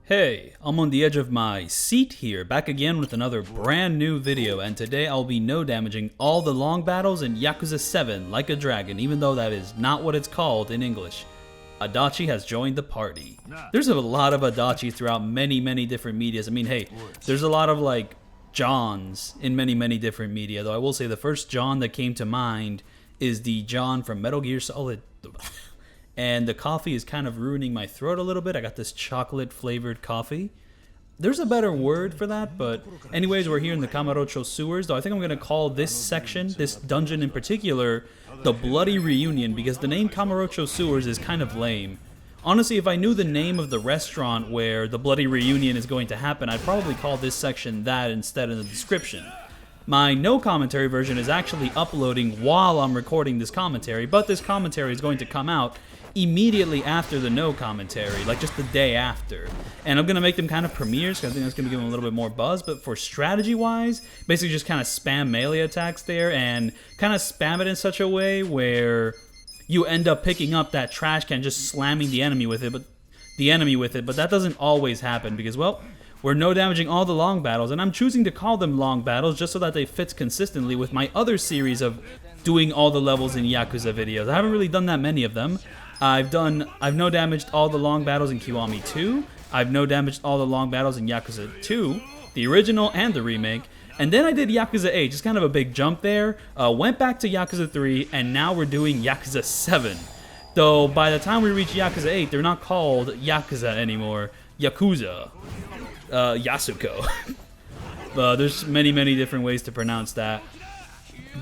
Hey, I'm on the edge of my seat here, back again with another brand new video, and today I'll be no damaging all the long battles in Yakuza 7 like a dragon, even though that is not what it's called in English. Adachi has joined the party. There's a lot of Adachi throughout many different medias. I mean, hey, there's a lot of like Johns in many different media, though I will say the first John that came to mind is the John from Metal Gear Solid. And the coffee is kind of ruining my throat a little bit. I got this chocolate flavored coffee. There's a better word for that, but anyways, we're here in the Kamurocho sewers, though I think I'm going to call this section, this dungeon in particular, the Bloody Reunion, because the name Kamurocho sewers is kind of lame. Honestly, if I knew the name of the restaurant where the Bloody Reunion is going to happen, I'd probably call this section that instead in the description. My no commentary version is actually uploading while I'm recording this commentary, but this commentary is going to come out immediately after the no commentary, like just the day after. And I'm going to make them kind of premieres, because I think that's going to give them a little bit more buzz, but for strategy-wise, basically just kind of spam melee attacks there, and kind of spam it in such a way where you end up picking up that trash can, just slamming the enemy with it, but that doesn't always happen, because, well, we're no damaging all the long battles, and I'm choosing to call them long battles just so that they fit consistently with my other series of doing all the levels in Yakuza videos. I haven't really done that many of them. I've no damaged all the long battles in Kiwami 2. I've no damaged all the long battles in Yakuza 2, the original and the remake. And then I did Yakuza 8, just kind of a big jump there. Went back to Yakuza 3, and now we're doing Yakuza 7. Though by the time we reach Yakuza 8, they're not called Yakuza anymore. Yakuza. Yasuko. There's many different ways to pronounce that.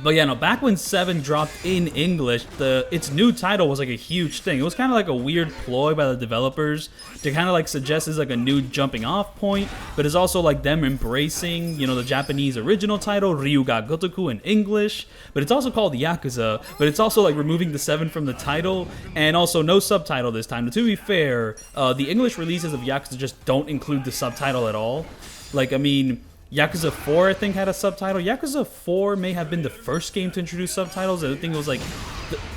But yeah, no, back when 7 dropped in English, its new title was like a huge thing. It was kind of like a weird ploy by the developers to kind of like suggest it's like a new jumping off point, but it's also like them embracing, you know, the Japanese original title, Ryuga Gotoku in English, but it's also called Yakuza, but it's also like removing the 7 from the title, and also no subtitle this time. To be fair, the English releases of Yakuza just don't include the subtitle at all. Like, I mean, Yakuza 4, I think, had a subtitle. Yakuza 4 may have been the first game to introduce subtitles. I think it was like,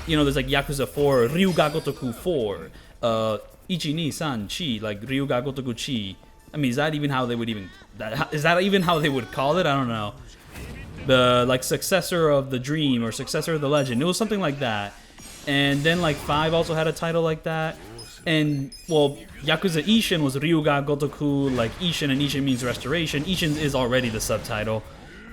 you know, there's like Yakuza 4, Ryuga Gotoku 4, Ichi ni san chi, like Ryuga Gotoku chi. I mean, is that even how they would call it? I don't know. The like successor of the dream or successor of the legend. It was something like that. And then like 5 also had a title like that. And, well, Yakuza Ishin was Ryuga Gotoku, like Ishin, and Ishin means restoration. Ishin is already the subtitle.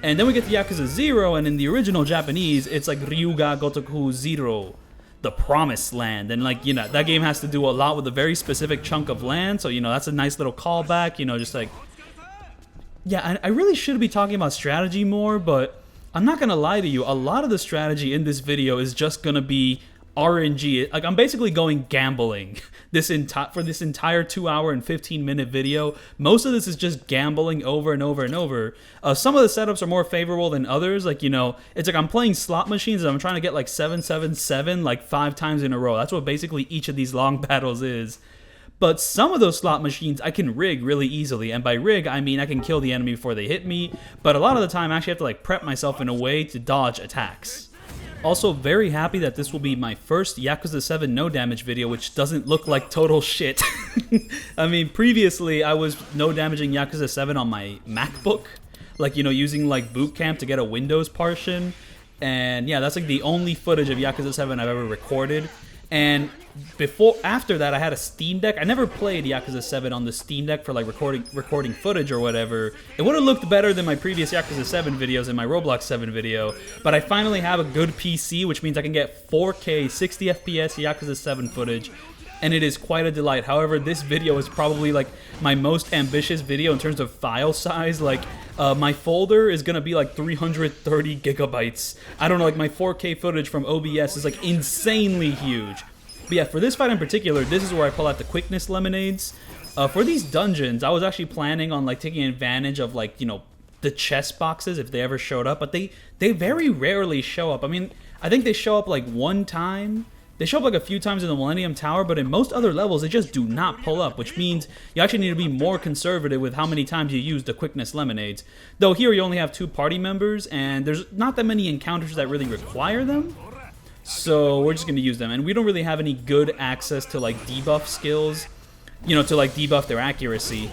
And then we get to Yakuza 0, and in the original Japanese, it's like Ryuga Gotoku 0, the Promised Land. And, like, you know, that game has to do a lot with a very specific chunk of land, so, you know, that's a nice little callback, you know, just like... Yeah, I really should be talking about strategy more, but I'm not gonna lie to you, a lot of the strategy in this video is just gonna be RNG. Like, I'm basically going gambling for this entire 2-hour and 15-minute video. Most of this is just gambling over and over and over. Some of the setups are more favorable than others. Like, you know, it's like I'm playing slot machines and I'm trying to get like 777 like 5 times in a row. That's what basically each of these long battles is. But some of those slot machines I can rig really easily, and by rig I mean I can kill the enemy before they hit me, but a lot of the time I actually have to like prep myself in a way to dodge attacks. Also, very happy that this will be my first Yakuza 7 no damage video, which doesn't look like total shit. I mean, previously I was no damaging Yakuza 7 on my MacBook, like, you know, using like Boot Camp to get a Windows partition, and yeah, that's like the only footage of Yakuza 7 I've ever recorded. And after that, I had a Steam Deck. I never played Yakuza 7 on the Steam Deck for like recording footage or whatever. It would have looked better than my previous Yakuza 7 videos and my Roblox 7 video. But I finally have a good PC, which means I can get 4K 60 FPS Yakuza 7 footage, and it is quite a delight. However, this video is probably like my most ambitious video in terms of file size. Like, my folder is gonna be like 330 gigabytes. I don't know, like my 4K footage from OBS is like insanely huge. But yeah, for this fight in particular, this is where I pull out the quickness lemonades. For these dungeons, I was actually planning on like taking advantage of like, you know, the chest boxes if they ever showed up, but they very rarely show up. I mean, I think they show up like one time. They show up like a few times in the Millennium Tower, but in most other levels, they just do not pull up, which means you actually need to be more conservative with how many times you use the quickness lemonades. Though here you only have 2 party members, and there's not that many encounters that really require them. So we're just going to use them, and we don't really have any good access to like debuff skills. you know, to like debuff their accuracy.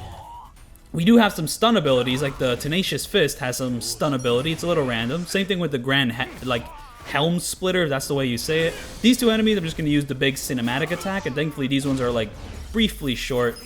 We do have some stun abilities, like the Tenacious Fist has some stun ability. It's a little random. Same thing with the Grand Helm Splitter, if that's the way you say it. These two enemies, I'm just going to use the big cinematic attack, and thankfully these ones are like briefly short.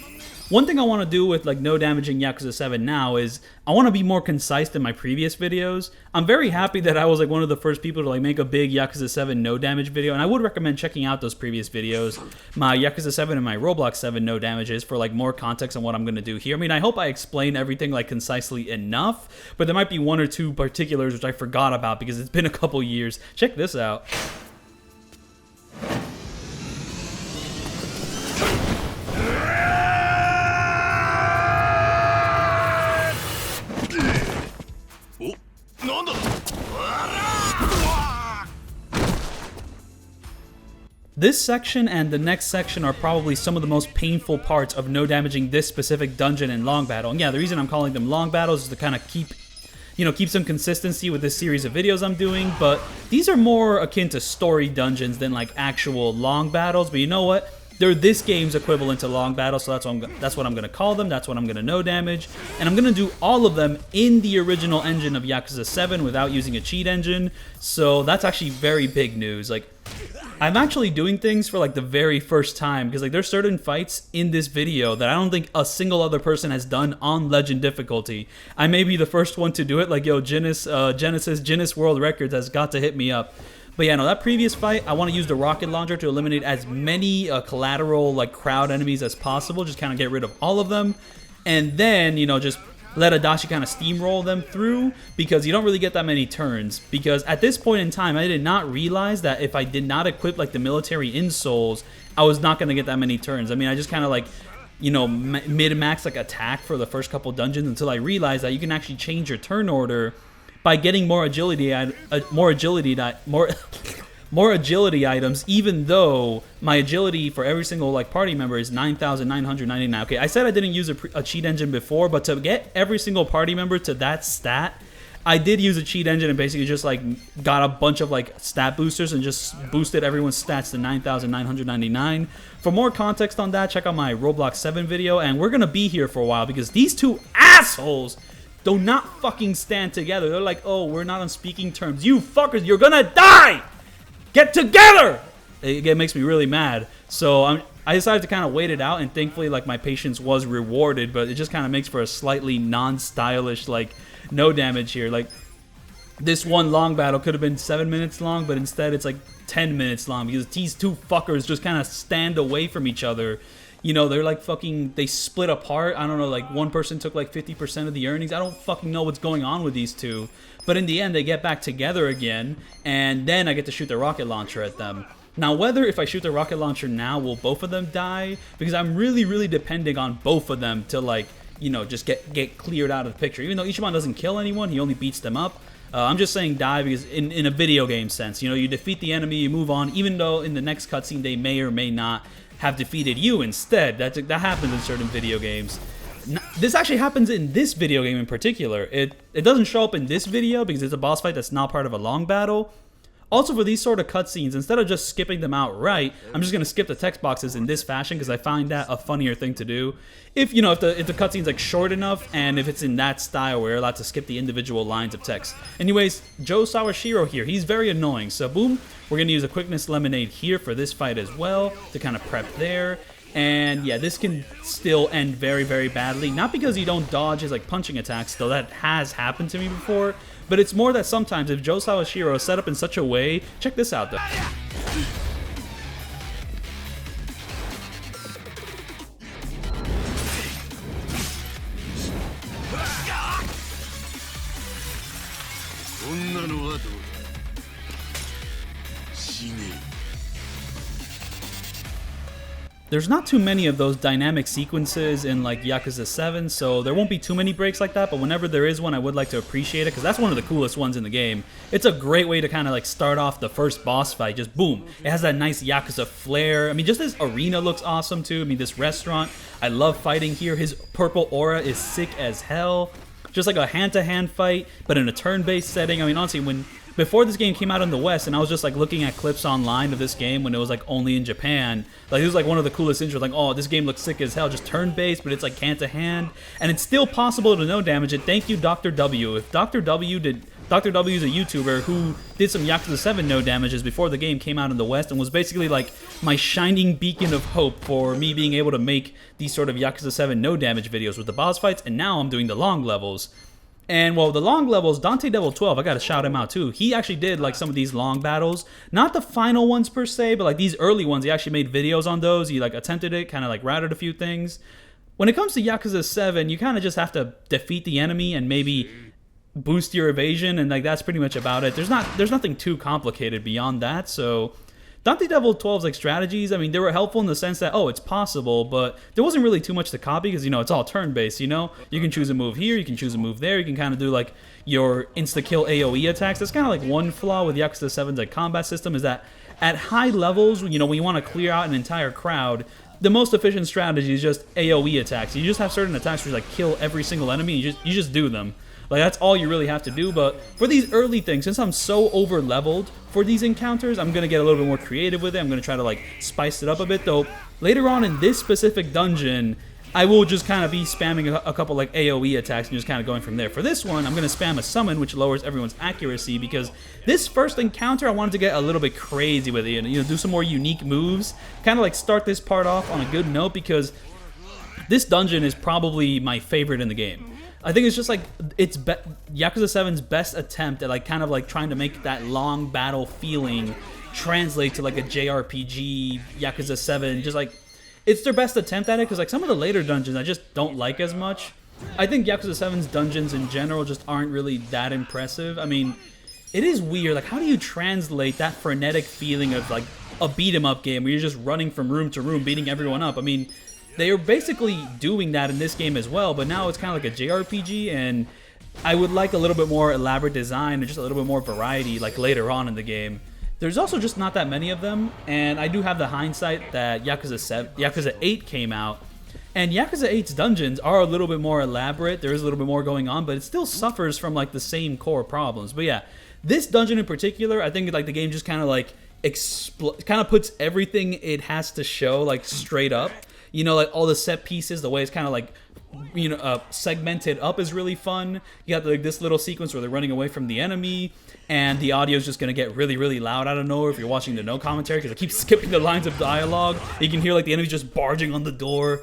One thing I want to do with like no damaging Yakuza 7 now is I want to be more concise than my previous videos. I'm very happy that I was like one of the first people to like make a big Yakuza 7 no damage video, and I would recommend checking out those previous videos, my Yakuza 7 and my Roblox 7 no damages, for like more context on what I'm going to do here. I mean, I hope I explain everything like concisely enough, but there might be one or two particulars which I forgot about because it's been a couple years. Check this out. This section and the next section are probably some of the most painful parts of no damaging this specific dungeon and long battle. And yeah, the reason I'm calling them long battles is to kind of keep some consistency with this series of videos I'm doing, but these are more akin to story dungeons than like actual long battles. But you know what? They're this game's equivalent to long battles, so that's what I'm going to call them. That's what I'm going to no damage. And I'm going to do all of them in the original engine of Yakuza 7 without using a cheat engine. So that's actually very big news. Like, I'm actually doing things for like the very first time, because like there's certain fights in this video that I don't think a single other person has done on Legend difficulty. I may be the first one to do it. Like, yo, Guinness World Records has got to hit me up. But yeah, no, that previous fight, I want to use the rocket launcher to eliminate as many collateral, like, crowd enemies as possible. Just kind of get rid of all of them. And then, you know, just let Adachi kind of steamroll them through, because you don't really get that many turns. Because at this point in time, I did not realize that if I did not equip, like, the military insoles, I was not going to get that many turns. I mean, I just kind of, like, you know, mid-max, like, attack for the first couple dungeons until I realized that you can actually change your turn order by getting more agility items, even though my agility for every single like party member is 9,999. Okay, I said I didn't use a cheat engine before, but to get every single party member to that stat, I did use a cheat engine and basically just like got a bunch of like stat boosters and just boosted everyone's stats to 9,999. For more context on that, check out my Roblox 7 video, and we're gonna be here for a while because these two assholes do not fucking stand together. They're like, oh, we're not on speaking terms. You fuckers, you're gonna die! Get together! It makes me really mad. So I decided to kind of wait it out, and thankfully, like, my patience was rewarded, but it just kind of makes for a slightly non-stylish, like, no damage here. Like, this one long battle could have been 7 minutes long, but instead it's like 10 minutes long because these two fuckers just kind of stand away from each other. You know, they're like fucking, they split apart. I don't know, like one person took like 50% of the earnings. I don't fucking know what's going on with these two. But in the end, they get back together again, and then I get to shoot the rocket launcher at them. Now, whether if I shoot the rocket launcher now, will both of them die? Because I'm really depending on both of them to, like, you know, just get cleared out of the picture. Even though Ichiban doesn't kill anyone, he only beats them up. I'm just saying die because in a video game sense, you know, you defeat the enemy, you move on, even though in the next cutscene they may or may not have defeated you instead. That happens in certain video games. This actually happens in this video game in particular. It doesn't show up in this video because it's a boss fight that's not part of a long battle. Also, for these sort of cutscenes, instead of just skipping them outright, I'm just going to skip the text boxes in this fashion because I find that a funnier thing to do. If the cutscene's like short enough, and if it's in that style where you're allowed to skip the individual lines of text. Anyways, Joe Sawashiro here, he's very annoying. So boom, we're going to use a quickness lemonade here for this fight as well to kind of prep there. And yeah, this can still end very badly. Not because you don't dodge his like punching attacks, though that has happened to me before. But it's more that sometimes if Joe Sawashiro is set up in such a way, check this out though. There's not too many of those dynamic sequences in like Yakuza 7, so there won't be too many breaks like that, but whenever there is one, I would like to appreciate it, because that's one of the coolest ones in the game. It's a great way to kind of like start off the first boss fight, just boom. It has that nice Yakuza flair. I mean, just this arena looks awesome too. I mean, this restaurant, I love fighting here. His purple aura is sick as hell. Just like a hand-to-hand fight, but in a turn-based setting. I mean, honestly, when before this game came out in the West, and I was just like looking at clips online of this game when it was like only in Japan. Like, it was like one of the coolest intros, like, oh, this game looks sick as hell, just turn-based, but it's like hand to hand, and it's still possible to no damage it. Thank you, Dr. W. If Dr. W is a YouTuber who did some Yakuza 7 no damages before the game came out in the West, and was basically like my shining beacon of hope for me being able to make these sort of Yakuza 7 no damage videos with the boss fights, and now I'm doing the long levels. And, well, the long levels, Dante Devil 12, I gotta shout him out too. He actually did like some of these long battles. Not the final ones per se, but like these early ones, he actually made videos on those. He like attempted it, kind of like routed a few things. When it comes to Yakuza 7, you kind of just have to defeat the enemy and maybe boost your evasion, and like that's pretty much about it. There's nothing too complicated beyond that, so Dante Devil 12's like strategies, I mean, they were helpful in the sense that, oh, it's possible, but there wasn't really too much to copy because, you know, it's all turn-based, you know? You can choose a move here, you can choose a move there, you can kind of do like your insta-kill AoE attacks. That's kind of like one flaw with Yakuza 7's like combat system, is that at high levels, you know, when you want to clear out an entire crowd, the most efficient strategy is just AoE attacks. You just have certain attacks where you like kill every single enemy, and you just do them. Like, that's all you really have to do. But for these early things, since I'm so over-leveled for these encounters, I'm going to get a little bit more creative with it. I'm going to try to, like, spice it up a bit. Though, later on in this specific dungeon, I will just kind of be spamming a couple, like, AoE attacks and just kind of going from there. For this one, I'm going to spam a summon, which lowers everyone's accuracy, because this first encounter, I wanted to get a little bit crazy with it and, you know, do some more unique moves. Kind of, like, start this part off on a good note, because this dungeon is probably my favorite in the game. I think it's just like, it's Yakuza 7's best attempt at like kind of like trying to make that long battle feeling translate to like a JRPG Yakuza 7. Just like, it's their best attempt at it, because like some of the later dungeons I just don't like as much. I think Yakuza 7's dungeons in general just aren't really that impressive. I mean, it is weird. Like, how do you translate that frenetic feeling of like a beat 'em up game where you're just running from room to room beating everyone up? I mean, they are basically doing that in this game as well, but now it's kind of like a JRPG, and I would like a little bit more elaborate design and just a little bit more variety like later on in the game. There's also just not that many of them, and I do have the hindsight that Yakuza 8 came out, and Yakuza 8's dungeons are a little bit more elaborate. There is a little bit more going on, but it still suffers from like the same core problems. But yeah, this dungeon in particular, I think like the game just kind of like puts everything it has to show like straight up. You know, like all the set pieces, the way it's kind of like, you know, segmented up is really fun. You got like this little sequence where they're running away from the enemy, and the audio is just going to get really, really loud out of nowhere if you're watching the no commentary, because it keeps skipping the lines of dialogue. You can hear like the enemy just barging on the door.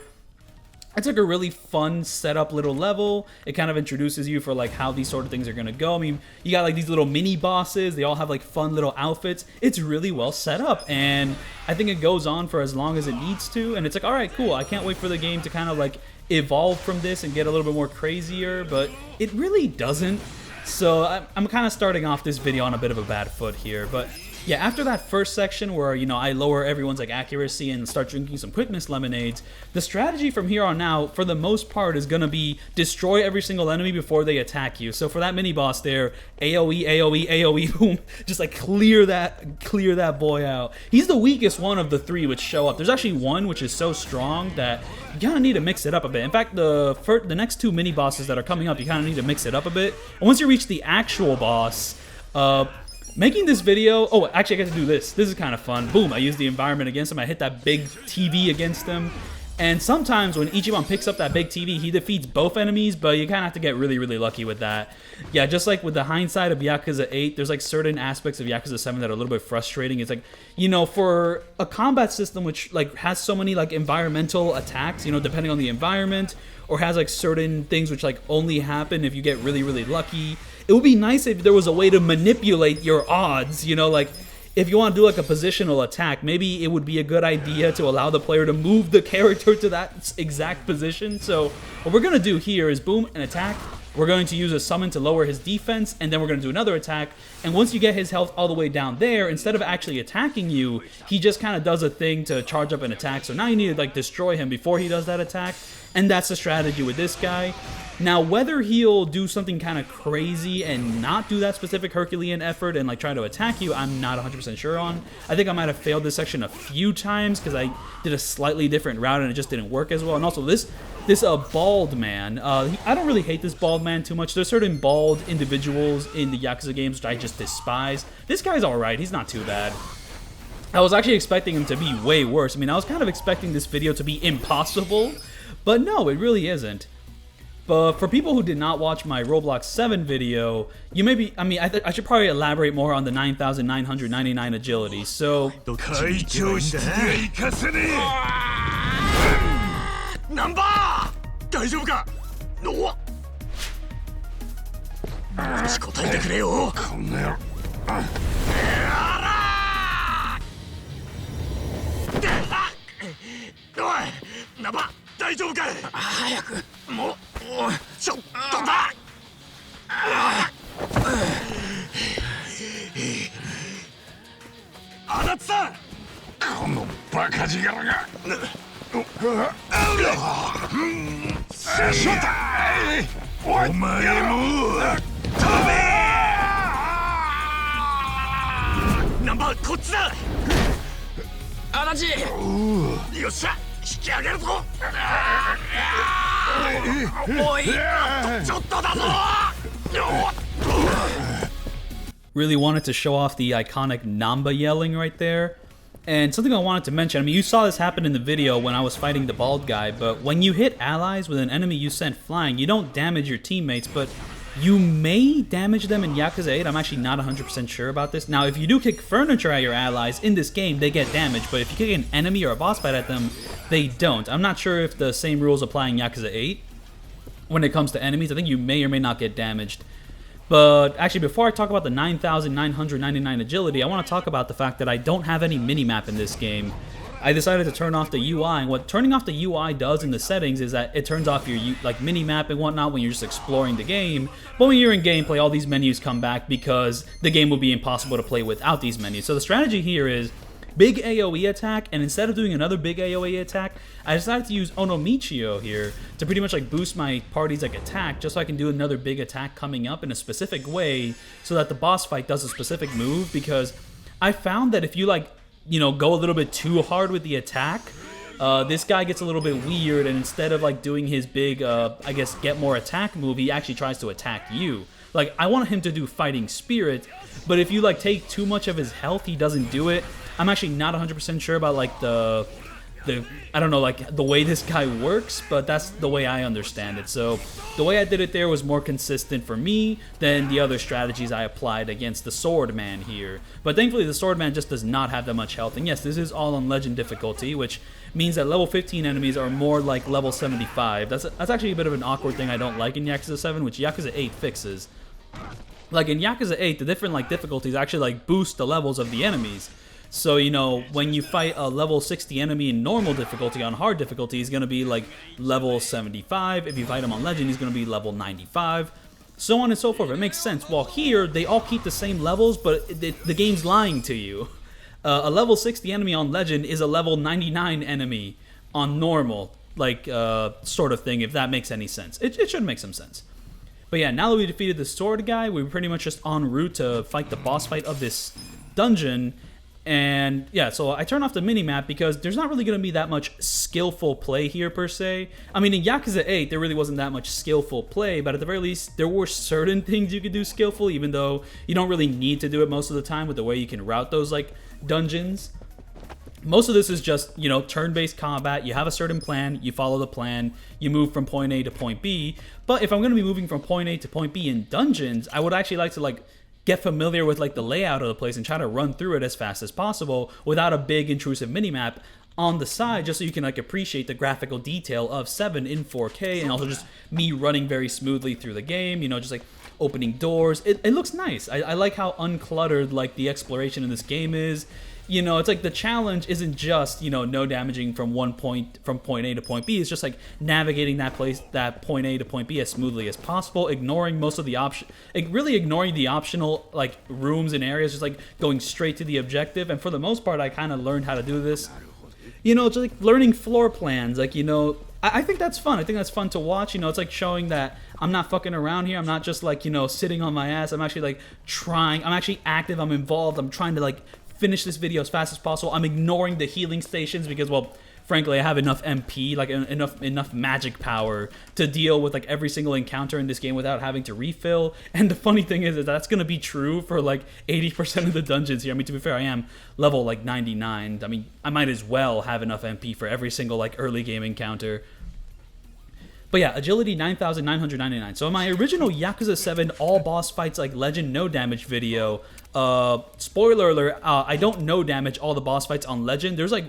It's like a really fun setup little level. It kind of introduces you for like how these sort of things are going to go. I mean, you got like these little mini bosses. They all have like fun little outfits. It's really well set up, and I think it goes on for as long as it needs to. And it's like, all right, cool. I can't wait for the game to kind of like evolve from this and get a little bit more crazier, but it really doesn't. So I'm kind of starting off this video on a bit of a bad foot here, but yeah, after that first section where, you know, I lower everyone's like accuracy and start drinking some quickness lemonades, the strategy from here on out, for the most part, is gonna be destroy every single enemy before they attack you. So for that mini boss there, AoE, AoE, AoE, boom, just like clear that boy out. He's the weakest one of the three which show up. There's actually one which is so strong that you kind of need to mix it up a bit. In fact, the next two mini bosses that are coming up, you kind of need to mix it up a bit. And once you reach the actual boss, making this video, oh, actually I get to do this. This is kind of fun. Boom, I use the environment against him. I hit that big TV against him. And sometimes when Ichiban picks up that big TV, he defeats both enemies, but you kind of have to get really, really lucky with that. Yeah, just like with the hindsight of Yakuza 8, there's like certain aspects of Yakuza 7 that are a little bit frustrating. It's like, you know, for a combat system which like has so many like environmental attacks, you know, depending on the environment, or has like certain things which like only happen if you get really, really lucky. It would be nice if there was a way to manipulate your odds, you know, like if you want to do like a positional attack, maybe it would be a good idea to allow the player to move the character to that exact position. So what we're going to do here is boom, an attack. We're going to use a summon to lower his defense, and then we're going to do another attack. And once you get his health all the way down there, instead of actually attacking you, he just kind of does a thing to charge up an attack. So now you need to like destroy him before he does that attack. And that's the strategy with this guy. Now, whether he'll do something kind of crazy and not do that specific Herculean effort and like try to attack you, I'm not 100% sure on. I think I might have failed this section a few times because I did a slightly different route and it just didn't work as well. And also this bald man, I don't really hate this bald man too much. There's certain bald individuals in the Yakuza games which I just despise. This guy's alright, he's not too bad. I was actually expecting him to be way worse. I mean, I was kind of expecting this video to be impossible, but no, it really isn't. But for people who did not watch my Roblox 7 video, you may be, I mean, I should probably elaborate more on the 9,999 agility. So, really wanted to show off the iconic Namba yelling right there. And something I wanted to mention, I mean, you saw this happen in the video when I was fighting the bald guy, but when you hit allies with an enemy you sent flying, you don't damage your teammates, but you may damage them in Yakuza 8. I'm actually not 100% sure about this. Now, if you do kick furniture at your allies in this game, they get damaged, but if you kick an enemy or a boss fight at them, they don't. I'm not sure if the same rules apply in Yakuza 8 when it comes to enemies. I think you may or may not get damaged. But actually, before I talk about the 9,999 agility, I want to talk about the fact that I don't have any minimap in this game. I decided to turn off the UI, and what turning off the UI does in the settings is that it turns off your like minimap and whatnot when you're just exploring the game. But when you're in gameplay, all these menus come back because the game will be impossible to play without these menus. So the strategy here is big AoE attack, and instead of doing another big AoE attack, I decided to use Onomichio here to pretty much like boost my party's like attack, just so I can do another big attack coming up in a specific way so that the boss fight does a specific move, because I found that if you like, you know, go a little bit too hard with the attack, this guy gets a little bit weird, and instead of like doing his big, I guess, get more attack move, he actually tries to attack you. Like, I want him to do fighting spirit, but if you like take too much of his health, he doesn't do it. I'm actually not 100% sure about like the I don't know, like the way this guy works, but that's the way I understand it. So the way I did it there was more consistent for me than the other strategies I applied against the sword man here. But thankfully the sword man just does not have that much health, and yes, this is all on legend difficulty, which means that level 15 enemies are more like level 75. That's actually a bit of an awkward thing I don't like in Yakuza 7, which Yakuza 8 fixes. Like in Yakuza 8, the different like difficulties actually like boost the levels of the enemies. So, you know, when you fight a level 60 enemy in normal difficulty, on hard difficulty, he's going to be like level 75. If you fight him on legend, he's going to be level 95. So on and so forth. It makes sense. While here, they all keep the same levels, but the game's lying to you. A level 60 enemy on legend is a level 99 enemy on normal, like, sort of thing, if that makes any sense. It should make some sense. But yeah, now that we defeated the sword guy, we're pretty much just en route to fight the boss fight of this dungeon. And yeah, so I turned off the minimap because there's not really going to be that much skillful play here per se. I mean, in Yakuza 8, there really wasn't that much skillful play, but at the very least, there were certain things you could do skillful, even though you don't really need to do it most of the time with the way you can route those like dungeons. Most of this is just, you know, turn-based combat. You have a certain plan, you follow the plan, you move from point A to point B. But if I'm going to be moving from point A to point B in dungeons, I would actually like to like get familiar with like the layout of the place and try to run through it as fast as possible without a big intrusive minimap on the side, just so you can like appreciate the graphical detail of 7 in 4K, and also just me running very smoothly through the game, you know, just like opening doors. It looks nice. I like how uncluttered like the exploration in this game is. You know, it's like the challenge isn't just, you know, no damaging from point A to point B. It's just like navigating that point A to point B as smoothly as possible, ignoring most of the really ignoring the optional like rooms and areas, just like going straight to the objective. And for the most part, I kind of learned how to do this. You know, just like learning floor plans, like, you know, I think that's fun. I think that's fun to watch. You know, it's like showing that I'm not fucking around here. I'm not just like, you know, sitting on my ass. I'm actually like trying. I'm actually active. I'm involved. I'm trying to like finish this video as fast as possible. I'm ignoring the healing stations because, well, frankly, I have enough MP, like enough magic power to deal with like every single encounter in this game without having to refill. And the funny thing is that that's gonna be true for like 80% of the dungeons here. I mean, to be fair, I am level like 99. I mean, I might as well have enough MP for every single like early game encounter. But yeah, agility 9,999. So in my original Yakuza 7 all boss fights like legend no damage video, spoiler alert, I don't no damage all the boss fights on legend. There's like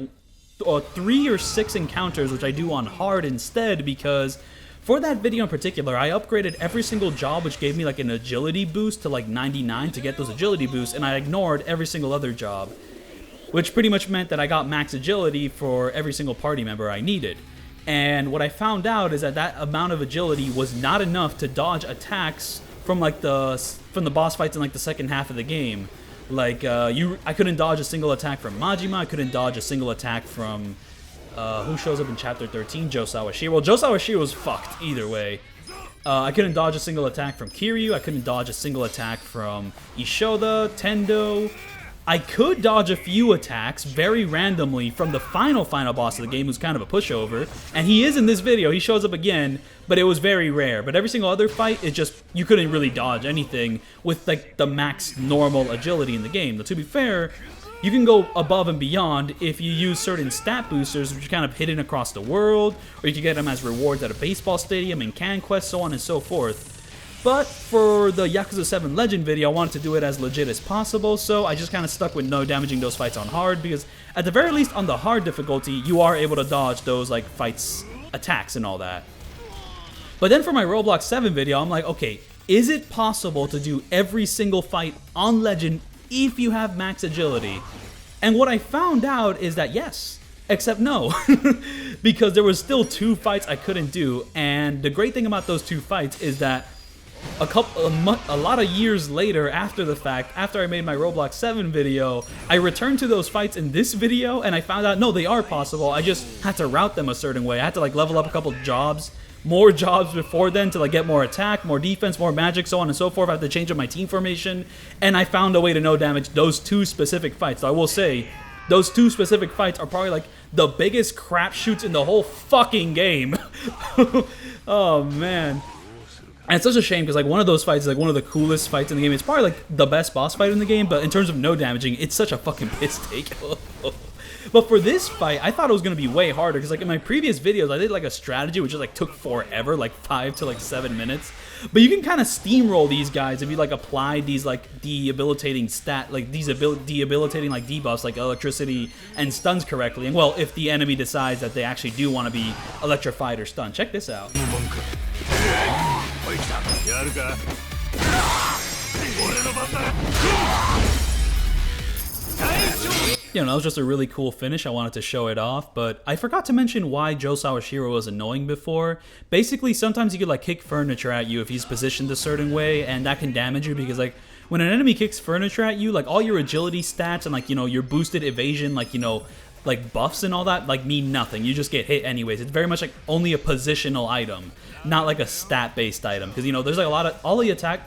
3 or 6 encounters which I do on hard instead, because for that video in particular, I upgraded every single job which gave me like an agility boost to like 99 to get those agility boosts, and I ignored every single other job, which pretty much meant that I got max agility for every single party member I needed. And what I found out is that that amount of agility was not enough to dodge attacks from like the boss fights in like the second half of the game. Like I couldn't dodge a single attack from Majima. I couldn't dodge a single attack from who shows up in chapter 13, Joe Sawashiro. Well, Joe Sawashiro was fucked either way. I couldn't dodge a single attack from Kiryu. I couldn't dodge a single attack from Ishioda, Tendo. I could dodge a few attacks very randomly from the final boss of the game, who's kind of a pushover, and he is in this video. He shows up again, but it was very rare. But every single other fight, it just, you couldn't really dodge anything with like the max normal agility in the game. But to be fair, you can go above and beyond if you use certain stat boosters, which are kind of hidden across the world, or you can get them as rewards at a baseball stadium, in Can Quest, so on and so forth. But for the Yakuza 7 Legend video, I wanted to do it as legit as possible, so I just kind of stuck with no damaging those fights on hard, because at the very least on the hard difficulty, you are able to dodge those like fights, attacks and all that. But then for my Roblox 7 video, I'm like, okay, is it possible to do every single fight on Legend if you have max agility? And what I found out is that yes, except no, because there was still 2 fights I couldn't do, and the great thing about those 2 fights is that a lot of years later, after the fact, after I made my Roblox 7 video, I returned to those fights in this video, and I found out, no, they are possible. I just had to route them a certain way. I had to like level up a couple jobs, more jobs before then to like get more attack, more defense, more magic, so on and so forth. I had to change up my team formation, and I found a way to no damage those 2 specific fights. So I will say, those 2 specific fights are probably like the biggest crapshoots in the whole fucking game. Oh man. And it's such a shame because like one of those fights is like one of the coolest fights in the game. It's probably like the best boss fight in the game, but in terms of no damaging, it's such a fucking piss take. But for this fight, I thought it was going to be way harder because like in my previous videos, I did like a strategy which just like took forever, like 5 to like 7 minutes. But you can kind of steamroll these guys if you like apply these like debilitating debilitating like debuffs like electricity and stuns correctly. And well, if the enemy decides that they actually do want to be electrified or stunned. Check this out. You know, that was just a really cool finish. I wanted to show it off, but I forgot to mention why Joe Sawashiro was annoying before. Basically, sometimes he could like kick furniture at you if he's positioned a certain way, and that can damage you because like when an enemy kicks furniture at you, like all your agility stats and like, you know, your boosted evasion, like, you know, like buffs and all that, like mean nothing. You just get hit anyways. It's very much like only a positional item, not like a stat-based item. Because, you know, there's like a lot of, all the attack,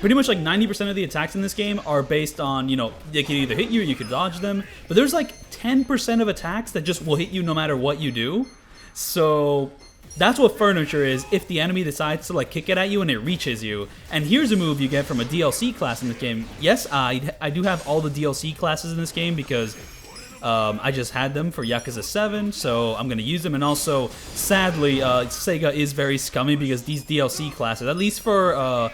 pretty much like 90% of the attacks in this game are based on, you know, they can either hit you or you can dodge them. But there's like 10% of attacks that just will hit you no matter what you do. So that's what furniture is if the enemy decides to like kick it at you and it reaches you. And here's a move you get from a DLC class in this game. Yes, I do have all the DLC classes in this game because I just had them for Yakuza 7, so I'm going to use them. And also, sadly, Sega is very scummy because these DLC classes, at least for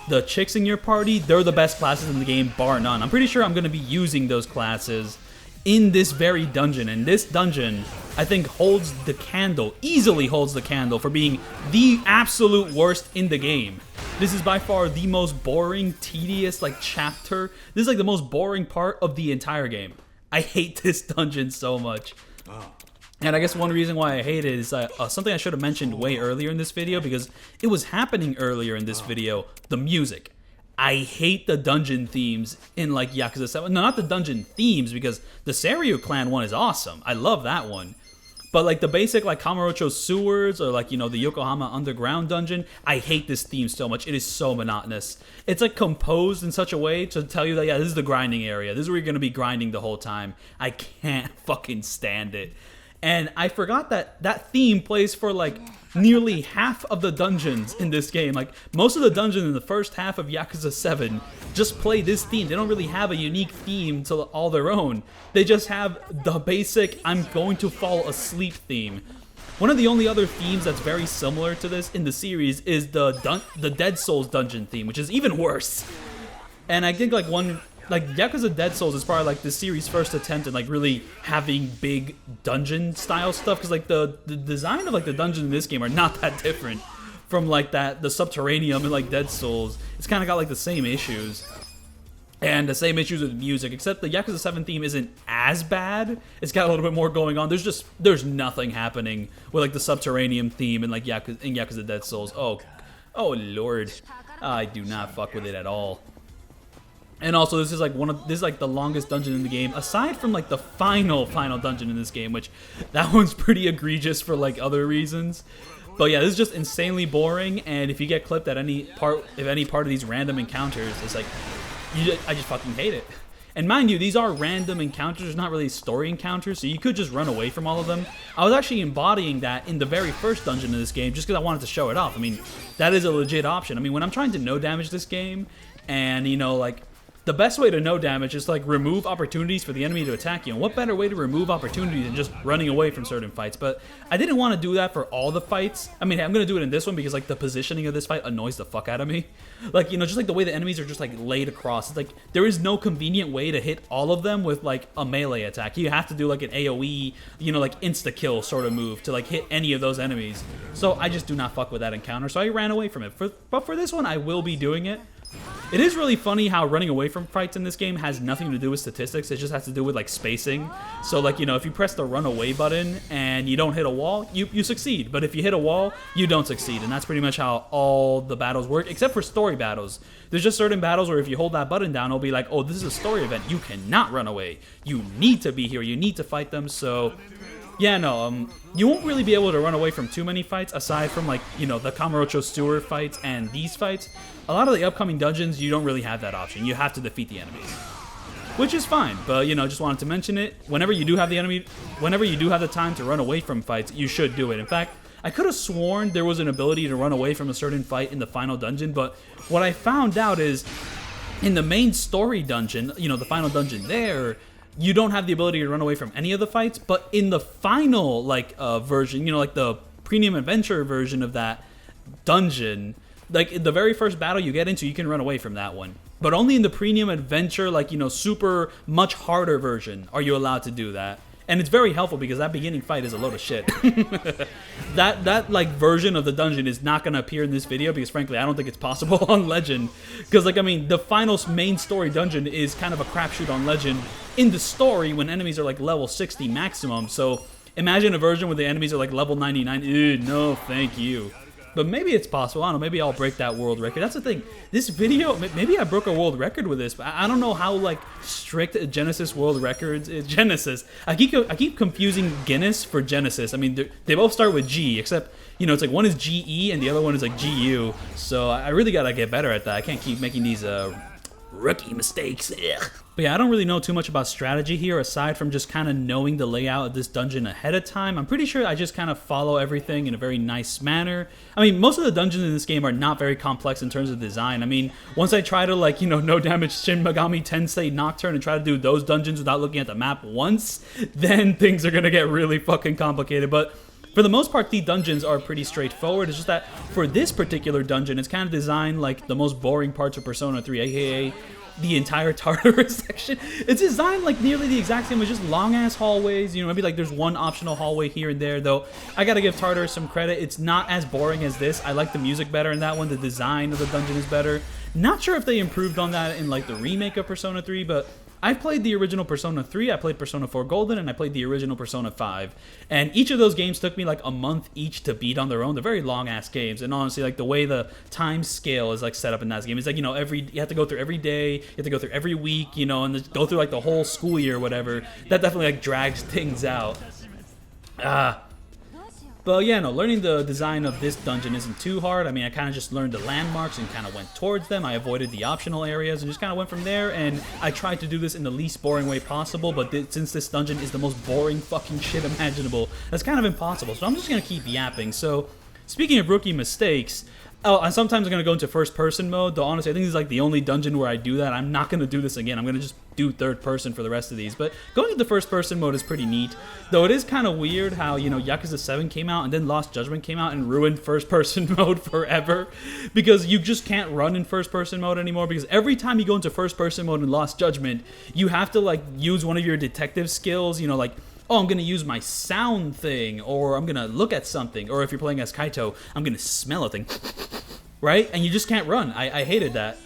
the chicks in your party, they're the best classes in the game, bar none. I'm pretty sure I'm going to be using those classes in this very dungeon. And this dungeon, I think, holds the candle, easily holds the candle for being the absolute worst in the game. This is by far the most boring, tedious, like, chapter. This is like the most boring part of the entire game. I hate this dungeon so much. And I guess one reason why I hate it is something I should have mentioned way earlier in this video, because it was happening earlier in this video, the music. I hate the dungeon themes in like Yakuza 7. No, not the dungeon themes, because the Seiryu Clan one is awesome. I love that one. But like the basic like Kamurocho sewers or like, you know, the Yokohama underground dungeon, I hate this theme so much. It is so monotonous. It's like composed in such a way to tell you that, yeah, this is the grinding area. This is where you're going to be grinding the whole time. I can't fucking stand it. And I forgot that that theme plays for like nearly half of the dungeons in this game. Like most of the dungeons in the first half of Yakuza 7 just play this theme. They don't really have a unique theme to all their own. They just have the basic I'm going to fall asleep theme. One of the only other themes that's very similar to this in the series is the Dead Souls dungeon theme, which is even worse. And I think like Yakuza Dead Souls is probably like the series' first attempt at like really having big dungeon style stuff, because like the design of like the dungeons in this game are not that different from like the Subterraneum and like Dead Souls. It's kind of got like the same issues. And the same issues with music, except the Yakuza 7 theme isn't as bad. It's got a little bit more going on. There's nothing happening with like the Subterraneum theme and like Yakuza Dead Souls. Oh lord. I do not fuck with it at all. And also, this is like the longest dungeon in the game, aside from like the final dungeon in this game, which that one's pretty egregious for like other reasons. But yeah, this is just insanely boring, and if you get clipped at any part of these random encounters, it's like I just fucking hate it. And mind you, these are random encounters, not really story encounters, so you could just run away from all of them. I was actually embodying that in the very first dungeon of this game, just because I wanted to show it off. I mean, that is a legit option. I mean, when I'm trying to no damage this game, and you know, like, the best way to no damage is like remove opportunities for the enemy to attack you. And what better way to remove opportunities than just running away from certain fights? But I didn't want to do that for all the fights. I mean, I'm going to do it in this one because like the positioning of this fight annoys the fuck out of me. Like, you know, just like the way the enemies are just like laid across. It's like there is no convenient way to hit all of them with like a melee attack. You have to do like an AoE, you know, like insta-kill sort of move to like hit any of those enemies. So I just do not fuck with that encounter. So I ran away from it. But for this one, I will be doing it. It is really funny how running away from fights in this game has nothing to do with statistics. It just has to do with like spacing. So like, you know, if you press the run away button and you don't hit a wall, you succeed. But if you hit a wall, you don't succeed. And that's pretty much how all the battles work, except for story battles. There's just certain battles where if you hold that button down, it'll be like, oh, this is a story event. You cannot run away. You need to be here. You need to fight them. So yeah, no, you won't really be able to run away from too many fights, aside from, like, you know, the Kamurocho sewer fights and these fights. A lot of the upcoming dungeons, you don't really have that option. You have to defeat the enemies, which is fine, but, you know, just wanted to mention it. Whenever you do have the time to run away from fights, you should do it. In fact, I could have sworn there was an ability to run away from a certain fight in the final dungeon, but what I found out is, in the main story dungeon, you know, the final dungeon there, you don't have the ability to run away from any of the fights, but in the final, like, version, you know, like the premium adventure version of that dungeon, like, in the very first battle you get into, you can run away from that one. But only in the premium adventure, like, you know, super much harder version are you allowed to do that. And it's very helpful because that beginning fight is a load of shit. that like version of the dungeon is not going to appear in this video because frankly I don't think it's possible on Legend. Because like, I mean, the final main story dungeon is kind of a crapshoot on Legend in the story when enemies are like level 60 maximum. So imagine a version where the enemies are like level 99. Ew, no thank you. But maybe it's possible. I don't know. Maybe I'll break that world record. That's the thing. This video, maybe I broke a world record with this, but I don't know how like strict Genesis world records is. Genesis. I keep confusing Guinness for Genesis. I mean, they both start with G, except you know it's like one is GE and the other one is like GU. So I really gotta get better at that. I can't keep making these rookie mistakes. Ugh. But yeah, I don't really know too much about strategy here, aside from just kind of knowing the layout of this dungeon ahead of time. I'm pretty sure I just kind of follow everything in a very nice manner. I mean, most of the dungeons in this game are not very complex in terms of design. I mean, once I try to, like, you know, no damage Shin Megami Tensei Nocturne and try to do those dungeons without looking at the map once, then things are gonna get really fucking complicated. But for the most part, the dungeons are pretty straightforward. It's just that for this particular dungeon, it's kind of designed like the most boring parts of Persona 3, aka the entire Tartarus section. It's designed like nearly the exact same with just long-ass hallways. You know, maybe like there's one optional hallway here and there, though I gotta give Tartarus some credit. It's not as boring as this. I like the music better in that one. The design of the dungeon is better. Not sure if they improved on that in like the remake of Persona 3, but I played the original Persona 3, I played Persona 4 Golden, and I played the original Persona 5. And each of those games took me like a month each to beat on their own. They're very long-ass games. And honestly, like the way the time scale is like set up in that game, it's like, you know, you have to go through every day, you have to go through every week, you know, and go through like the whole school year or whatever. That definitely like drags things out. Ah. But yeah, no, learning the design of this dungeon isn't too hard. I mean, I kind of just learned the landmarks and kind of went towards them. I avoided the optional areas and just kind of went from there. And I tried to do this in the least boring way possible, but since this dungeon is the most boring fucking shit imaginable, that's kind of impossible. So I'm just going to keep yapping. So, speaking of rookie mistakes, oh, and sometimes I'm going to go into first-person mode, though honestly, I think this is like the only dungeon where I do that. I'm not going to do this again. I'm going to just do third-person for the rest of these. But going into first-person mode is pretty neat, though it is kind of weird how, you know, Yakuza 7 came out and then Lost Judgment came out and ruined first-person mode forever, because you just can't run in first-person mode anymore, because every time you go into first-person mode in Lost Judgment, you have to, like, use one of your detective skills, you know, like, oh, I'm going to use my sound thing, or I'm going to look at something, or if you're playing as Kaito, I'm going to smell a thing. Right? And you just can't run. I hated that.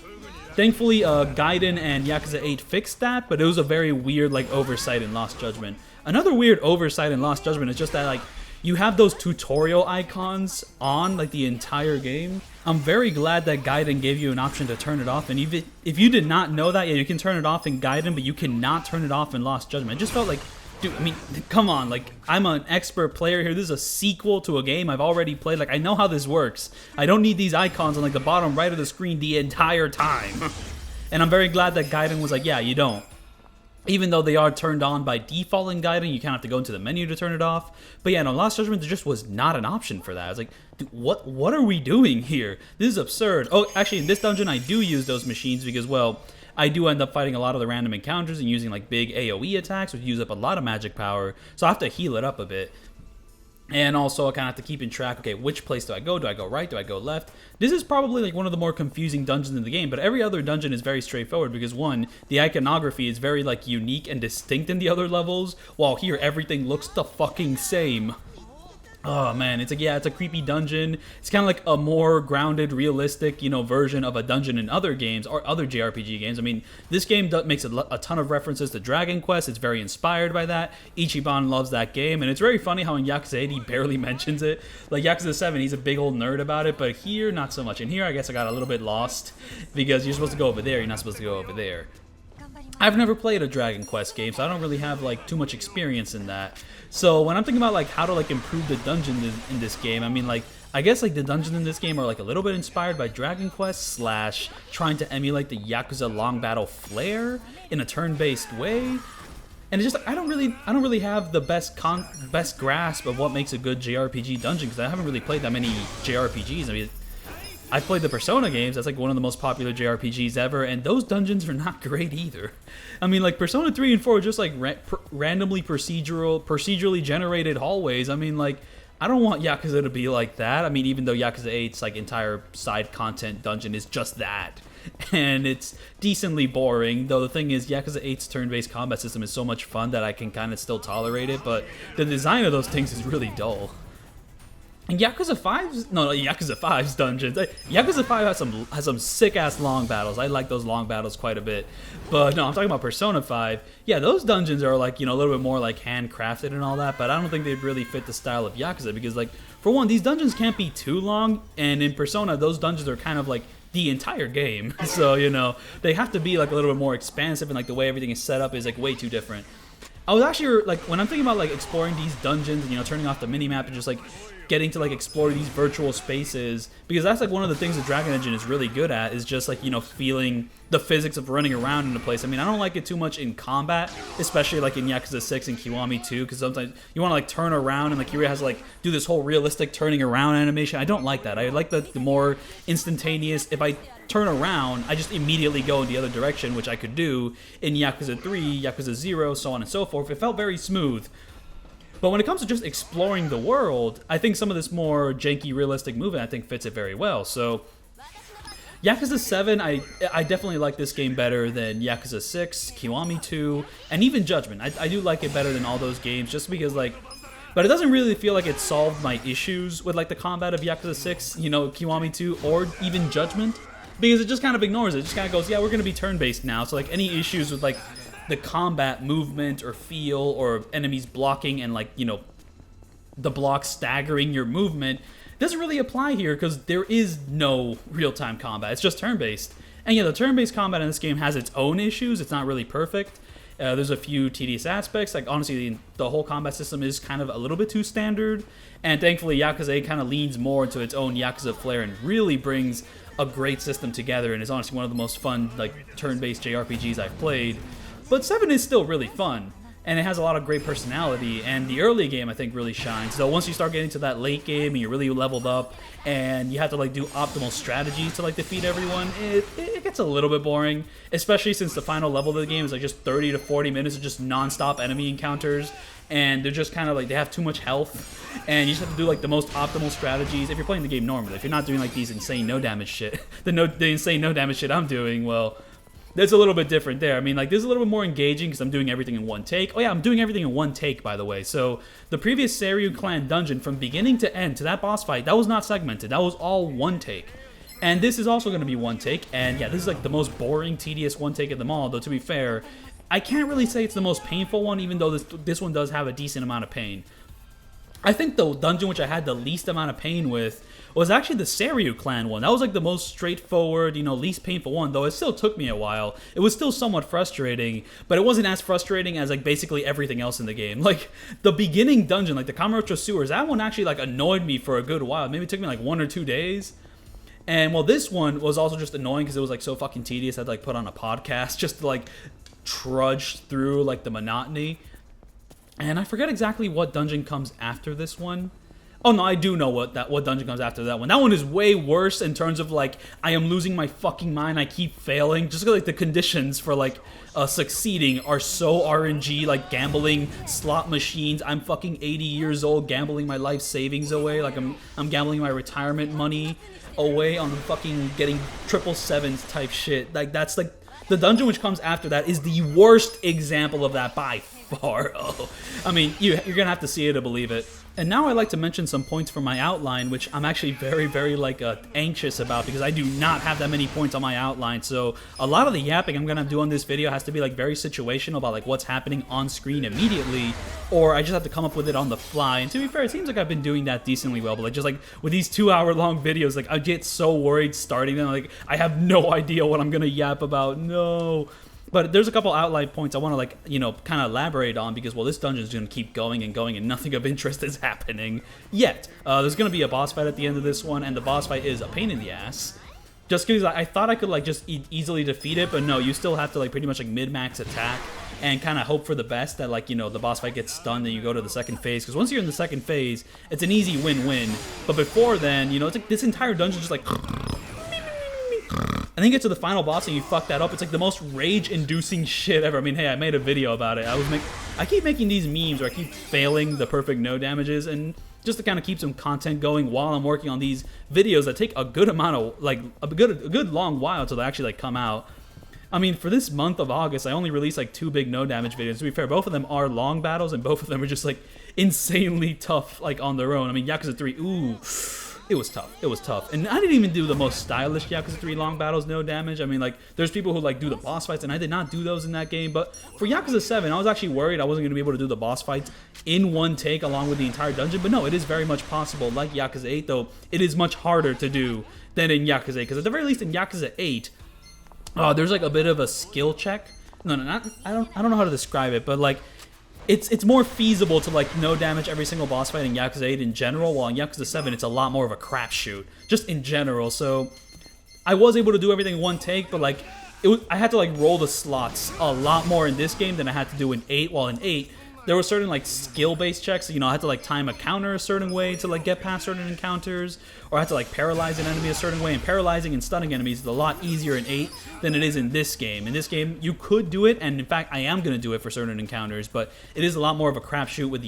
Thankfully, Gaiden and Yakuza 8 fixed that, but it was a very weird, like, oversight in Lost Judgment. Another weird oversight in Lost Judgment is just that, like, you have those tutorial icons on, like, the entire game. I'm very glad that Gaiden gave you an option to turn it off, and even if you did not know that, yeah, you can turn it off in Gaiden, but you cannot turn it off in Lost Judgment. It just felt like, dude, I mean, come on, like, I'm an expert player here. This is a sequel to a game I've already played. Like, I know how this works. I don't need these icons on, like, the bottom right of the screen the entire time. And I'm very glad that Gaiden was like, yeah, you don't. Even though they are turned on by default in Gaiden, you kind of have to go into the menu to turn it off. But yeah, no, Lost Judgment, there just was not an option for that. I was like, dude, what are we doing here? This is absurd. Oh, actually, in this dungeon, I do use those machines because, well, I do end up fighting a lot of the random encounters and using like big AoE attacks, which use up a lot of magic power, so I have to heal it up a bit. And also I kind of have to keep in track, okay, which place do I go? Do I go right? Do I go left? This is probably like one of the more confusing dungeons in the game, but every other dungeon is very straightforward because one, the iconography is very like unique and distinct in the other levels, while here everything looks the fucking same. Oh man, it's like, yeah, it's a creepy dungeon. It's kind of like a more grounded, realistic, you know, version of a dungeon in other games or other JRPG games. I mean, this game makes a ton of references to Dragon Quest. It's very inspired by that. Ichiban loves that game, and it's very funny how in Yakuza 8 he barely mentions it. Like Yakuza 7, he's a big old nerd about it, but here, not so much. And here, I guess I got a little bit lost because you're supposed to go over there. You're not supposed to go over there. I've never played a Dragon Quest game, so I don't really have like too much experience in that. So when I'm thinking about like how to like improve the dungeon in this game, I mean, like, I guess like the dungeons in this game are like a little bit inspired by Dragon Quest slash trying to emulate the Yakuza long battle flair in a turn-based way. And it's just, I don't really have the best grasp of what makes a good JRPG dungeon, because I haven't really played that many JRPGs. I mean, I've played the Persona games. That's like one of the most popular JRPGs ever, and those dungeons are not great either. I mean, like Persona 3 and 4 are just like randomly procedurally generated hallways. I mean, like, I don't want Yakuza to be like that. I mean, even though Yakuza 8's like entire side content dungeon is just that, and it's decently boring. Though the thing is, Yakuza 8's turn-based combat system is so much fun that I can kind of still tolerate it. But the design of those things is really dull. And Yakuza 5's dungeons. Yakuza 5 has some sick ass long battles. I like those long battles quite a bit. But no, I'm talking about Persona 5. Yeah, those dungeons are like, you know, a little bit more like handcrafted and all that, but I don't think they'd really fit the style of Yakuza because, like, for one, these dungeons can't be too long, and in Persona, those dungeons are kind of like the entire game. So, you know, they have to be like a little bit more expansive, and like the way everything is set up is like way too different. I was actually like, when I'm thinking about like exploring these dungeons and, you know, turning off the minimap and just like getting to like explore these virtual spaces, because that's like one of the things the Dragon Engine is really good at, is just like, you know, feeling the physics of running around in a place. I mean, I don't like it too much in combat, especially like in Yakuza 6 and Kiwami 2, because sometimes you want to like turn around and like Kiryu has to like do this whole realistic turning around animation. I don't like that. I like the more instantaneous, if I turn around, I just immediately go in the other direction, which I could do in Yakuza 3, Yakuza 0, so on and so forth. It felt very smooth. But when it comes to just exploring the world, I think some of this more janky, realistic movement, I think fits it very well. So, Yakuza 7, I definitely like this game better than Yakuza 6, Kiwami 2, and even Judgment. I do like it better than all those games, just because, like, but it doesn't really feel like it solved my issues with, like, the combat of Yakuza 6, you know, Kiwami 2, or even Judgment, because it just kind of ignores it. It just kind of goes, yeah, we're going to be turn-based now, so, like, any issues with, like, the combat movement or feel or enemies blocking and, like, you know, the block staggering your movement doesn't really apply here, because there is no real-time combat. It's just turn-based. And yeah, the turn-based combat in this game has its own issues. It's not really perfect. There's a few tedious aspects. Like, honestly, the whole combat system is kind of a little bit too standard. And thankfully, Yakuza 8 kind of leans more into its own Yakuza flair and really brings a great system together, and is honestly one of the most fun, like, turn-based JRPGs I've played. But 7 is still really fun, and it has a lot of great personality, and the early game, I think, really shines. So once you start getting to that late game and you're really leveled up and you have to, like, do optimal strategies to, like, defeat everyone, it gets a little bit boring, especially since the final level of the game is, like, just 30 to 40 minutes of just non-stop enemy encounters, and they're just kind of, like, they have too much health, and you just have to do, like, the most optimal strategies if you're playing the game normally. If you're not doing, like, these insane no-damage shit, the insane no-damage shit I'm doing, well, that's a little bit different there. I mean, like, this is a little bit more engaging because I'm doing everything in one take. Oh yeah, I'm doing everything in one take, by the way. So the previous Seiryu Clan dungeon, from beginning to end, to that boss fight, that was not segmented. That was all one take. And this is also going to be one take. And yeah, this is like the most boring, tedious one take of them all. Though, to be fair, I can't really say it's the most painful one, even though this one does have a decent amount of pain. I think the dungeon which I had the least amount of pain with was actually the Seiryu Clan one. That was like the most straightforward, you know, least painful one, though it still took me a while. It was still somewhat frustrating, but it wasn't as frustrating as, like, basically everything else in the game. Like, the beginning dungeon, like the Kamurocho Sewers, that one actually, like, annoyed me for a good while. Maybe it took me like 1 or 2 days. And, well, this one was also just annoying because it was, like, so fucking tedious. I had to, like, put on a podcast just to, like, trudge through, like, the monotony. And I forget exactly what dungeon comes after this one. Oh no, I do know what dungeon comes after that one. That one is way worse in terms of, like, I am losing my fucking mind. I keep failing just because, like, the conditions for, like, succeeding are so RNG, like gambling slot machines. I'm fucking 80 years old, gambling my life savings away. Like, I'm gambling my retirement money away on fucking getting 777s type shit. Like, that's like the dungeon which comes after that is the worst example of that by far. Oh, I mean, you're gonna have to see it to believe it. And now I'd like to mention some points from my outline, which I'm actually very, very, like, anxious about, because I do not have that many points on my outline. So a lot of the yapping I'm gonna do on this video has to be, like, very situational about, like, what's happening on screen immediately, or I just have to come up with it on the fly. And to be fair, it seems like I've been doing that decently well, but, like, just, like, with these 2-hour-long videos, like, I get so worried starting them. Like, I have no idea what I'm gonna yap about. No. But there's a couple outline points I want to, like, you know, kind of elaborate on, because, well, this dungeon is going to keep going and going and nothing of interest is happening yet. There's going to be a boss fight at the end of this one, and the boss fight is a pain in the ass. Just because I thought I could, like, just easily defeat it, but no, you still have to, like, pretty much, like, mid-max attack and kind of hope for the best that, like, you know, the boss fight gets stunned and you go to the second phase. Because once you're in the second phase, it's an easy win-win. But before then, you know, it's like this entire dungeon just, like... And then you get to the final boss and you fuck that up. It's like the most rage-inducing shit ever. I mean, hey, I made a video about it. I keep making these memes where I keep failing the perfect no damages, and just to kind of keep some content going while I'm working on these videos that take a good amount of, like, a good long while till they actually, like, come out. I mean, for this month of August, I only released, like, 2 big no damage videos. To be fair, both of them are long battles, and both of them are just, like, insanely tough, like, on their own. I mean, Yakuza 3, ooh. It was tough. It was tough. And I didn't even do the most stylish Yakuza 3 long battles, no damage. I mean, like, there's people who, like, do the boss fights, and I did not do those in that game. But for Yakuza 7, I was actually worried I wasn't going to be able to do the boss fights in one take along with the entire dungeon. But no, it is very much possible. Like Yakuza 8, though, it is much harder to do than in Yakuza 8. Because at the very least in Yakuza 8, there's, like, a bit of a skill check. No, I don't know how to describe it, but, like, it's more feasible to, like, no damage every single boss fight in Yakuza 8 in general, while in Yakuza 7 it's a lot more of a crapshoot, just in general. So I was able to do everything in one take, but, like, I had to, like, roll the slots a lot more in this game than I had to do in 8. While in 8, there were certain, like, skill-based checks. You know, I had to, like, time a counter a certain way to, like, get past certain encounters, or I had to, like, paralyze an enemy a certain way. And paralyzing and stunning enemies is a lot easier in 8 than it is in this game. In this game, you could do it, and in fact, I am going to do it for certain encounters, but it is a lot more of a crapshoot with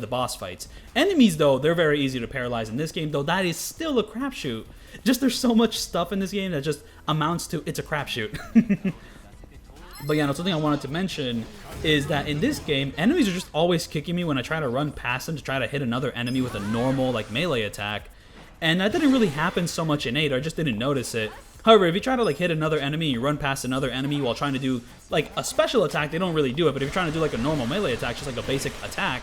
the boss fights. Enemies, though, they're very easy to paralyze in this game, though that is still a crapshoot. Just there's so much stuff in this game that just amounts to it's a crapshoot. But yeah, no, something I wanted to mention is that in this game, enemies are just always kicking me when I try to run past them to try to hit another enemy with a normal, like, melee attack. And that didn't really happen so much in 8, or I just didn't notice it. However, if you try to, like, hit another enemy and you run past another enemy while trying to do, like, a special attack, they don't really do it. But if you're trying to do, like, a normal melee attack, just like a basic attack,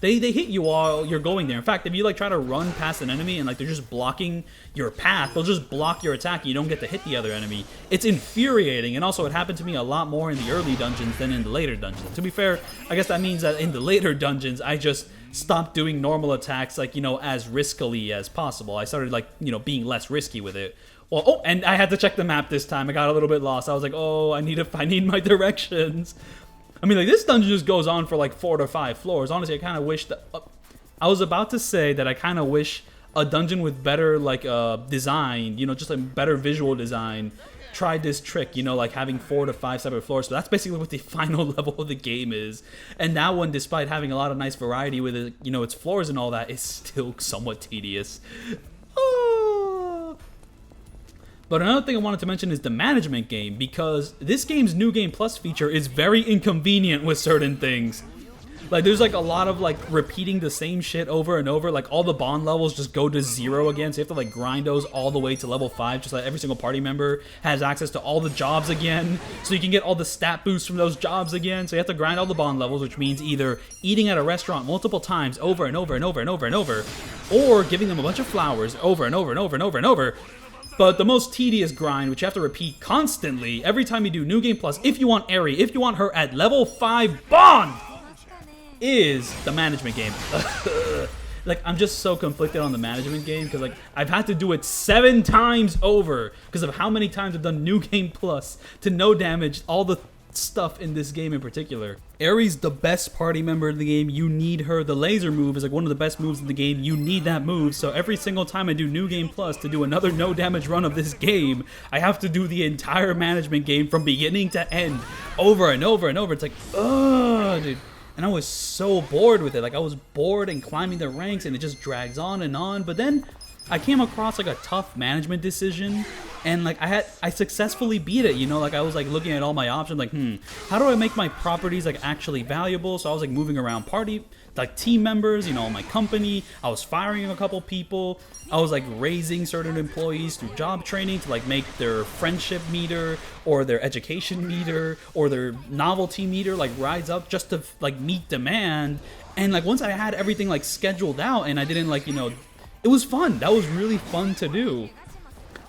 They hit you while you're going there. In fact, if you like try to run past an enemy and like they're just blocking your path, they'll just block your attack and you don't get to hit the other enemy. It's infuriating, and also it happened to me a lot more in the early dungeons than in the later dungeons. To be fair, I guess that means that in the later dungeons, I just stopped doing normal attacks like, you know, as riskily as possible. I started like, you know, being less risky with it. Well, oh, and I had to check the map this time. I got a little bit lost. I was like, oh, I need my directions. I mean, like, this dungeon just goes on for, like, 4 to 5 floors. Honestly, I kind of wish that... I was about to say that I kind of wish a dungeon with better, like, design, you know, just a better visual design, tried this trick, you know, like, having 4 to 5 separate floors. So that's basically what the final level of the game is. And that one, despite having a lot of nice variety with it, you know, its floors and all that, is still somewhat tedious. But another thing I wanted to mention is the management game, because this game's New Game Plus feature is very inconvenient with certain things. Like, there's like a lot of like repeating the same shit over and over. Like, all the bond levels just go to 0 again, so you have to like grind those all the way to level 5, just like every single party member has access to all the jobs again, so you can get all the stat boosts from those jobs again. So you have to grind all the bond levels, which means either eating at a restaurant multiple times over and over and over and over and over, or giving them a bunch of flowers over and over and over and over and over. But the most tedious grind, which you have to repeat constantly every time you do New Game Plus, if you want Eri, if you want her at level 5 Bond, is the management game. Like, I'm just so conflicted on the management game, because like I've had to do it 7 times over because of how many times I've done New Game Plus to no damage all the stuff in this game in particular. Eri's the best party member in the game. You need her. The laser move is like one of the best moves in the game. You need that move. So every single time I do New Game Plus to do another no damage run of this game, I have to do the entire management game from beginning to end over and over and over. It's like, ugh, dude. And I was so bored with it. Like, I was bored and climbing the ranks, and it just drags on and on. But then I came across like a tough management decision, and like I successfully beat it, you know. Like, I was like looking at all my options, like, how do I make my properties like actually valuable? So I was like moving around party, like team members, you know, my company. I was firing a couple people. I was like raising certain employees through job training to like make their friendship meter or their education meter or their novelty meter like rise up just to like meet demand. And like once I had everything like scheduled out and I didn't like, you know, it was fun. That was really fun to do.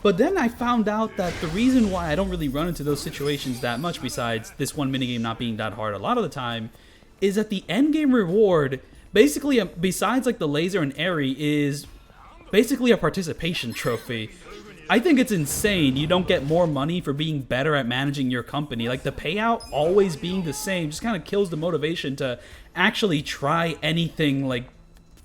But then I found out that the reason why I don't really run into those situations that much, besides this one minigame not being that hard a lot of the time, is that the endgame reward, basically, besides like the laser and Eri, is basically a participation trophy. I think it's insane you don't get more money for being better at managing your company. Like, the payout always being the same just kind of kills the motivation to actually try anything, like,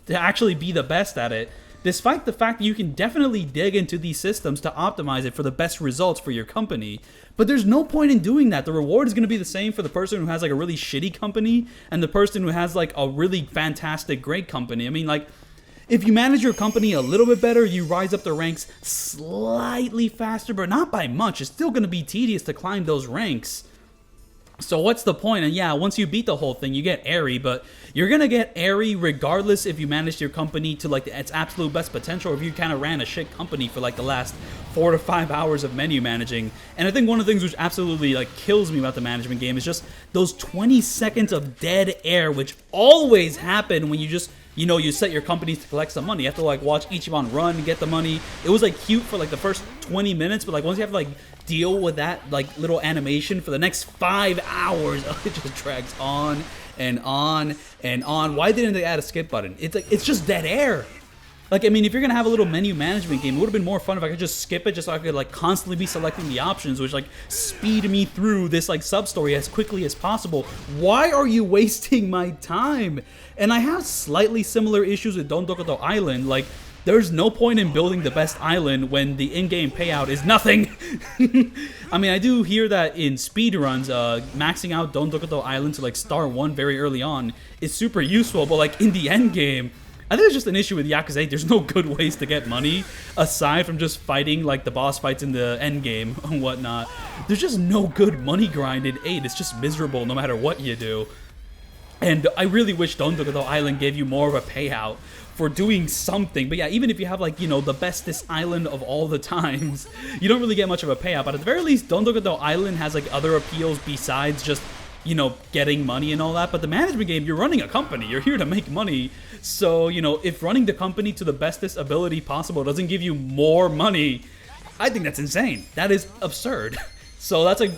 to actually be the best at it. Despite the fact that you can definitely dig into these systems to optimize it for the best results for your company. But there's no point in doing that. The reward is going to be the same for the person who has like a really shitty company and the person who has like a really fantastic, great company. I mean, like, if you manage your company a little bit better, you rise up the ranks slightly faster, but not by much. It's still going to be tedious to climb those ranks. So what's the point? And yeah, once you beat the whole thing, you get Eri, but you're going to get Eri regardless if you managed your company to like its absolute best potential, or if you kind of ran a shit company for like the last 4 to 5 hours of menu managing. And I think one of the things which absolutely like kills me about the management game is just those 20 seconds of dead air, which always happen when you just, you know, you set your companies to collect some money. You have to like watch Ichiban run and get the money. It was like cute for like the first 20 minutes, but like once you have to like deal with that like little animation for the next 5 hours, it just drags on and on and on. Why didn't they add a skip button? It's like, it's just dead air. Like, I mean, if you're gonna have a little menu management game, it would have been more fun if I could just skip it, just so I could like constantly be selecting the options, which like speed me through this like sub-story as quickly as possible. Why are you wasting my time? And I have slightly similar issues with Don Dokoto Island. Like, there's no point in building the best island when the in-game payout is nothing. I mean, I do hear that in speedruns, maxing out Don Dokoto Island to like star 1 very early on is super useful, but like in the end game, I think it's just an issue with Yakuza 8. There's no good ways to get money aside from just fighting like the boss fights in the end game and whatnot. There's just no good money grind in 8. It's just miserable no matter what you do. And I really wish Don Dokoto Island gave you more of a payout for doing something. But yeah, even if you have like, you know, the bestest island of all the times, you don't really get much of a payout. But at the very least, Don Dokoto Island has like other appeals besides just you know, getting money and all that. But the management game, you're running a company. You're here to make money. So, you know, if running the company to the bestest ability possible doesn't give you more money, I think that's insane. That is absurd. So that's like,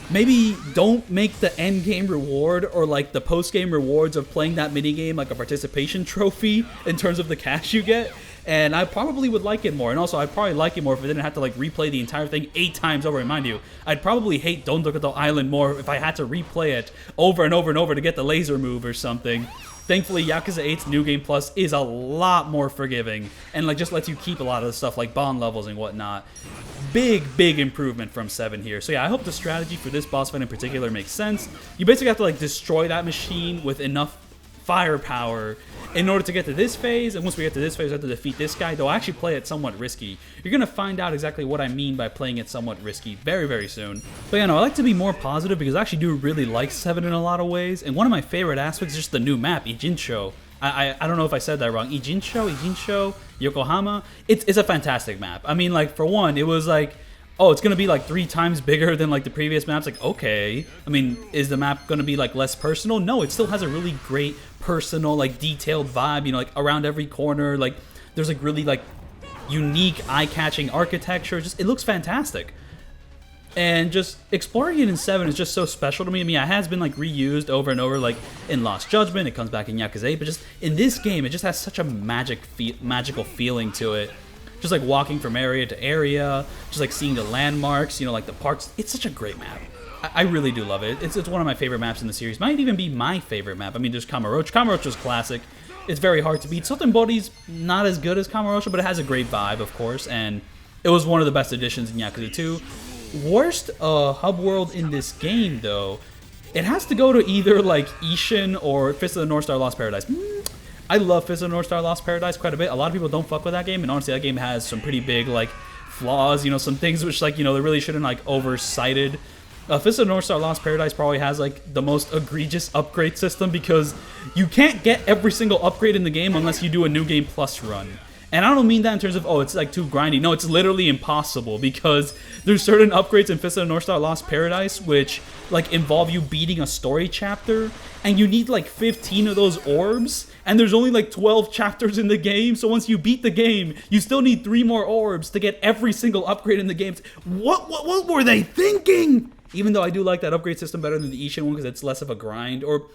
maybe don't make the end game reward or like the post game rewards of playing that mini game like a participation trophy in terms of the cash you get. And I probably would like it more. And also, I'd probably like it more if I didn't have to like replay the entire thing 8 times over. And mind you, I'd probably hate Don't Look at the Island more if I had to replay it over and over and over to get the laser move or something. Thankfully, Yakuza 8's New Game Plus is a lot more forgiving and like just lets you keep a lot of the stuff like bond levels and whatnot. Big improvement from 7 here. So yeah, I hope the strategy for this boss fight in particular makes sense. You basically have to like destroy that machine with enough firepower in order to get to this phase, and once we get to this phase, we have to defeat this guy, though I actually play it somewhat risky. You're going to find out exactly what I mean by playing it somewhat risky very soon. But yeah, no, I like to be more positive because I actually do really like 7 in a lot of ways, and one of my favorite aspects is just the new map, Ijinsho. I don't know if I said that wrong. Ijinsho, Yokohama. It's a fantastic map. I mean, like, for one, it was like, oh, it's going to be like 3 times bigger than like the previous maps. Like, okay. I mean, is the map going to be like less personal? No, it still has a really great personal, like detailed vibe, you know, like around every corner. Like there's like really like unique eye-catching architecture. Just, it looks fantastic. And just exploring it in 7 is just so special to me. I mean, it has been like reused over and over, like in Lost Judgment, it comes back in Yakuza 8, but just in this game, it just has such a magical feeling to it. Just like walking from area to area, just like seeing the landmarks, you know, like the parks. It's such a great map. I really do love it. It's one of my favorite maps in the series. Might even be my favorite map. I mean, there's Kamurocho. Kamurocho's classic. It's very hard to beat. Sotenbori's not as good as Kamurocho, but it has a great vibe, of course, and it was one of the best additions in Yakuza 2. Worst hub world in this game, though, it has to go to either like Ishin or Fist of the North Star Lost Paradise. I love Fist of the North Star Lost Paradise quite a bit. A lot of people don't fuck with that game, and honestly, that game has some pretty big like flaws. You know, some things which like, you know, they really shouldn't like oversighted. Fist of the North Star Lost Paradise probably has like the most egregious upgrade system because you can't get every single upgrade in the game unless you do a New Game Plus run. And I don't mean that in terms of, oh, it's like too grindy. No, it's literally impossible because there's certain upgrades in Fist of the North Star Lost Paradise which like involve you beating a story chapter, and you need like 15 of those orbs, and there's only like 12 chapters in the game, so once you beat the game, you still need 3 more orbs to get every single upgrade in the game. What were they thinking? Even though I do like that upgrade system better than the Ishin one because it's less of a grind, or...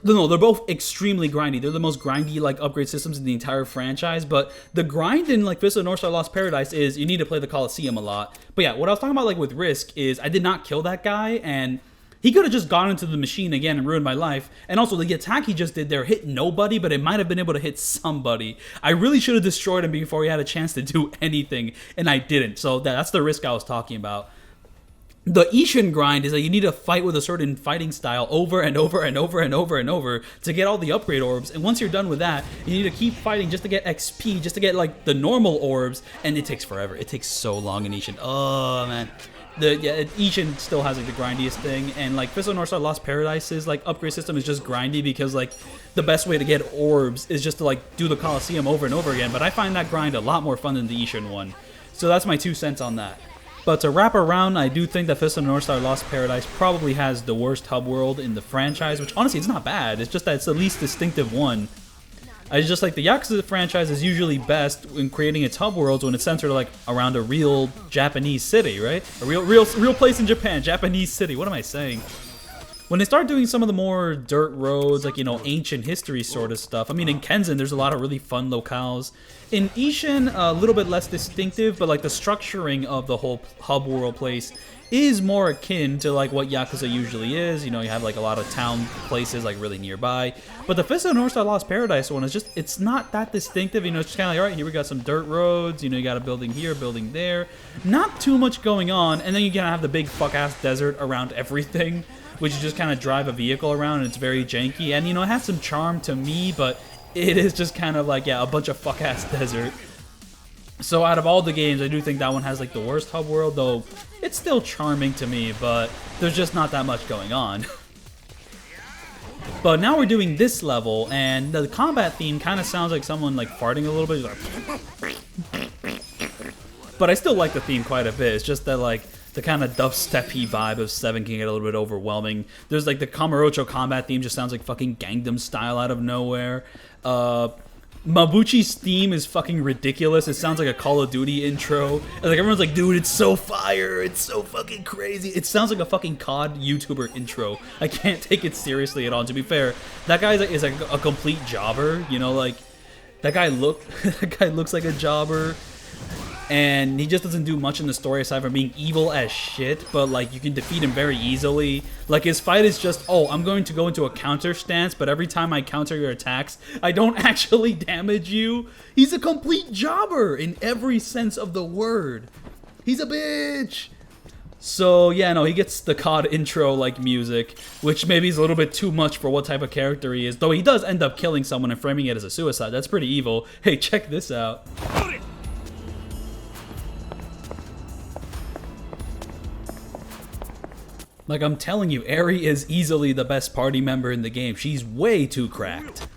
No, they're both extremely grindy. They're the most grindy like upgrade systems in the entire franchise. But the grind in like Fist of the North Star Lost Paradise is you need to play the Coliseum a lot. But yeah, what I was talking about like with Risk is I did not kill that guy, and he could have just gone into the machine again and ruined my life. And also the attack he just did there hit nobody, but it might have been able to hit somebody. I really should have destroyed him before he had a chance to do anything, and I didn't. So that's the Risk I was talking about. The Ishin grind is that you need to fight with a certain fighting style over and over and over and over and over to get all the upgrade orbs. And once you're done with that, you need to keep fighting just to get XP, just to get like the normal orbs. And it takes forever. It takes so long in Ishin. Oh man, Ishin still has like the grindiest thing. And like Fist of the North Star Lost Paradise's like upgrade system is just grindy because like the best way to get orbs is just to like do the Coliseum over and over again. But I find that grind a lot more fun than the Ishin one. So that's my 2 cents on that. But to wrap around, I do think that Fist of the North Star Lost Paradise probably has the worst hub world in the franchise, which honestly, it's not bad. It's just that it's the least distinctive one. It's just like the Yakuza franchise is usually best in creating its hub worlds when it's centered like around a real Japanese city, right? A real place in Japan, Japanese city. What am I saying? When they start doing some of the more dirt roads, like, you know, ancient history sort of stuff. I mean, in Kenzan, there's a lot of really fun locales. In Ishin, a little bit less distinctive, but like the structuring of the whole hub world place is more akin to like what Yakuza usually is. You know, you have like a lot of town places like really nearby. But the Fist of the North Star Lost Paradise one is just, it's not that distinctive. You know, it's just kind of like, all right, here we got some dirt roads. You know, you got a building here, building there. Not too much going on. And then you gotta have the big fuck-ass desert around everything, which you just kind of drive a vehicle around, and it's very janky. And, you know, it has some charm to me, but it is just kind of like, yeah, a bunch of fuck-ass desert. So out of all the games, I do think that one has like the worst hub world, though it's still charming to me, but there's just not that much going on. But now we're doing this level, and the combat theme kind of sounds like someone like farting a little bit. Like... But I still like the theme quite a bit. It's just that like the kind of dubstep-y vibe of 7 can get a little bit overwhelming. There's like the Kamurocho combat theme just sounds like fucking Gangnam Style out of nowhere. Mabuchi's theme is fucking ridiculous. It sounds like a Call of Duty intro. And like everyone's like, dude, it's so fire. It's so fucking crazy. It sounds like a fucking COD YouTuber intro. I can't take it seriously at all. To be fair, that guy is like a complete jobber. You know, like that guy that guy looks like a jobber. And he just doesn't do much in the story aside from being evil as shit, but like you can defeat him very easily. Like his fight is just, oh, I'm going to go into a counter stance, but every time I counter your attacks, I don't actually damage you. He's a complete jobber in every sense of the word. He's a bitch. So yeah, no, he gets the COD intro like music, which maybe is a little bit too much for what type of character he is, though he does end up killing someone and framing it as a suicide. That's pretty evil. Hey, check this out. Like, I'm telling you, Eri is easily the best party member in the game. She's way too cracked.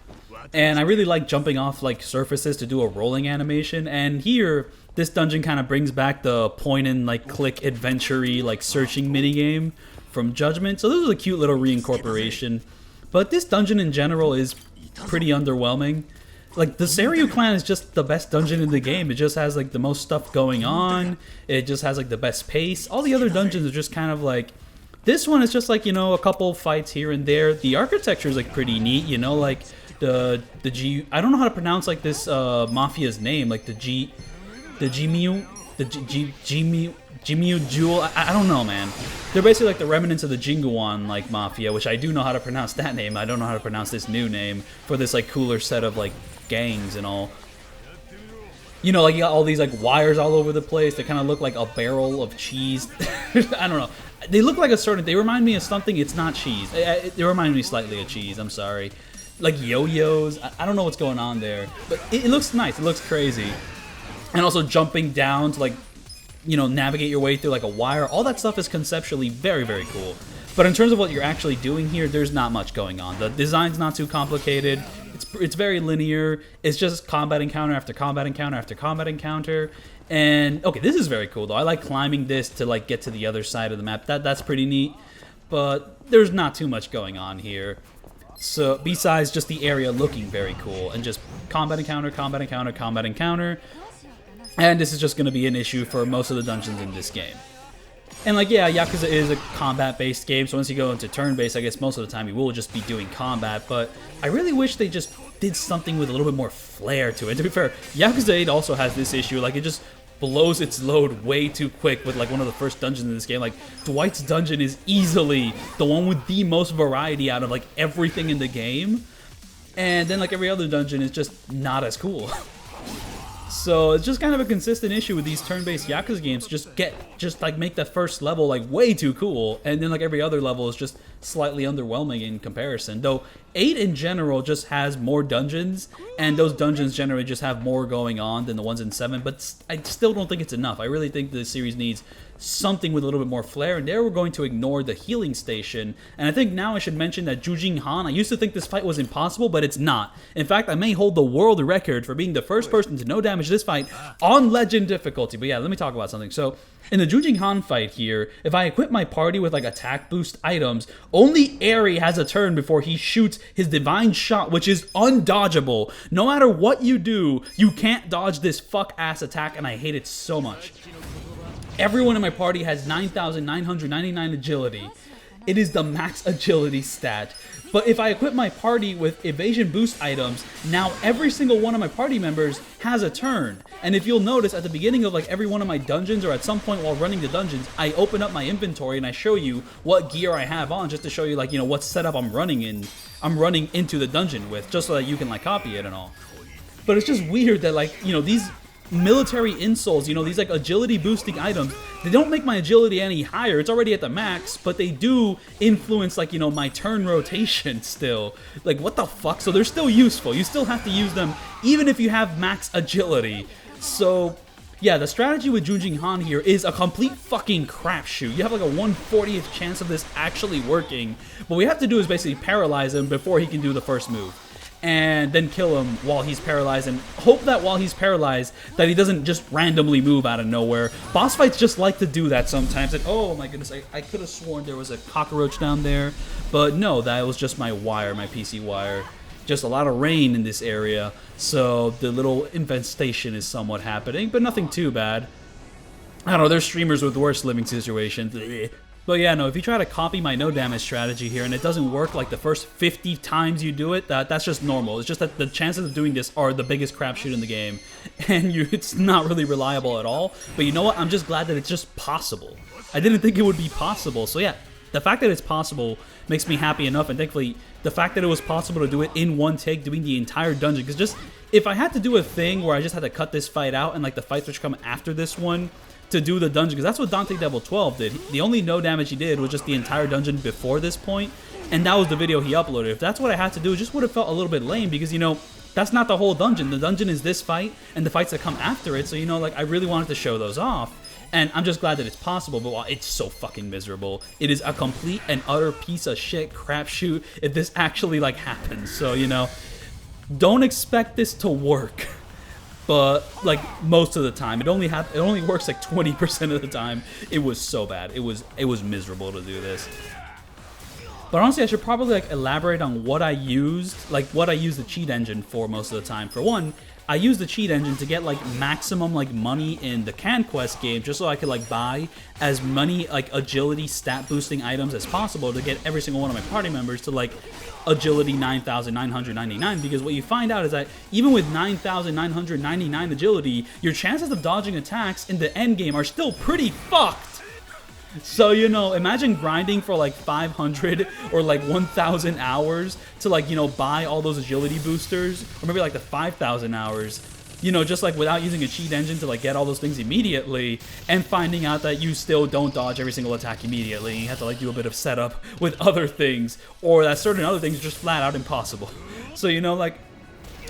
And I really like jumping off, like, surfaces to do a rolling animation. And here, this dungeon kind of brings back the point-and-like-click adventure-y, like, searching minigame from Judgment. So this is a cute little reincorporation. But this dungeon in general is pretty underwhelming. Like, the Seiryu Clan is just the best dungeon in the game. It just has, like, the most stuff going on. It just has, like, the best pace. All the other dungeons are just kind of, like... This one is just like, you know, a couple fights here and there. The architecture is like pretty neat, you know, like the I don't know how to pronounce like this mafia's name, like the Geomijul. I don't know, man. They're basically like the remnants of the Jinguan like mafia, which I do know how to pronounce that name. I don't know how to pronounce this new name for this like cooler set of like gangs and all. You know, like you got all these like wires all over the place. They kind of look like a barrel of cheese. I don't know. They look like a certain... They remind me of something. It's not cheese. They remind me slightly of cheese. I'm sorry. Like yo-yos. I don't know what's going on there. But it looks nice. It looks crazy. And also jumping down to like, you know, navigate your way through like a wire. All that stuff is conceptually very, very cool. But in terms of what you're actually doing here, there's not much going on. The design's not too complicated. It's very linear. It's just combat encounter after combat encounter after combat encounter. And okay, this is very cool though. I like climbing this to like get to the other side of the map. That's pretty neat. But there's not too much going on here. So besides just the area looking very cool and just combat encounter, combat encounter, combat encounter. And this is just going to be an issue for most of the dungeons in this game. And like, yeah, Yakuza is a combat-based game, so once you go into turn-based, I guess most of the time you will just be doing combat, but I really wish they just did something with a little bit more flair to it. To be fair, Yakuza 8 also has this issue, like it just blows its load way too quick with like one of the first dungeons in this game. Like, Dwight's dungeon is easily the one with the most variety out of like everything in the game, and then like every other dungeon is just not as cool. So it's just kind of a consistent issue with these turn-based Yakuza games. Just like make the first level like way too cool, and then like every other level is just slightly underwhelming in comparison. Though 8 in general just has more dungeons, and those dungeons generally just have more going on than the ones in 7. But I still don't think it's enough. I really think the series needs something with a little bit more flair, and there we're going to ignore the healing station. And I think now I should mention that Jujing Han, I used to think this fight was impossible, but it's not. In fact, I may hold the world record for being the first person to no damage this fight on legend difficulty. But yeah, let me talk about something. So in the Jujing Han fight here, if I equip my party with like attack boost items, only Eri has a turn before he shoots his divine shot, which is undodgeable. No matter what you do, you can't dodge this fuck ass attack, and I hate it so much. Everyone in my party has 9,999 agility. It is the max agility stat. But if I equip my party with evasion boost items, now every single one of my party members has a turn. And if you'll notice, at the beginning of like every one of my dungeons, or at some point while running the dungeons, I open up my inventory and I show you what gear I have on, just to show you like, you know, what setup I'm running into the dungeon with, just so that you can like copy it and all. But it's just weird that like, you know, these military insoles, you know, these like agility boosting items, they don't make my agility any higher. It's already at the max, but they do influence like, you know, my turn rotation still. Like, what the fuck? So they're still useful. You still have to use them even if you have max agility. So yeah, the strategy with Jujing Han here is a complete fucking crapshoot. You have like a 1/40th chance of this actually working. What we have to do is basically paralyze him before he can do the first move. and then kill him while he's paralyzed, and hope that while he's paralyzed that he doesn't just randomly move out of nowhere. Boss fights just like to do that sometimes, and oh my goodness, I could have sworn there was a cockroach down there, but no, that was just my wire, my PC wire. Just a lot of rain in this area, so the little infestation is somewhat happening, but nothing too bad. I don't know, there's streamers with worse living situations. But yeah, no, if you try to copy my no damage strategy here and it doesn't work like the first 50 times you do it, that's just normal. It's just that the chances of doing this are the biggest crapshoot in the game, and it's not really reliable at all. But you know what? I'm just glad that it's just possible. I didn't think it would be possible, so yeah. The fact that it's possible makes me happy enough, and thankfully, the fact that it was possible to do it in one take, doing the entire dungeon, because just, if I had to do a thing where I just had to cut this fight out, and like the fights which come after this one, to do the dungeon, because that's what Dante Devil 12 did. The only no damage he did was just the entire dungeon before this point, and that was the video he uploaded. If that's what I had to do, it just would have felt a little bit lame, because, you know, that's not the whole dungeon. The dungeon is this fight, and the fights that come after it, so, you know, like, I really wanted to show those off. And I'm just glad that it's possible, but wow, it's so fucking miserable. It is a complete and utter piece of shit crapshoot if this actually, like, happens. So, you know, don't expect this to work. But, like, most of the time. It only works, like, 20% of the time. It was so bad. It was miserable to do this. But honestly, I should probably, like, elaborate on what I used. Like, what I used the cheat engine for most of the time. For one, I used the cheat engine to get, like, maximum, like, money in the Conquest game, just so I could, like, buy as many, like, agility stat boosting items as possible to get every single one of my party members to, like, agility 9,999, because what you find out is that even with 9,999 agility, your chances of dodging attacks in the end game are still pretty fucked. So, you know, imagine grinding for like 500 or like 1,000 hours to, like, you know, buy all those agility boosters, or maybe like the 5,000 hours, you know, just like without using a cheat engine to like get all those things immediately, and finding out that you still don't dodge every single attack immediately. You have to like do a bit of setup with other things, or that certain other things are just flat out impossible. So, you know, like,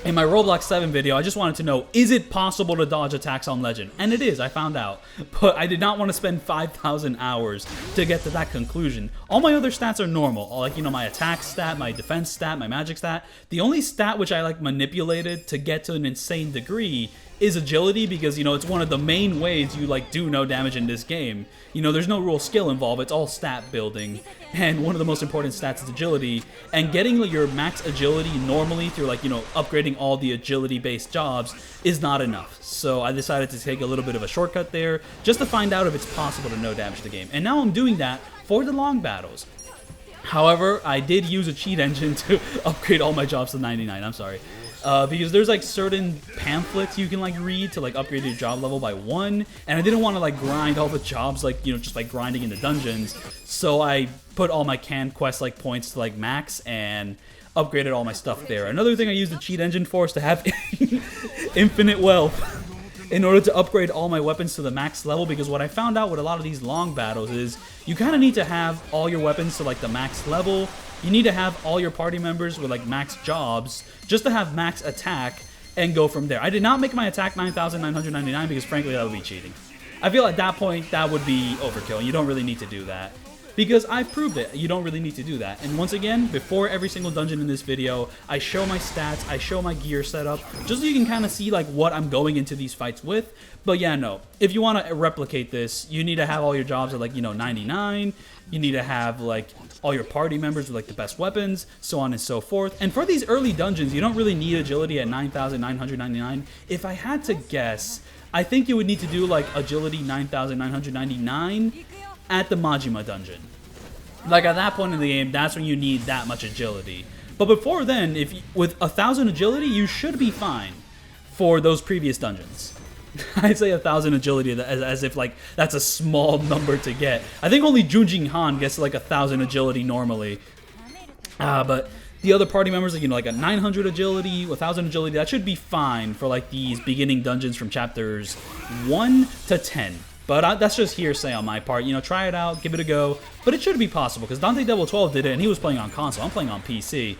in my Roblox 7 video, I just wanted to know, is it possible to dodge attacks on Legend? And it is, I found out. But I did not want to spend 5,000 hours to get to that conclusion. All my other stats are normal. Like, you know, my attack stat, my defense stat, my magic stat. The only stat which I, like, manipulated to get to an insane degree is agility, because, you know, it's one of the main ways you, like, do no damage in this game. You know, there's no real skill involved, it's all stat building, and one of the most important stats is agility, and getting, like, your max agility normally through, like, you know, upgrading all the agility-based jobs is not enough. So I decided to take a little bit of a shortcut there, just to find out if it's possible to no damage the game. And now I'm doing that for the long battles. However, I did use a cheat engine to upgrade all my jobs to 99, I'm sorry. Because there's like certain pamphlets you can like read to like upgrade your job level by 1, and I didn't want to like grind all the jobs, like, you know, just like grinding in the dungeons, so I put all my Conquest like points to like max and upgraded all my stuff there. Another thing I used the cheat engine for is to have infinite wealth in order to upgrade all my weapons to the max level, because what I found out with a lot of these long battles is you kind of need to have all your weapons to like the max level. You need to have all your party members with like max jobs just to have max attack and go from there. I did not make my attack 9,999 because frankly that would be cheating. I feel at that point that would be overkill, and you don't really need to do that. Because I've proved it, you don't really need to do that. And once again, before every single dungeon in this video, I show my stats, I show my gear setup, just so you can kind of see like what I'm going into these fights with. But yeah, no, if you want to replicate this, you need to have all your jobs at like, you know, 99, you need to have like all your party members with like the best weapons, so on and so forth. And for these early dungeons, you don't really need agility at 9,999. If I had to guess, I think you would need to do like agility 9,999 at the Majima dungeon. Like at that point in the game, that's when you need that much agility. But before then, if you, with 1,000 agility, you should be fine for those previous dungeons. I'd say 1,000 agility as if like that's a small number to get. I think only Junjin Han gets like 1,000 agility normally. But the other party members, like, you know, like a 900 agility, 1,000 agility, that should be fine for like these beginning dungeons from chapters 1 to 10. But that's just hearsay on my part. You know, try it out, give it a go. But it should be possible, because Dante Devil 12 did it, and he was playing on console. I'm playing on PC.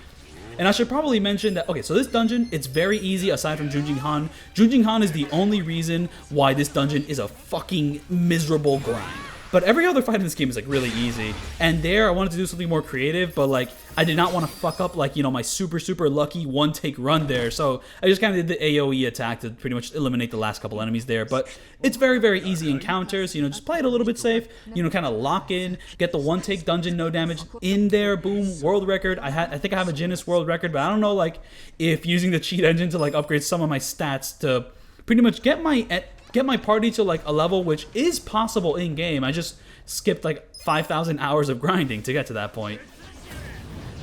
And I should probably mention that, okay, so this dungeon, it's very easy aside from Junjin Han. Junjin Han is the only reason why this dungeon is a fucking miserable grind. But every other fight in this game is like really easy. And there I wanted to do something more creative, but like I did not want to fuck up like, you know, my super lucky one take run there. So I just kind of did the AoE attack to pretty much eliminate the last couple enemies there. But it's very easy encounters, you know, just play it a little bit safe, you know, kind of lock in, get the one take dungeon, no damage in there, boom, world record. I think I have a Guinness world record, but I don't know like if using the cheat engine to like upgrade some of my stats to pretty much get my party to like a level which is possible in game. I just skipped like 5,000 hours of grinding to get to that point.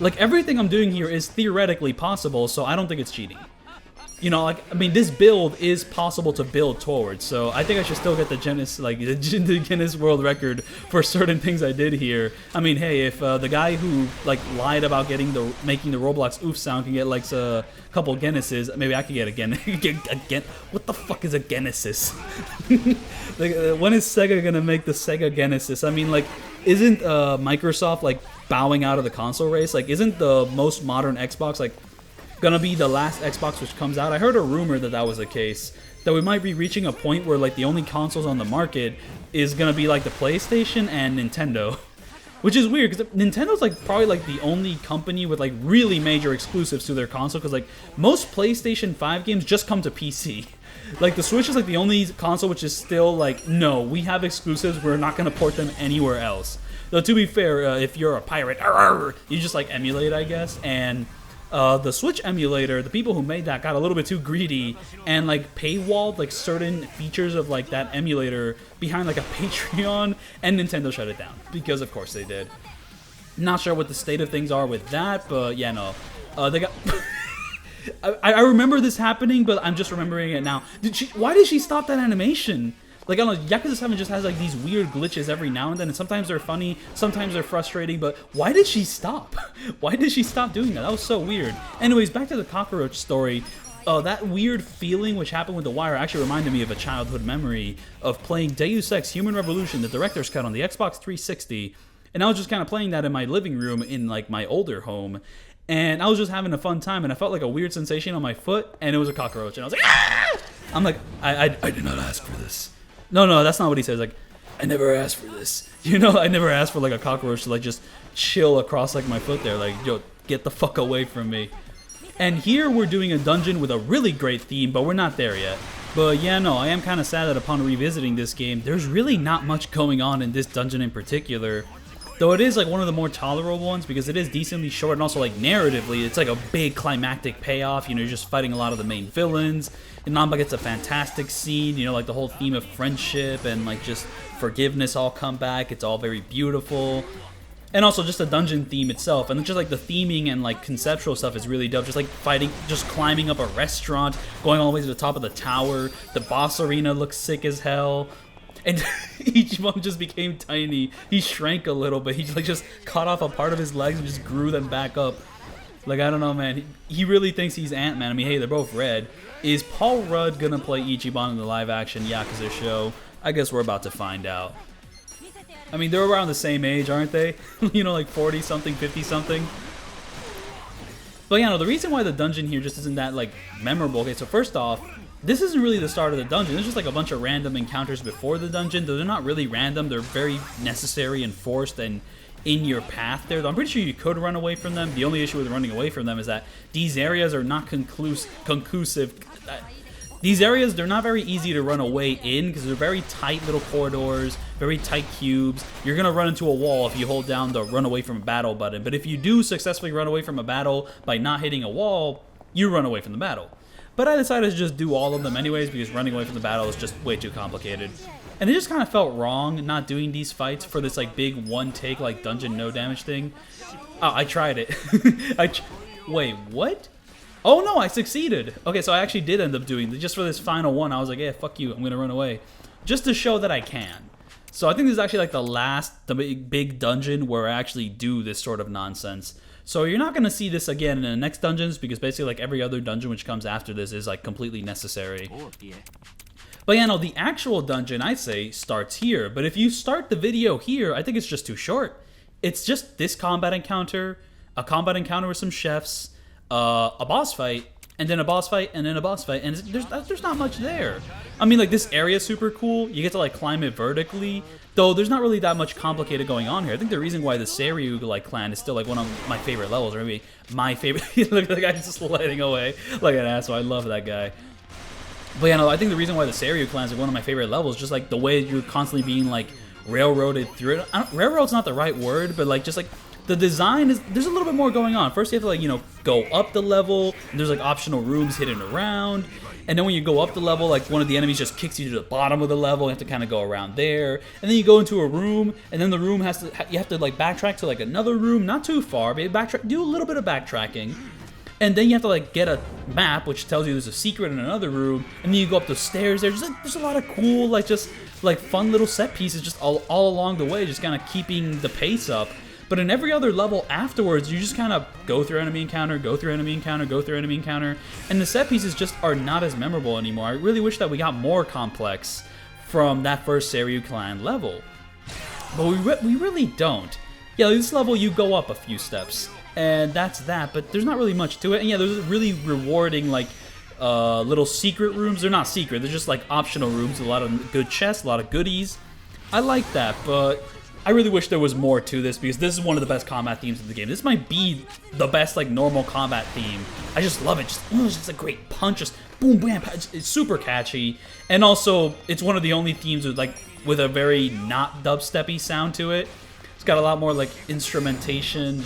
Like everything I'm doing here is theoretically possible, so I don't think it's cheating. You know, like, I mean, this build is possible to build towards, so I think I should still get the Guinness, like, the Guinness World Record for certain things I did here. I mean, hey, if the guy who, like, lied about making the Roblox oof sound can get, like, a couple Guinnesses, maybe I could get a Guinness. What the fuck is a Guinnesses? Like, when is Sega gonna make the Sega Guinnesses? I mean, like, isn't Microsoft, like, bowing out of the console race? Like, isn't the most modern Xbox, like, gonna be the last Xbox which comes out? I heard a rumor that that was the case, that we might be reaching a point where like the only consoles on the market is gonna be like the PlayStation and Nintendo, which is weird because Nintendo's like probably like the only company with like really major exclusives to their console, because like most PlayStation 5 games just come to PC. Like the Switch is like the only console which is still like, no, we have exclusives, we're not gonna port them anywhere else. Though to be fair, if you're a pirate, you just like emulate, I guess. And the Switch emulator, the people who made that got a little bit too greedy and like paywalled like certain features of like that emulator behind like a Patreon, and Nintendo shut it down because of course they did. Not sure what the state of things are with that, but yeah, no, they got. I remember this happening, but I'm just remembering it now. Why did she stop that animation? Like, I don't know, Yakuza 7 just has, like, these weird glitches every now and then, and sometimes they're funny, sometimes they're frustrating, but why did she stop? Why did she stop doing that? That was so weird. Anyways, back to the cockroach story. That weird feeling which happened with The Wire actually reminded me of a childhood memory of playing Deus Ex Human Revolution, the director's cut on the Xbox 360, and I was just kind of playing that in my living room in, like, my older home, and I was just having a fun time, and I felt like a weird sensation on my foot, and it was a cockroach, and I was like, ah! I'm like, I did not ask for this. No, that's not what he says. Like, I never asked for this. You know, I never asked for like a cockroach to like just chill across like my foot there. Like, yo, get the fuck away from me. And here we're doing a dungeon with a really great theme, but we're not there yet. But yeah, no, I am kind of sad that upon revisiting this game, there's really not much going on in this dungeon in particular. Though it is like one of the more tolerable ones because it is decently short, and also like narratively, it's like a big climactic payoff. You know, you're just fighting a lot of the main villains. And Namba gets a fantastic scene, you know, like the whole theme of friendship and like just forgiveness all come back. It's all very beautiful. And also just the dungeon theme itself, and just like the theming and like conceptual stuff is really dope. Just like fighting, just climbing up a restaurant, going all the way to the top of the tower. The boss arena looks sick as hell. And Ichiban just became tiny. He shrank a little bit. He like just cut off a part of his legs and just grew them back up. Like, I don't know, man. He really thinks he's Ant-Man. I mean, hey, they're both red. Is Paul Rudd gonna play Ichiban in the live-action Yakuza show? I guess we're about to find out. I mean, they're around the same age, aren't they? You know, like 40-something, 50-something. But yeah, no, the reason why the dungeon here just isn't that, like, memorable... Okay, so first off, this isn't really the start of the dungeon. There's just, like, a bunch of random encounters before the dungeon. Though they're not really random. They're very necessary and forced and in your path there. Though I'm pretty sure you could run away from them. The only issue with running away from them is that these areas are not conclusive. These areas, they're not very easy to run away in because they're very tight little corridors, very tight cubes. You're going to run into a wall if you hold down the run away from a battle button. But if you do successfully run away from a battle by not hitting a wall, you run away from the battle. But I decided to just do all of them anyways because running away from the battle is just way too complicated. And it just kind of felt wrong not doing these fights for this like big one take like dungeon no damage thing. Oh, I tried it. Wait, what? Oh no, I succeeded. Okay, so I actually did end up doing it. Just for this final one, I was like, yeah, fuck you, I'm gonna run away. Just to show that I can. So I think this is actually like the big dungeon where I actually do this sort of nonsense. So you're not gonna see this again in the next dungeons because basically like every other dungeon which comes after this is like completely necessary. But yeah, no, the actual dungeon, I'd say, starts here. But if you start the video here, I think it's just too short. It's just this combat encounter, a combat encounter with some chefs, a boss fight, and then a boss fight, and then a boss fight, and there's not much there. I mean, like, this area is super cool. You get to, like, climb it vertically. Though there's not really that much complicated going on here. I think the reason why the Seiryu, like, clan is still, like, one of my favorite levels, or maybe my favorite. Look at the guy just sliding away like an asshole. I love that guy. But yeah, no, I think the reason why the Seiryu clan is like one of my favorite levels, just like the way you're constantly being like railroaded through it. Railroad's not the right word, but like just like the design is, there's a little bit more going on. First you have to like, you know, go up the level, and there's like optional rooms hidden around. And then when you go up the level, like one of the enemies just kicks you to the bottom of the level. You have to kind of go around there. And then you go into a room, and then the room has to, you have to like backtrack to like another room, not too far, but you backtrack, do a little bit of backtracking. And then you have to like get a map which tells you there's a secret in another room, and then you go up the stairs. There's a lot of cool, like just like fun little set pieces just all along the way, just kind of keeping the pace up. But in every other level afterwards, you just kind of go through enemy encounter, go through enemy encounter, go through enemy encounter, and the set pieces just are not as memorable anymore. I really wish that we got more complex from that first Seiryu Clan level, but we really don't. Yeah, this level you go up a few steps, and that's that, but there's not really much to it. And yeah, there's really rewarding like little secret rooms. They're not secret, they're just like optional rooms, a lot of good chests, a lot of goodies. I like that, but I really wish there was more to this, because this is one of the best combat themes in the game. This might be the best like normal combat theme. I just love it. It's just a great punch, just boom, bam. It's super catchy, and also it's one of the only themes with a very not dubsteppy sound to it. It's got a lot more like instrumentation.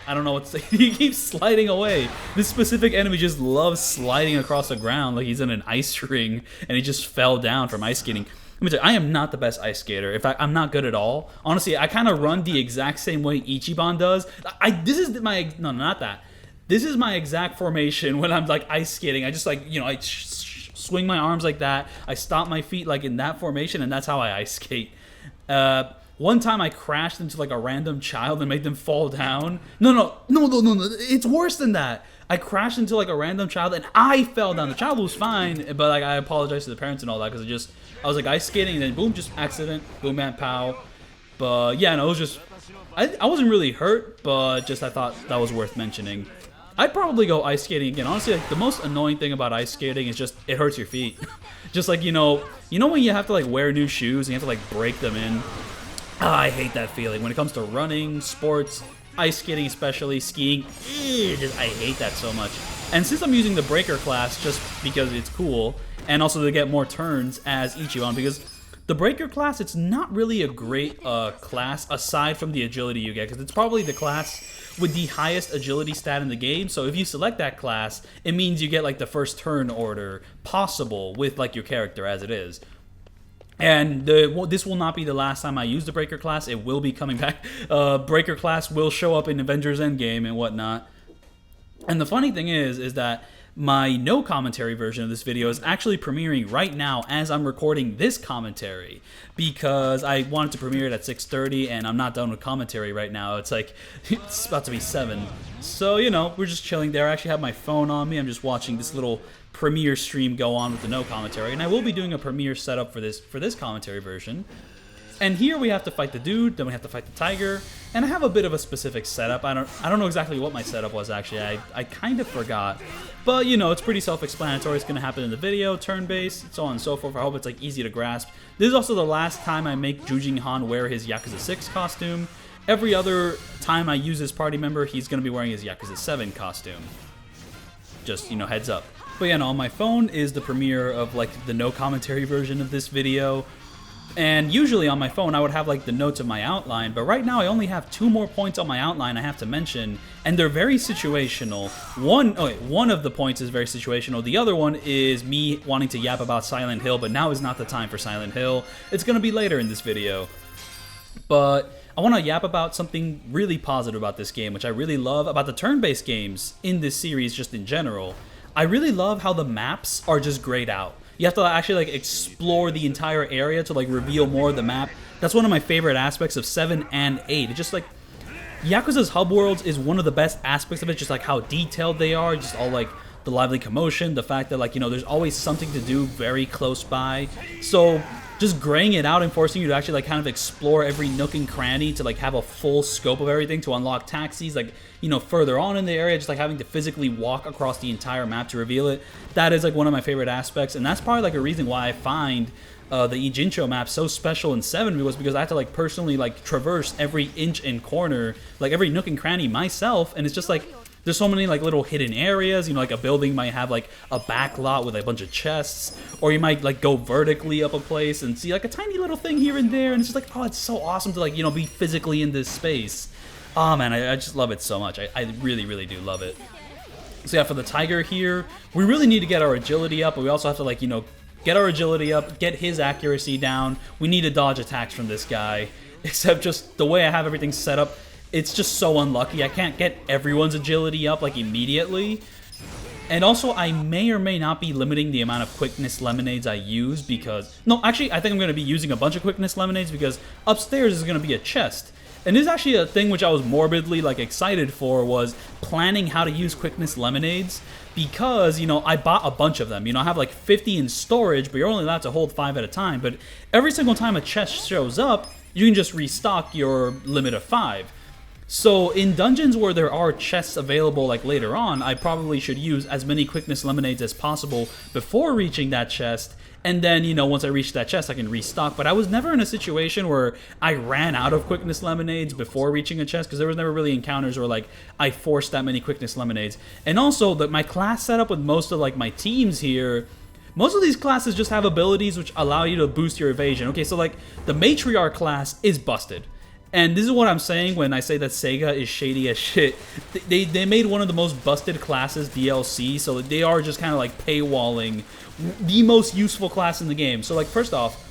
I don't know what's he keeps sliding away. This specific enemy just loves sliding across the ground like he's in an ice ring, and he just fell down from ice skating. Let me tell you, I am not the best ice skater. In fact, I'm not good at all. Honestly, I kind of run the exact same way Ichiban does. This is my exact formation when I'm like ice skating. I just like, you know, I swing my arms like that. I stomp my feet like in that formation, and that's how I ice skate. One time I crashed into like a random child and made them fall down. No. It's worse than that. I crashed into like a random child and I fell down. The child was fine, but like I apologized to the parents and all that, because I was like ice skating and then boom, just accident, boom, man, pow. But yeah, no, it was just, I wasn't really hurt, but just I thought that was worth mentioning. I'd probably go ice skating again. Honestly, like the most annoying thing about ice skating is just it hurts your feet. Just like, you know when you have to like wear new shoes and you have to like break them in. I hate that feeling when it comes to running, sports, ice skating especially, skiing. I hate that so much. And since I'm using the breaker class just because it's cool, and also to get more turns as Ichiban, because the breaker class, it's not really a great class aside from the agility you get, because it's probably the class with the highest agility stat in the game. So if you select that class, it means you get like the first turn order possible with like your character as it is. And this will not be the last time I use the Breaker class. It will be coming back. Breaker class will show up in Avengers Endgame and whatnot. And the funny thing is that my no commentary version of this video is actually premiering right now as I'm recording this commentary, because I wanted to premiere it at 6:30 and I'm not done with commentary right now. It's like, it's about to be 7. So, you know, we're just chilling there. I actually have my phone on me. I'm just watching this little premiere stream go on with the no commentary, and I will be doing a premiere setup for this commentary version. And here we have to fight the dude, then we have to fight the tiger, and I have a bit of a specific setup. I don't know exactly what my setup was actually. I kind of forgot, but you know, it's pretty self-explanatory. It's going to happen in the video, turn-based, so on and so forth. I hope it's like easy to grasp. This is also the last time I make Jujin Han wear his Yakuza 6 costume. Every other time I use this party member, he's going to be wearing his Yakuza 7 costume. Just, you know, heads up. But yeah, no, on my phone is the premiere of like the no commentary version of this video. And usually on my phone I would have like the notes of my outline, but right now I only have 2 more points on my outline I have to mention, and they're very situational. One of the points is very situational. The other one is me wanting to yap about Silent Hill, but now is not the time for Silent Hill. It's gonna be later in this video. But I want to yap about something really positive about this game, which I really love about the turn-based games in this series just in general. I really love how the maps are just grayed out. You have to actually like explore the entire area to like reveal more of the map. That's one of my favorite aspects of 7 and 8. It's just like Yakuza's hub worlds is one of the best aspects of it, just like how detailed they are, just all like the lively commotion, the fact that like, you know, there's always something to do very close by. So just graying it out and forcing you to actually like kind of explore every nook and cranny to like have a full scope of everything, to unlock taxis like, you know, further on in the area, just like having to physically walk across the entire map to reveal it. That is like one of my favorite aspects, and that's probably like a reason why I find the Ijincho map so special in 7, was because I had to like personally like traverse every inch and corner, like every nook and cranny myself, and it's just like there's so many like little hidden areas, you know, like a building might have like a back lot with a bunch of chests, or you might like go vertically up a place and see like a tiny little thing here and there, and it's just like, oh, it's so awesome to like, you know, be physically in this space. Oh man, I just love it so much. I really, really do love it. So yeah, for the tiger here, we really need to get our agility up, but we also have to like, you know, get our agility up, get his accuracy down. We need to dodge attacks from this guy, except just the way I have everything set up, it's just so unlucky. I can't get everyone's agility up like immediately. And also, I may or may not be limiting the amount of quickness lemonades I use because... No, actually, I think I'm going to be using a bunch of quickness lemonades because upstairs is going to be a chest. And this is actually a thing which I was morbidly like excited for, was planning how to use quickness lemonades, because, you know, I bought a bunch of them. You know, I have like 50 in storage, but you're only allowed to hold 5 at a time. But every single time a chest shows up, you can just restock your limit of 5. So in dungeons where there are chests available like later on, I probably should use as many quickness lemonades as possible before reaching that chest. And then, you know, once I reach that chest, I can restock. But I was never in a situation where I ran out of quickness lemonades before reaching a chest, because there was never really encounters where, like, I forced that many quickness lemonades. And also, my class setup with most of, like, my teams here, most of these classes just have abilities which allow you to boost your evasion. Okay, so, like, the Matriarch class is busted. And this is what I'm saying when I say that Sega is shady as shit. They made one of the most busted classes DLC, so they are just kind of like paywalling the most useful class in the game. So like, first off,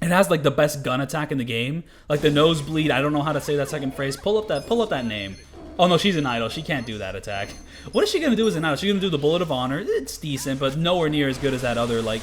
it has like the best gun attack in the game. Like the nosebleed, I don't know how to say that second phrase. Pull up that name. Oh no, she's an idol. She can't do that attack. What is she gonna do as an idol? She's gonna do the Bullet of Honor. It's decent, but nowhere near as good as that other like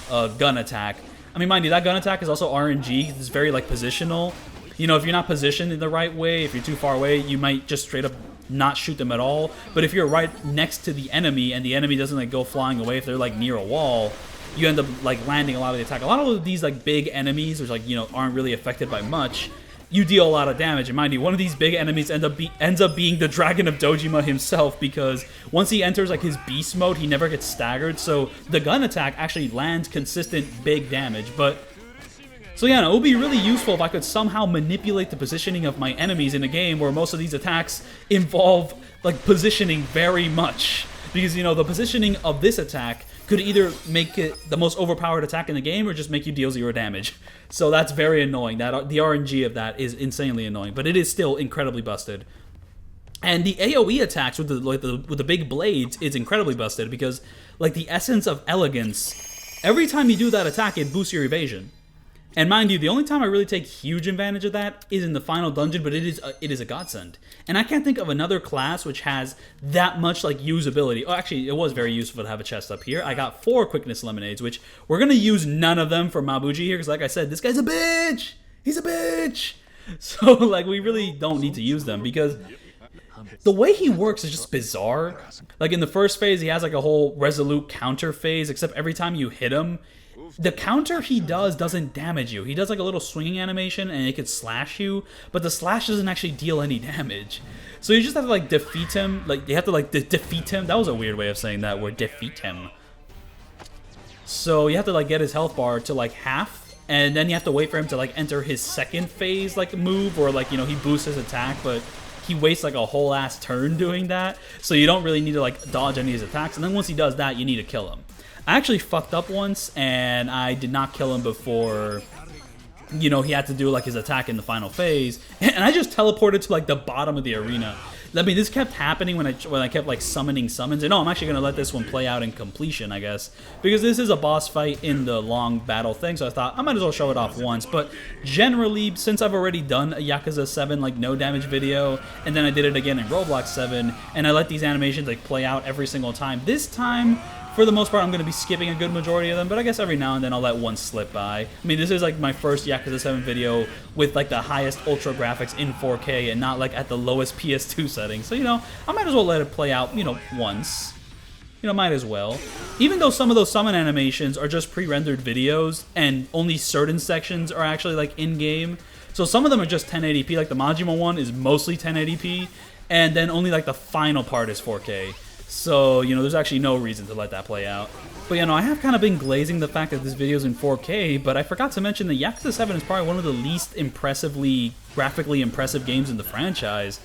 gun attack. I mean, mind you, that gun attack is also RNG. It's very like positional. You know, if you're not positioned in the right way, if you're too far away, you might just straight up not shoot them at all. But if you're right next to the enemy and the enemy doesn't like go flying away, if they're like near a wall, you end up like landing a lot of the attack. A lot of these like big enemies, which like, you know, aren't really affected by much, you deal a lot of damage. And mind you, one of these big enemies ends up being the Dragon of Dojima himself, because once he enters like his beast mode, he never gets staggered. So the gun attack actually lands consistent big damage. But so yeah, it would be really useful if I could somehow manipulate the positioning of my enemies in a game where most of these attacks involve like positioning very much. Because, you know, the positioning of this attack could either make it the most overpowered attack in the game or just make you deal 0 damage. So that's very annoying. That the RNG of that is insanely annoying, but it is still incredibly busted. And the AoE attacks with the big blades is incredibly busted, because like the essence of elegance, every time you do that attack, it boosts your evasion. And mind you, the only time I really take huge advantage of that is in the final dungeon, but it is a godsend. And I can't think of another class which has that much like usability. Oh, actually, it was very useful to have a chest up here. I got 4 quickness lemonades, which we're gonna use none of them for Mabuji here, because like I said, this guy's a bitch. He's a bitch. So like, we really don't need to use them, because the way he works is just bizarre. Like in the first phase, he has like a whole resolute counter phase, except every time you hit him, the counter he does doesn't damage you. He does like a little swinging animation and it could slash you, but the slash doesn't actually deal any damage. So you just have to like defeat him. Like you have to like defeat him. That was a weird way of saying that word, defeat him. So you have to like get his health bar to like half, and then you have to wait for him to like enter his second phase like move, or like, you know, he boosts his attack, but he wastes like a whole ass turn doing that. So you don't really need to like dodge any of his attacks. And then once he does that, you need to kill him. I actually fucked up once, and I did not kill him before, you know, he had to do like his attack in the final phase, and I just teleported to like the bottom of the arena. I mean, this kept happening when I kept like summoning summons, and no, I'm actually gonna let this one play out in completion, I guess, because this is a boss fight in the long battle thing. So I thought I might as well show it off once. But generally, since I've already done a Yakuza 7 like no damage video, and then I did it again in Roblox 7, and I let these animations like play out every single time, this time, for the most part, I'm going to be skipping a good majority of them, but I guess every now and then I'll let one slip by. I mean, this is like my first Yakuza 7 video with like the highest ultra graphics in 4K and not like at the lowest PS2 setting. So, you know, I might as well let it play out, you know, once. you know, might as well. Even though some of those summon animations are just pre-rendered videos, and only certain sections are actually, like, in-game. So some of them are just 1080p, like the Majima one is mostly 1080p, and then only, like, the final part is 4K. So, you know, there's actually no reason to let that play out. But, you know, I have kind of been glazing the fact that this video is in 4K, but I forgot to mention that Yakuza 7 is probably one of the least graphically impressive games in the franchise.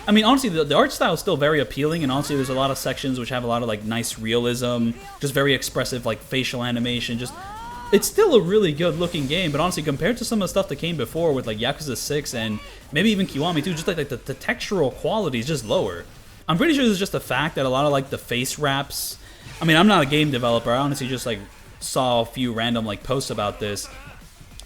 I mean, honestly, the art style is still very appealing, and honestly, there's a lot of sections which have a lot of, like, nice realism, just very expressive, like, facial animation, just... It's still a really good-looking game, but honestly, compared to some of the stuff that came before with, like, Yakuza 6 and maybe even Kiwami 2, just, like the textural quality is just lower. I'm pretty sure this is just the fact that a lot of, like, the face wraps... I mean, I'm not a game developer, I honestly just, like, saw a few random, like, posts about this,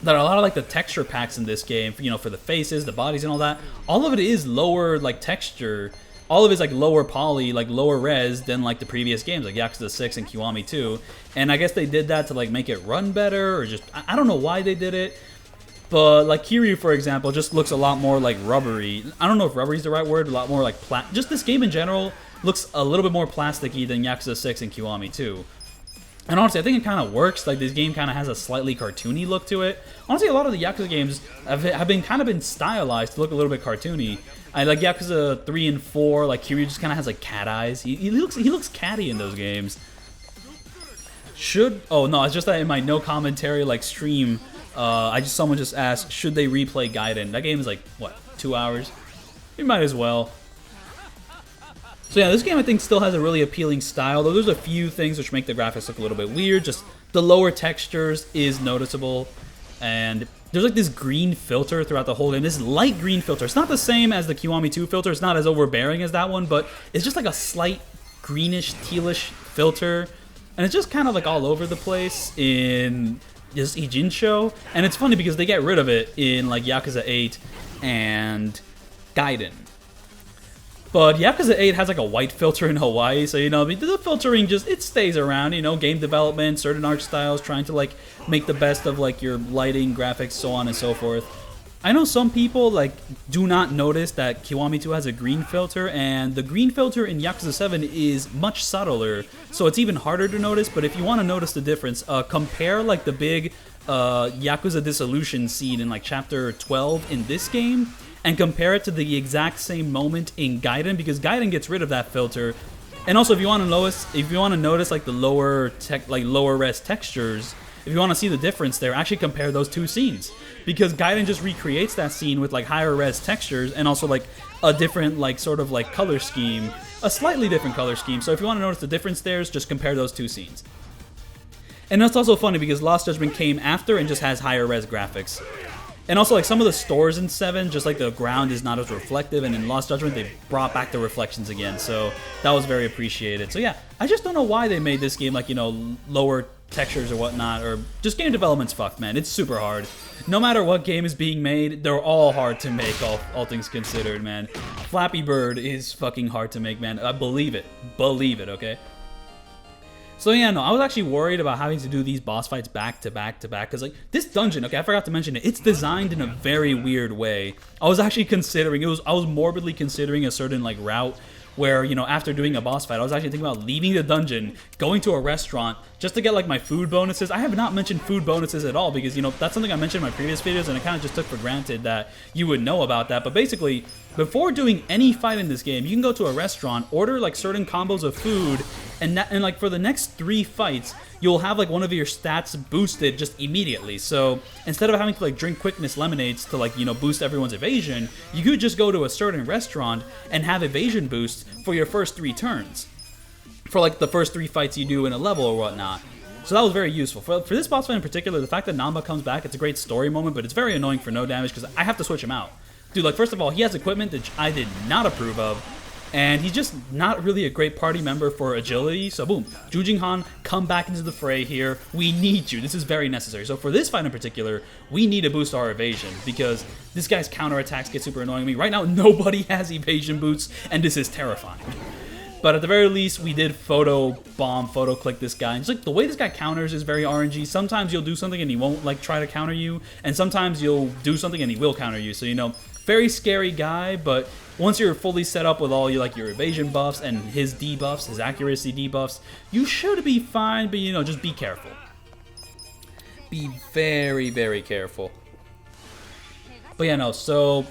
that a lot of, like, the texture packs in this game, you know, for the faces, the bodies, and all that, all of it is lower, like, texture. All of it is, like, lower poly, like, lower res than, like, the previous games, like Yakuza 6 and Kiwami 2. And I guess they did that to, like, make it run better, or just... I don't know why they did it. But, like, Kiryu, for example, just looks a lot more, like, rubbery. I don't know if rubbery is the right word, a lot more, like, just this game in general looks a little bit more plasticky than Yakuza 6 and Kiwami 2. And honestly, I think it kind of works. Like, this game kind of has a slightly cartoony look to it. Honestly, a lot of the Yakuza games have been stylized to look a little bit cartoony. I like Yakuza 3 and 4. Like, Kiryu just kind of has, like, cat eyes. He looks catty in those games. Oh no, it's just that in my no commentary like stream, someone just asked, should they replay Gaiden? That game is like what, 2 hours? You might as well. So yeah, this game I think still has a really appealing style, though there's a few things which make the graphics look a little bit weird. Just the lower textures is noticeable, and there's like this green filter throughout the whole game, this light green filter. It's not the same as the Kiwami 2 filter, it's not as overbearing as that one, but it's just like a slight greenish, tealish filter, and it's just kind of like all over the place in this Ijin show, and it's funny because they get rid of it in like Yakuza 8 and Gaiden. But Yakuza 8 has like a white filter in Hawaii, so you know, the filtering just, it stays around, you know, game development, certain art styles, trying to like make the best of like your lighting, graphics, so on and so forth. I know some people like do not notice that Kiwami 2 has a green filter, and the green filter in Yakuza 7 is much subtler, so it's even harder to notice. But if you want to notice the difference, compare like the big Yakuza dissolution scene in like chapter 12 in this game, and compare it to the exact same moment in Gaiden, because Gaiden gets rid of that filter. And also, if you want to notice like the lower res textures, if you want to see the difference there, actually compare those two scenes, because Gaiden just recreates that scene with like higher res textures and also like a different like sort of like color scheme, a slightly different color scheme. So if you want to notice the difference there, just compare those two scenes. And that's also funny because Lost Judgment came after and just has higher res graphics. And also, like, some of the stores in 7, just like the ground is not as reflective, and in Lost Judgment, they brought back the reflections again, so that was very appreciated. So yeah, I just don't know why they made this game, like, you know, lower textures or whatnot, or just game development's fucked, man. It's super hard. No matter what game is being made, they're all hard to make, all things considered, man. Flappy Bird is fucking hard to make, man. Believe it. Believe it, okay? So yeah, no, I was actually worried about having to do these boss fights back to back to back, because like this dungeon, okay, I forgot to mention it, it's designed in a very weird way. I was actually considering, I was morbidly considering a certain like route where, you know, after doing a boss fight, I was actually thinking about leaving the dungeon, going to a restaurant, just to get like my food bonuses. I have not mentioned food bonuses at all because, you know, that's something I mentioned in my previous videos, and I kind of just took for granted that you would know about that. But basically, before doing any fight in this game, you can go to a restaurant, order like certain combos of food, and like for the next 3 fights, you'll have like one of your stats boosted just immediately. So instead of having to like drink quickness lemonades to like, you know, boost everyone's evasion, you could just go to a certain restaurant and have evasion boosts for your first 3 turns, for like the first 3 fights you do in a level or whatnot. So that was very useful. For this boss fight in particular, the fact that Namba comes back, it's a great story moment, but it's very annoying for no damage because I have to switch him out. Dude, like, first of all, he has equipment that I did not approve of, and he's just not really a great party member for agility. So boom, Jujing Han, come back into the fray here. We need you. This is very necessary. So for this fight in particular, we need to boost our evasion because this guy's counterattacks get super annoying to me. Right now, nobody has evasion boosts, and this is terrifying. But at the very least, we did photo click this guy. And just like the way this guy counters is very RNG. Sometimes you'll do something and he won't like try to counter you, and sometimes you'll do something and he will counter you. So, you know, very scary guy, but once you're fully set up with all your like your evasion buffs and his debuffs, his accuracy debuffs, you should be fine, but you know, just be careful. Be very, very careful. But yeah, no, so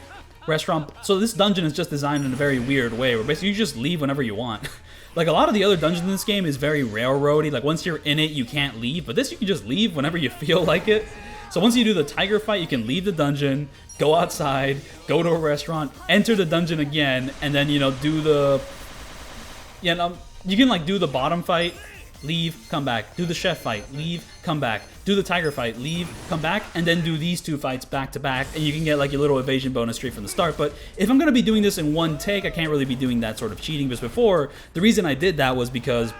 restaurant, so this dungeon is just designed in a very weird way, where basically you just leave whenever you want. Like a lot of the other dungeons in this game is very railroady, like once you're in it you can't leave, but this you can just leave whenever you feel like it. So once you do the tiger fight, you can leave the dungeon, go outside, go to a restaurant, enter the dungeon again, and then, you know, do the, you know, you can like do the bottom fight, leave, come back, do the chef fight, leave, come back, do the tiger fight, leave, come back, and then do these two fights back to back, and you can get like your little evasion bonus straight from the start. But if I'm going to be doing this in one take, I can't really be doing that sort of cheating, because before, the reason I did that was because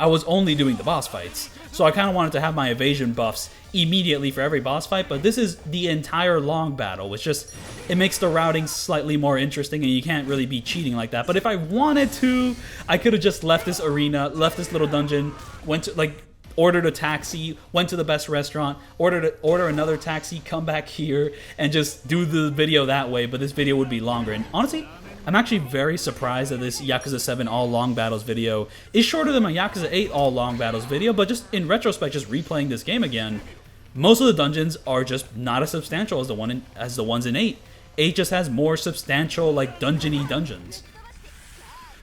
I was only doing the boss fights. So I kind of wanted to have my evasion buffs immediately for every boss fight, but this is the entire long battle, which just, it makes the routing slightly more interesting, and you can't really be cheating like that. But if I wanted to, I could have just left this arena, left this little dungeon, went to, like, ordered a taxi, went to the best restaurant, order another taxi, come back here, and just do the video that way, but this video would be longer. And honestly, I'm actually very surprised that this Yakuza 7 all long battles video is shorter than my Yakuza 8 all long battles video, but just in retrospect, just replaying this game again, most of the dungeons are just not as substantial as the ones in 8. 8 just has more substantial, like, dungeon-y dungeons.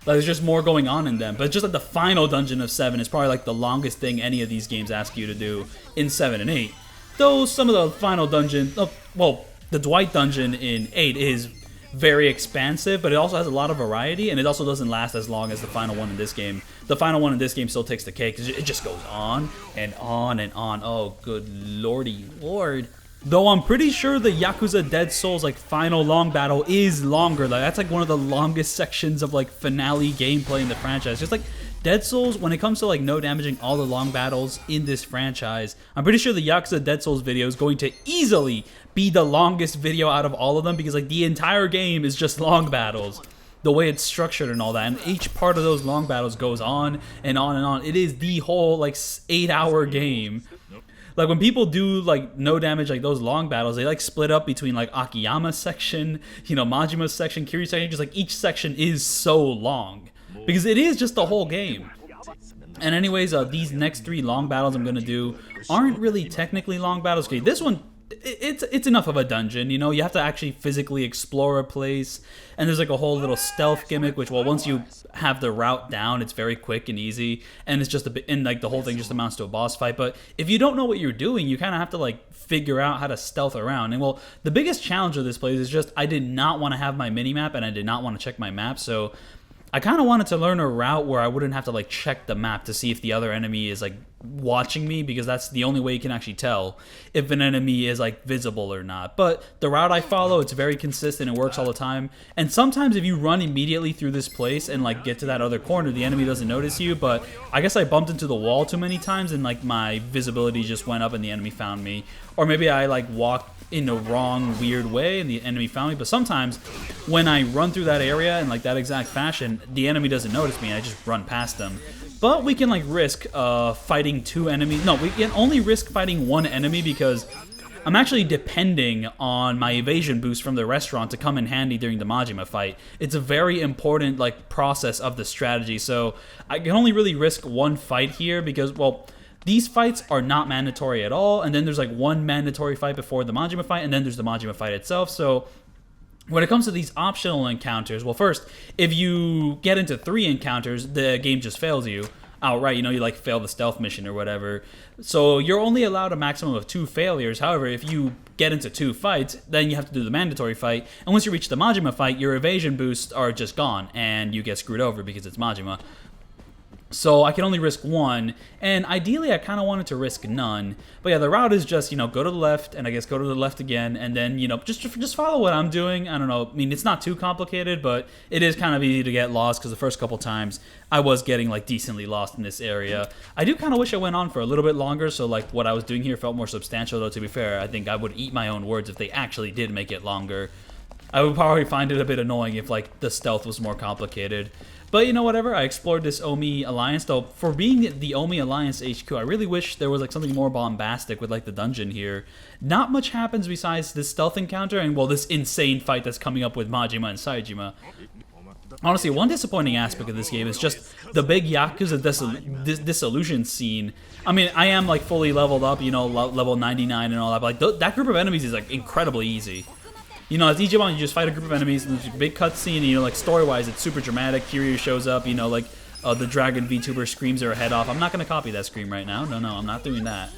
Like, there's just more going on in them. But just like the final dungeon of 7 is probably like the longest thing any of these games ask you to do in 7 and 8. Though some of the final dungeon, well, the Dwight dungeon in 8 is very expansive, but it also has a lot of variety, and it also doesn't last as long as the final one in this game. The final one in this game still takes the cake, because it just goes on and on and on. Oh, good lordy lord. Though I'm pretty sure the Yakuza Dead Souls like final long battle is longer. Like that's like one of the longest sections of like finale gameplay in the franchise. Just like Dead Souls, when it comes to like no damaging all the long battles in this franchise, I'm pretty sure the Yakuza Dead Souls video is going to easily be the longest video out of all of them, because like the entire game is just long battles. The way it's structured and all that, and each part of those long battles goes on and on and on. It is the whole like 8-hour game. Like when people do like no damage like those long battles, they like split up between like Akiyama's section, you know, Majima's section, Kiryu's section, because like each section is so long. Because it is just the whole game. And anyways, these next 3 long battles I'm going to do aren't really technically long battles. Okay, this one, it's enough of a dungeon, you know, you have to actually physically explore a place, and there's like a whole little stealth gimmick, which, well, once you have the route down, it's very quick and easy, and it's just a bit, and like the whole thing just amounts to a boss fight. But if you don't know what you're doing, you kind of have to like figure out how to stealth around. And well, the biggest challenge of this place is just I did not want to have my mini-map, and I did not want to check my map, so I kind of wanted to learn a route where I wouldn't have to like check the map to see if the other enemy is like watching me, because that's the only way you can actually tell if an enemy is like visible or not. But the route I follow, it's very consistent, it works all the time. And sometimes if you run immediately through this place and like get to that other corner, the enemy doesn't notice you. But I guess I bumped into the wall too many times, and like my visibility just went up and the enemy found me. Or maybe I like walked in a wrong weird way and the enemy found me. But sometimes when I run through that area in like that exact fashion, the enemy doesn't notice me and I just run past them. But we can like risk fighting 2 enemies. No, we can only risk fighting 1 enemy, because I'm actually depending on my evasion boost from the restaurant to come in handy during the Majima fight. It's a very important like process of the strategy, so I can only really risk 1 fight here, because, well, these fights are not mandatory at all, and then there's like 1 mandatory fight before the Majima fight, and then there's the Majima fight itself. So when it comes to these optional encounters, well, first, if you get into 3 encounters, the game just fails you outright. You know, you like fail the stealth mission or whatever. So you're only allowed a maximum of 2 failures. However, if you get into 2 fights, then you have to do the mandatory fight. And once you reach the Majima fight, your evasion boosts are just gone, and you get screwed over because it's Majima. So I can only risk 1, and ideally I kind of wanted to risk none. But yeah, the route is just, you know, go to the left, and I guess go to the left again, and then, you know, just follow what I'm doing. I don't know, I mean, it's not too complicated, but it is kind of easy to get lost, because the first couple times I was getting, like, decently lost in this area. I do kind of wish I went on for a little bit longer, so, like, what I was doing here felt more substantial, though, to be fair. I think I would eat my own words if they actually did make it longer. I would probably find it a bit annoying if like the stealth was more complicated. But you know, whatever, I explored this Omi Alliance, though for being the Omi Alliance HQ, I really wish there was like something more bombastic with like the dungeon here. Not much happens besides this stealth encounter and, well, this insane fight that's coming up with Majima and Saejima. Honestly, one disappointing aspect of this game is just the big Yakuza dissolution scene. I mean, I am like fully leveled up, you know, level 99 and all that, but like that group of enemies is like incredibly easy. You know, as Ichiban, you just fight a group of enemies, and there's a big cutscene, and, you know, like, story-wise, it's super dramatic. Kiryu shows up, you know, like, the dragon VTuber screams her head off. I'm not going to copy that scream right now. No, I'm not doing that.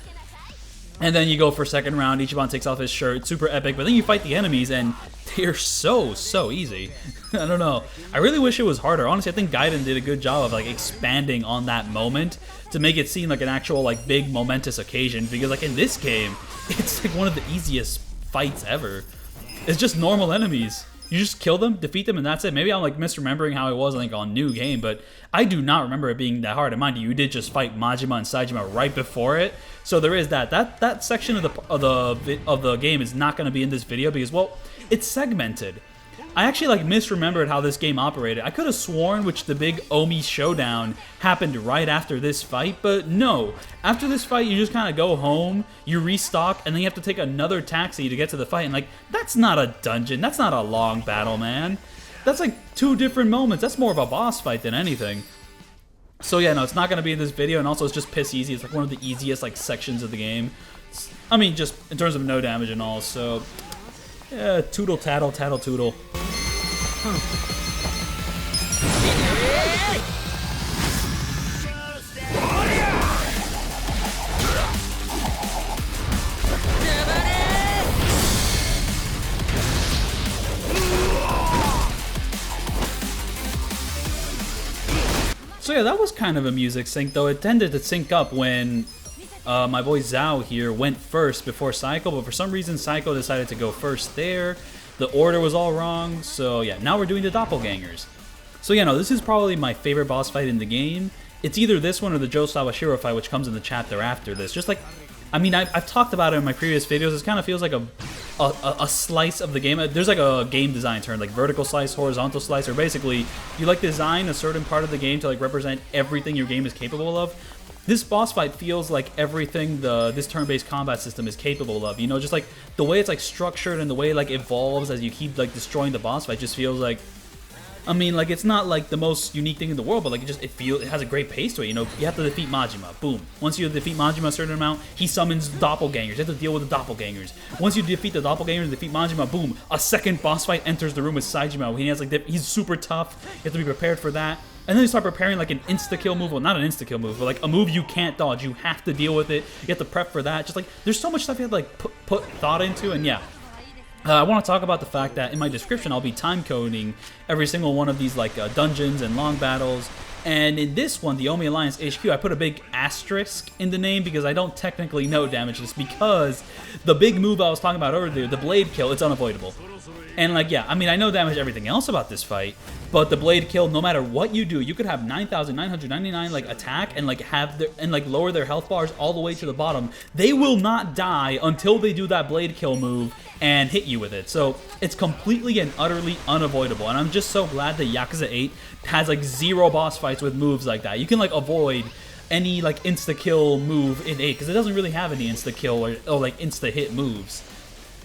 And then you go for second round, Ichiban takes off his shirt, super epic, but then you fight the enemies, and they're so easy. I don't know. I really wish it was harder. Honestly, I think Gaiden did a good job of, like, expanding on that moment to make it seem like an actual, like, big, momentous occasion, because, like, in this game, it's, like, one of the easiest fights ever. It's just normal enemies. You just kill them, defeat them, and that's it. Maybe I'm like misremembering how it was like on New Game, but I do not remember it being that hard. And mind you, you did just fight Majima and Saejima right before it, so there is that. That section of the game is not going to be in this video because, well, it's segmented. I actually like misremembered how this game operated. I could have sworn which the big Omi showdown happened right after this fight, but no. After this fight, you just kind of go home, you restock, and then you have to take another taxi to get to the fight. And like, that's not a dungeon. That's not a long battle, man. That's like 2 different moments. That's more of a boss fight than anything. So yeah, no, it's not going to be in this video, and also it's just piss easy. It's like one of the easiest like sections of the game. I mean, just in terms of no damage and all, so... yeah, toodle tattle, tattle toodle. So yeah, that was kind of a music sync, though it tended to sync up when my boy Zhao here went first before Saiko, but for some reason Saiko decided to go first there. The order was all wrong, so yeah, now we're doing the doppelgangers. So yeah, no, this is probably my favorite boss fight in the game. It's either this one or the Joe Sawashiro fight, which comes in the chapter after this. Just like, I mean, I've talked about it in my previous videos. This kind of feels like a slice of the game. There's like a game design term, like vertical slice, horizontal slice, or basically you like design a certain part of the game to like represent everything your game is capable of. This boss fight feels like everything this turn-based combat system is capable of. You know, just like the way it's like structured and the way it like evolves as you keep like destroying the boss fight just feels like, I mean, like, it's not like the most unique thing in the world, but like it has a great pace to it. You know, you have to defeat Majima. Boom. Once you defeat Majima a certain amount, he summons doppelgangers. You have to deal with the doppelgangers. Once you defeat the doppelgangers, defeat Majima, boom, a second boss fight enters the room with Saejima. He has like he's super tough. You have to be prepared for that. And then you start preparing like an insta-kill move. Well, not an insta-kill move, but like a move you can't dodge. You have to deal with it. You have to prep for that. Just like, there's so much stuff you have to like put thought into, and yeah. I want to talk about the fact that in my description I'll be time coding every single one of these like dungeons and long battles. And in this one, the Omi Alliance HQ, I put a big asterisk in the name because I don't technically know damage this, because the big move I was talking about earlier, the blade kill, it's unavoidable. And like, yeah, I mean, I know damage everything else about this fight, but the blade kill, no matter what you do, you could have 9,999 like attack and like lower their health bars all the way to the bottom. They will not die until they do that blade kill move and hit you with it. So it's completely and utterly unavoidable. And I'm just so glad that Yakuza 8 has like 0 boss fights with moves like that. You can like avoid any like insta-kill move in 8 because it doesn't really have any insta-kill or like insta-hit moves.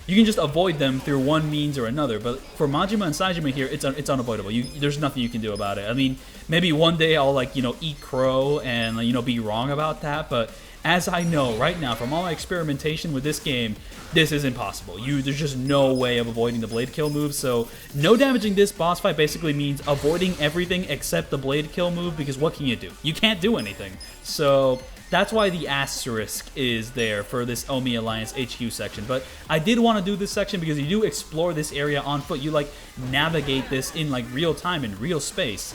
You can just avoid them through one means or another, but for Majima and Saejima here, it's unavoidable. There's nothing you can do about it. I mean, maybe one day I'll like, you know, eat crow and, you know, be wrong about that, but as I know right now from all my experimentation with this game, this is impossible. There's just no way of avoiding the blade kill move, so no damaging this boss fight basically means avoiding everything except the blade kill move, because what can you do? You can't do anything. So that's why the asterisk is there for this Omi Alliance HQ section. But I did want to do this section because you do explore this area on foot. You like navigate this in like real time, in real space.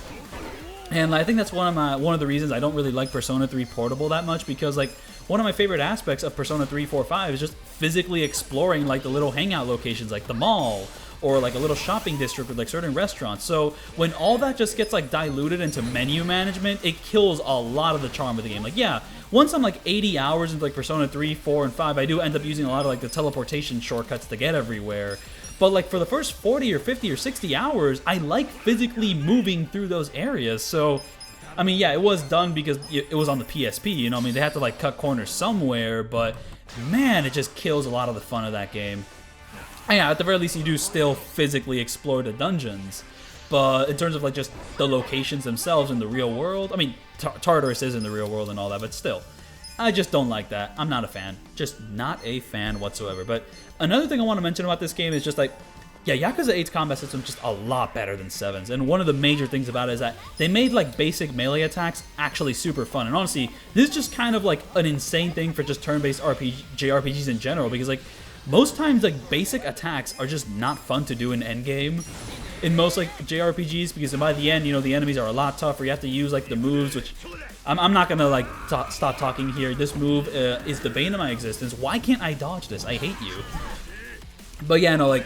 And I think that's one of the reasons I don't really like Persona 3 Portable that much, because like one of my favorite aspects of Persona 3, 4, 5 is just physically exploring like the little hangout locations like the mall, or like a little shopping district with like certain restaurants. So when all that just gets like diluted into menu management, it kills a lot of the charm of the game. Like, yeah, once I'm like 80 hours into like Persona 3, 4, and 5, I do end up using a lot of like the teleportation shortcuts to get everywhere. But like for the first 40 or 50 or 60 hours, I like physically moving through those areas. So, I mean, yeah, it was done because it was on the PSP, you know, I mean, they had to like cut corners somewhere, but man, it just kills a lot of the fun of that game. And yeah, at the very least, you do still physically explore the dungeons. But in terms of like just the locations themselves in the real world, I mean, Tartarus is in the real world and all that, but still, I just don't like that. I'm not a fan. Just not a fan whatsoever. But another thing I want to mention about this game is just like, yeah, Yakuza 8's combat system is just a lot better than 7's. And one of the major things about it is that they made like basic melee attacks actually super fun. And honestly, this is just kind of like an insane thing for just turn-based JRPGs in general, because like most times like basic attacks are just not fun to do in endgame in most like JRPGs, because by the end, you know, the enemies are a lot tougher. You have to use like the moves, which I'm not gonna like stop talking here. This move is the bane of my existence. Why can't I dodge this? I hate you. But yeah, no, like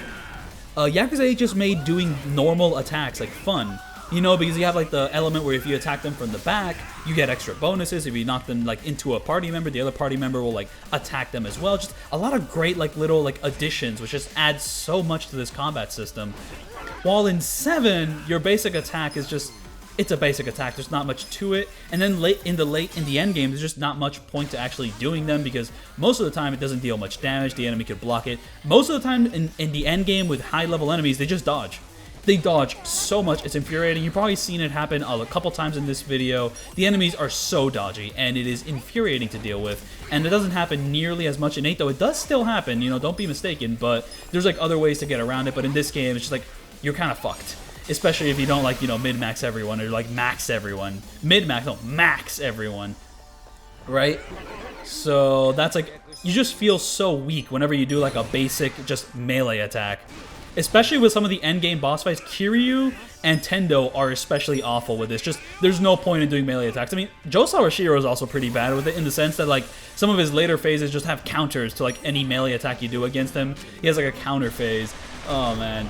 Yakuza 8 just made doing normal attacks like fun, you know, because you have like the element where if you attack them from the back, you get extra bonuses. If you knock them like into a party member, the other party member will like attack them as well. Just a lot of great like little like additions, which just adds so much to this combat system. While in 7, your basic attack is just, it's a basic attack. There's not much to it. And then in the end game, there's just not much point to actually doing them, because most of the time it doesn't deal much damage. The enemy could block it. Most of the time in the end game with high level enemies, they just dodge. They dodge so much, it's infuriating. You've probably seen it happen a couple times in this video. The enemies are so dodgy, and it is infuriating to deal with. And it doesn't happen nearly as much in 8, though. It does still happen, you know, don't be mistaken, but there's like other ways to get around it. But in this game, it's just like, you're kind of fucked. Especially if you don't like, you know, min-max everyone, or like max everyone. Mid-max, no, max everyone. Right? So that's like, you just feel so weak whenever you do like a basic just melee attack. Especially with some of the endgame boss fights. Kiryu and Tendo are especially awful with this. Just, there's no point in doing melee attacks. I mean, Joe Sawashiro is also pretty bad with it, in the sense that like some of his later phases just have counters to like any melee attack you do against him. He has like a counter phase. Oh man.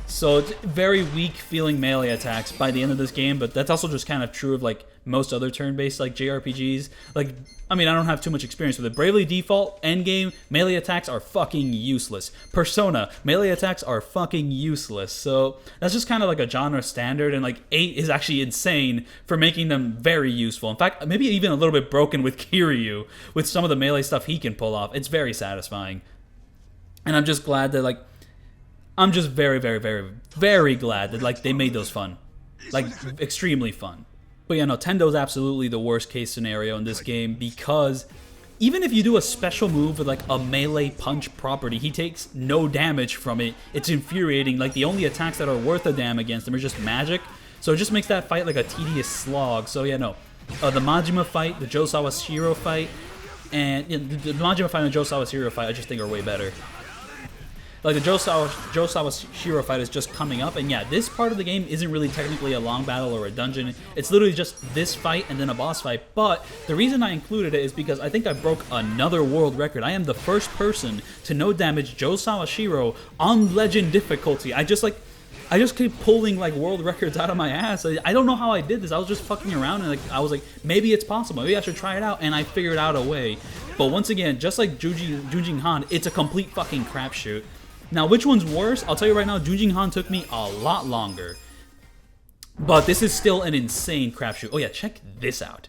So it's very weak feeling melee attacks by the end of this game, but that's also just kind of true of like most other turn-based like JRPGs. Like, I mean, I don't have too much experience with it. Bravely Default, endgame, melee attacks are fucking useless. Persona, melee attacks are fucking useless. So that's just kind of like a genre standard, and like 8 is actually insane for making them very useful. In fact, maybe even a little bit broken with Kiryu, with some of the melee stuff he can pull off. It's very satisfying. And I'm just glad that like, I'm just very, very, very, very glad that like they made those fun, like extremely fun. But yeah, no, Tendo's absolutely the worst case scenario in this game, because even if you do a special move with like a melee punch property, he takes no damage from it. It's infuriating. Like the only attacks that are worth a damn against him are just magic, so it just makes that fight like a tedious slog. So yeah, no, the Majima fight, the Joe Sawashiro fight, and you know, the Majima fight and the Joe Sawashiro fight I just think are way better. Like the Joe Sawashiro fight is just coming up, and yeah, this part of the game isn't really technically a long battle or a dungeon. It's literally just this fight and then a boss fight. But the reason I included it is because I think I broke another world record. I am the first person to no damage Joe Sawashiro on Legend difficulty. I just keep pulling like world records out of my ass. I don't know how I did this. I was just fucking around, and like I was like, maybe it's possible. Maybe I should try it out, and I figured out a way. But once again, just like Junjin Han, it's a complete fucking crapshoot. Now, which one's worse? I'll tell you right now, Junjin Han took me a lot longer. But this is still an insane crapshoot. Oh yeah, check this out.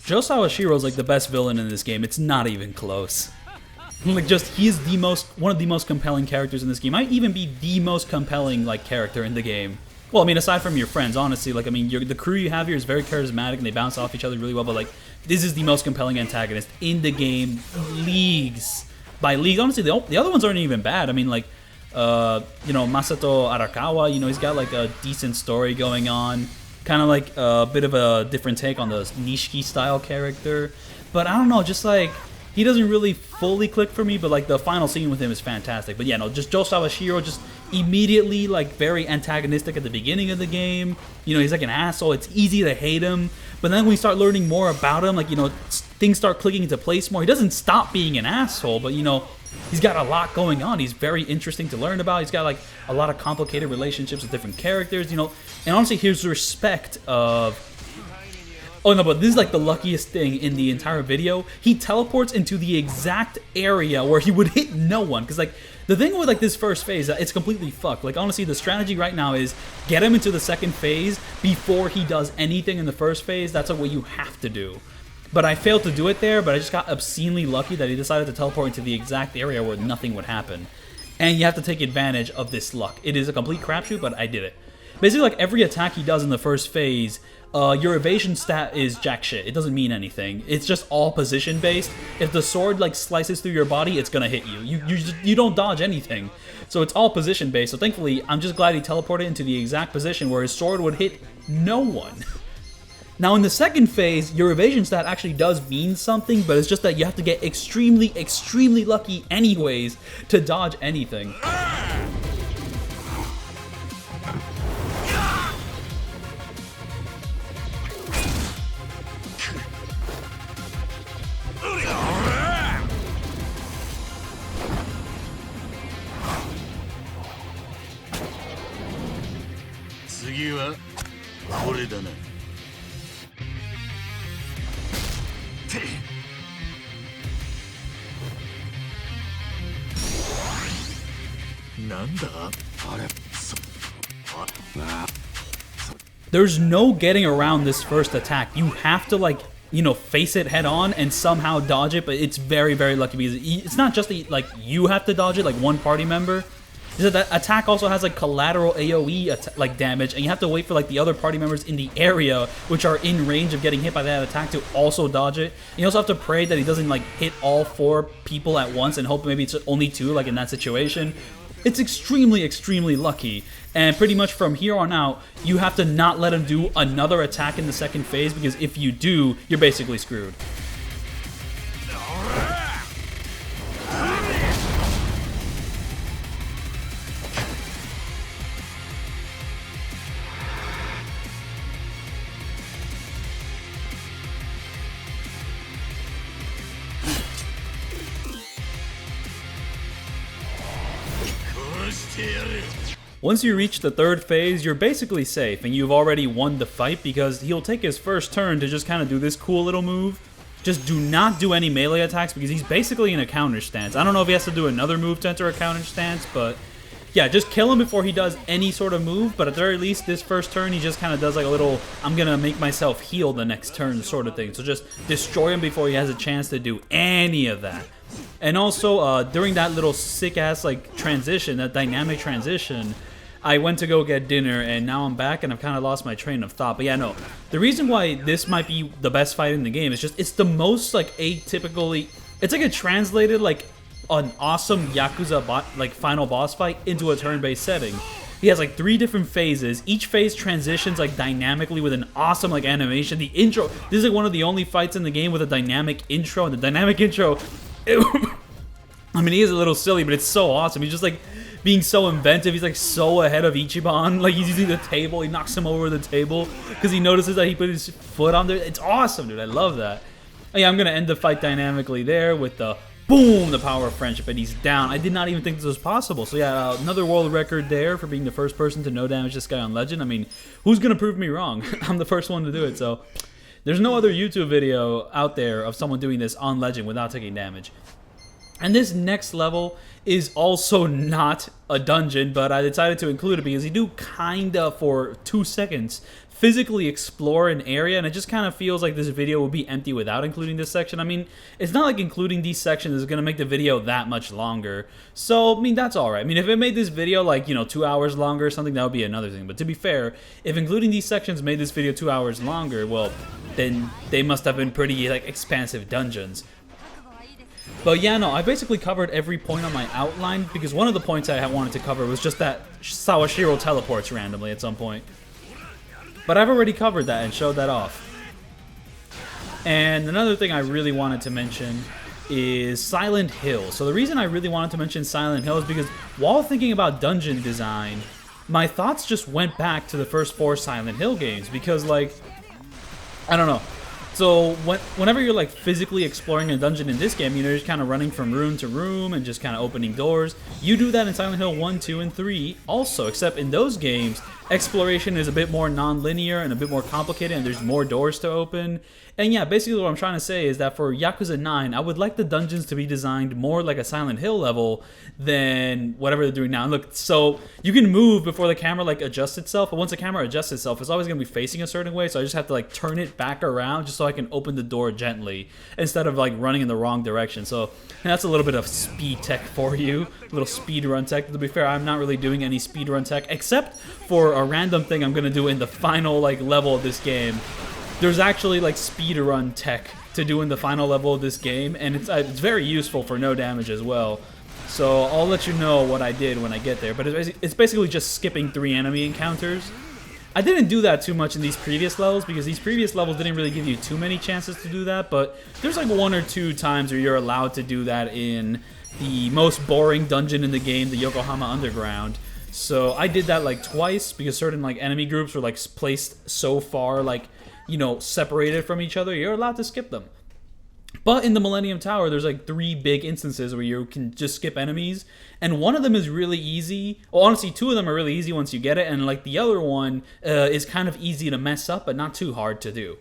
Joe Sawashiro is like the best villain in this game. It's not even close. Like, just he is one of the most compelling characters in this game. Might even be the most compelling like character in the game. Well, I mean, aside from your friends, honestly, like I mean, the crew you have here is very charismatic and they bounce off each other really well. But like, this is the most compelling antagonist in the game, leagues by league. Honestly, the other ones aren't even bad. I mean, like. You know, Masato Arakawa, you know, he's got like a decent story going on, kind of like a bit of a different take on the Nishiki style character, but I don't know, just like he doesn't really fully click for me, but like the final scene with him is fantastic. But yeah, no, just Joe Sawashiro just immediately like very antagonistic at the beginning of the game. You know, he's like an asshole. It's easy to hate him. But then when we start learning more about him, like, you know, things start clicking into place more. He doesn't stop being an asshole, but, you know, he's got a lot going on. He's very interesting to learn about. He's got, like, a lot of complicated relationships with different characters, you know. And honestly, his respect of... Oh, no, but this is, like, the luckiest thing in the entire video. He teleports into the exact area where he would hit no one. Because, like, the thing with, like, this first phase, it's completely fucked. Like, honestly, the strategy right now is get him into the second phase before he does anything in the first phase. That's like what you have to do. But I failed to do it there, but I just got obscenely lucky that he decided to teleport into the exact area where nothing would happen. And you have to take advantage of this luck. It is a complete crapshoot, but I did it. Basically, like, every attack he does in the first phase, your evasion stat is jack shit. It doesn't mean anything. It's just all position based. If the sword like slices through your body, it's gonna hit you. You don't dodge anything. So it's all position based. So thankfully, I'm just glad he teleported into the exact position where his sword would hit no one. Now in the second phase, your evasion stat actually does mean something, but it's just that you have to get extremely, extremely lucky anyways to dodge anything. There's no getting around this first attack. You have to, like, you know, face it head on and somehow dodge it, but it's very, very lucky because it's not just that, like, you have to dodge it, like one party member. That attack also has like collateral AoE like damage, and you have to wait for like the other party members in the area which are in range of getting hit by that attack to also dodge it. You also have to pray that he doesn't like hit all 4 people at once and hope maybe it's only 2, like in that situation. It's extremely, extremely lucky, and pretty much from here on out, you have to not let him do another attack in the second phase, because if you do, you're basically screwed. Once you reach the third phase, you're basically safe, and you've already won the fight because he'll take his first turn to just kind of do this cool little move. Just do not do any melee attacks because he's basically in a counter stance. I don't know if he has to do another move to enter a counter stance, but yeah, just kill him before he does any sort of move. But at the very least, this first turn, he just kind of does like a little, I'm going to make myself heal the next turn sort of thing. So just destroy him before he has a chance to do any of that. And also, during that little sick-ass like transition, that dynamic transition, I went to go get dinner, and now I'm back, and I've kind of lost my train of thought. But yeah, no, the reason why this might be the best fight in the game is just, it's the most, like, atypically, it's like a translated, like, an awesome Yakuza final boss fight into a turn-based setting. He has, like, 3 different phases. Each phase transitions, like, dynamically with an awesome, like, animation. The intro, this is, like, one of the only fights in the game with a dynamic intro, and the dynamic intro, I mean, he is a little silly, but it's so awesome. He's just, like, being so inventive. He's like so ahead of Ichiban. Like, he's using the table. He knocks him over the table because he notices that he put his foot on there. It's awesome, dude. I love that. Oh, yeah, I'm going to end the fight dynamically there with the boom, the power of friendship, and he's down. I did not even think this was possible. So yeah, another world record there for being the first person to no damage this guy on Legend. I mean, who's going to prove me wrong? I'm the first one to do it, so there's no other YouTube video out there of someone doing this on Legend without taking damage. And this next level is also not a dungeon, but I decided to include it because you do kinda, for 2 seconds, physically explore an area, and it just kind of feels like this video would be empty without including this section. I mean, it's not like including these sections is going to make the video that much longer. So, I mean, that's alright. I mean, if it made this video like, 2 hours longer or something, that would be another thing. But to be fair, if including these sections made this video 2 hours longer, well, then they must have been pretty, like, expansive dungeons. But yeah, no, I basically covered every point on my outline, because one of the points I wanted to cover was just that Sawashiro teleports randomly at some point. But I've already covered that and showed that off. And another thing I really wanted to mention is Silent Hill. So the reason I really wanted to mention Silent Hill is because while thinking about dungeon design, my thoughts just went back to the first 4 Silent Hill games because, like, I don't know. So whenever you're like physically exploring a dungeon in this game, you're just kind of running from room to room and just kind of opening doors. You do that in Silent Hill 1, 2, and 3 also, except in those games, exploration is a bit more non-linear and a bit more complicated, and there's more doors to open. And yeah, basically what I'm trying to say is that for Yakuza 9, I would like the dungeons to be designed more like a Silent Hill level than whatever they're doing now. And look, so you can move before the camera like adjusts itself, but once the camera adjusts itself, it's always going to be facing a certain way, so I just have to like turn it back around just so I can open the door gently instead of like running in the wrong direction. So that's a little bit of speed tech for you, a little speed run tech. To be fair, I'm not really doing any speed run tech except for a random thing I'm going to do in the final like level of this game. There's actually like speed run tech to do in the final level of this game, and it's very useful for no damage as well. So I'll let you know what I did when I get there, but it's basically just skipping 3 enemy encounters. I didn't do that too much in these previous levels because these previous levels didn't really give you too many chances to do that, but there's like 1 or 2 times where you're allowed to do that in the most boring dungeon in the game, the Yokohama Underground. So I did that like twice because certain like enemy groups were like placed so far like, you know, separated from each other, you're allowed to skip them. But in the Millennium Tower, there's like 3 big instances where you can just skip enemies, and one of them is really easy. Well, honestly, 2 of them are really easy once you get it, and like the other one is kind of easy to mess up, but not too hard to do.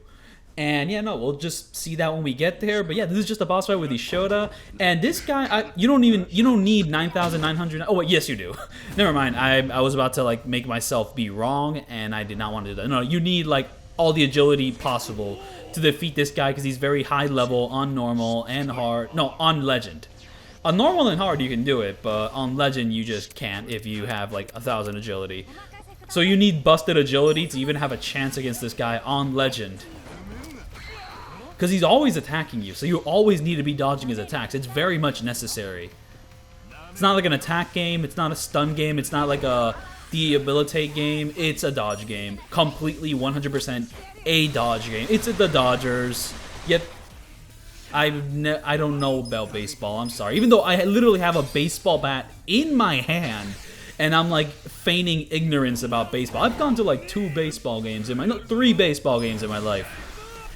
And yeah, no, we'll just see that when we get there. But yeah, this is just a boss fight with Ishioda, and this guy, you don't need 9,900. Oh wait, yes you do. Never mind. I was about to like make myself be wrong, and I did not want to do that. No, you need like all the agility possible to defeat this guy because he's very high level on normal and hard. No, on legend. On normal and hard you can do it, but on legend you just can't if you have like 1,000 agility. So you need busted agility to even have a chance against this guy on legend. Because he's always attacking you, so you always need to be dodging his attacks. It's very much necessary. It's not like an attack game, it's not a stun game, it's not like a debilitate game, it's a dodge game. Completely 100% a dodge game. It's the Dodgers, yet I don't know about baseball, I'm sorry. Even though I literally have a baseball bat in my hand, and I'm like feigning ignorance about baseball. I've gone to like 3 baseball games in my life.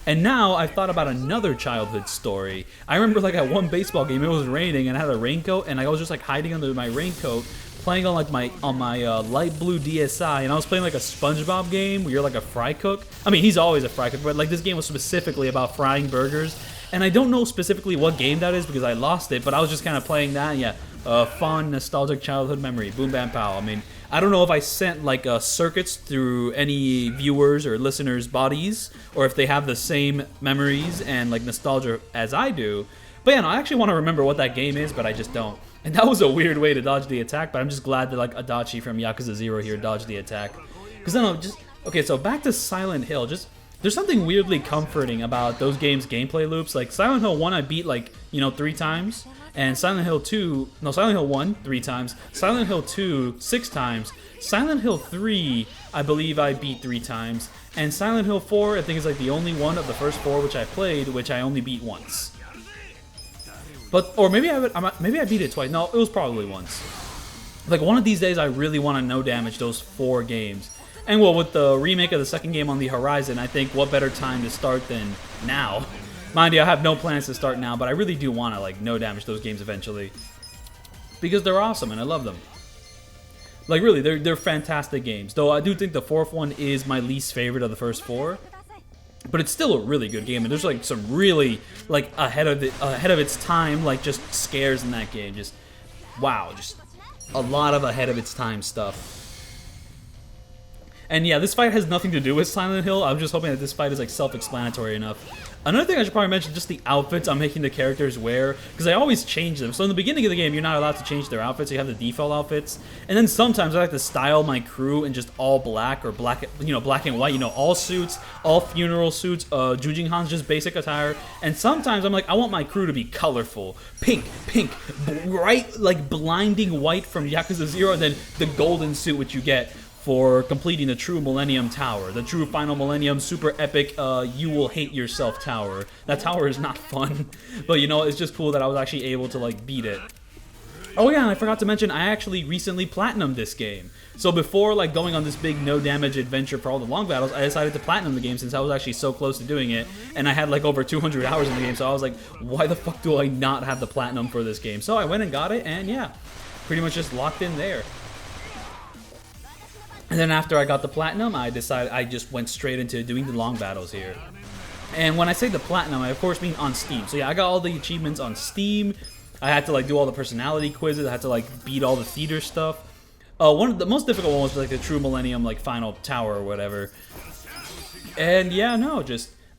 And now I've thought about another childhood story. I remember like at one baseball game, it was raining and I had a raincoat, and I was just like hiding under my raincoat, playing on like my light blue DSi, and I was playing like a SpongeBob game where you're like a fry cook. I mean, he's always a fry cook, but like this game was specifically about frying burgers, and I don't know specifically what game that is because I lost it, but I was just kind of playing that. And yeah, fond, nostalgic childhood memory. Boom, bam, pow. I mean, I don't know if I sent like circuits through any viewers or listeners' bodies, or if they have the same memories and like nostalgia as I do. But yeah, no, I actually want to remember what that game is, but I just don't. And that was a weird way to dodge the attack, but I'm just glad that like Adachi from Yakuza 0 here dodged the attack. Because then okay, so back to Silent Hill. There's something weirdly comforting about those games' gameplay loops. Like Silent Hill 1 I beat like, 3 times, and Silent Hill 1 3 times, Silent Hill 2 6 times, Silent Hill 3 I believe I beat 3 times, and Silent Hill 4 I think is like the only one of the first 4 which I played which I only beat once. Or maybe I beat it twice. No, it was probably once. Like one of these days I really want to no damage those 4 games. And well, with the remake of the second game on the horizon, I think what better time to start than now. Mind you, I have no plans to start now, but I really do want to like no damage those games eventually. Because they're awesome and I love them. Like really, they're fantastic games. Though I do think the 4th one is my least favorite of the first 4. But it's still a really good game, and there's like some really like ahead of its time like just scares in that game. Just wow, just a lot of ahead of its time stuff. And yeah, this fight has nothing to do with Silent Hill. I'm just hoping that this fight is like self-explanatory enough. Another thing I should probably mention, just the outfits I'm making the characters wear, because I always change them. So in the beginning of the game, you're not allowed to change their outfits. You have the default outfits, and then sometimes I like to style my crew in just all black or black and white. All suits, all funeral suits. Jujin Han's just basic attire, and sometimes I'm like, I want my crew to be colorful, pink, bright, like blinding white from Yakuza 0, and then the golden suit which you get for completing the true Millennium Tower, the true final Millennium super epic you will hate yourself tower. That tower is not fun, but you know, it's just cool that I was actually able to like beat it. Oh yeah, and I forgot to mention, I actually recently platinumed this game. So before like going on this big no damage adventure for all the long battles, I decided to platinum the game since I was actually so close to doing it, and I had like over 200 hours in the game, so I was like, why the fuck do I not have the platinum for this game? So I went and got it, and yeah, pretty much just locked in there. And then after I got the platinum, I just went straight into doing the long battles here. And when I say the platinum, I of course mean on Steam. So yeah, I got all the achievements on Steam. I had to like do all the personality quizzes. I had to like beat all the theater stuff. One of the most difficult ones was like the true Millennium like final tower or whatever. And yeah, no,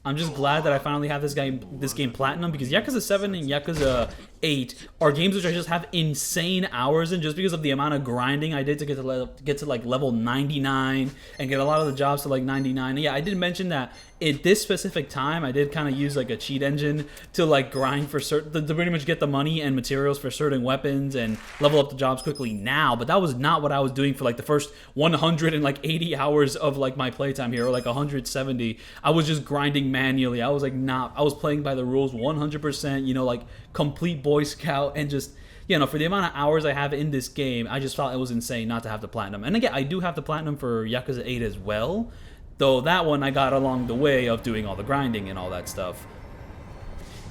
I'm just glad that I finally have this game platinum, because Yakuza 7 and Yakuza 8 are games which I just have insane hours in, just because of the amount of grinding I did to get to like level 99 and get a lot of the jobs to like 99. And yeah, I did mention that at this specific time I did kind of use like a cheat engine to like grind for certain to pretty much get the money and materials for certain weapons and level up the jobs quickly now, but that was not what I was doing for like the first 180 hours of like my playtime here, or like 170. I was just grinding manually. I was playing by the rules 100%, you know, like complete Boy Scout, and just, you know, for the amount of hours I have in this game, I just thought it was insane not to have the platinum. And again, I do have the platinum for Yakuza 8 as well, though that one I got along the way of doing all the grinding and all that stuff.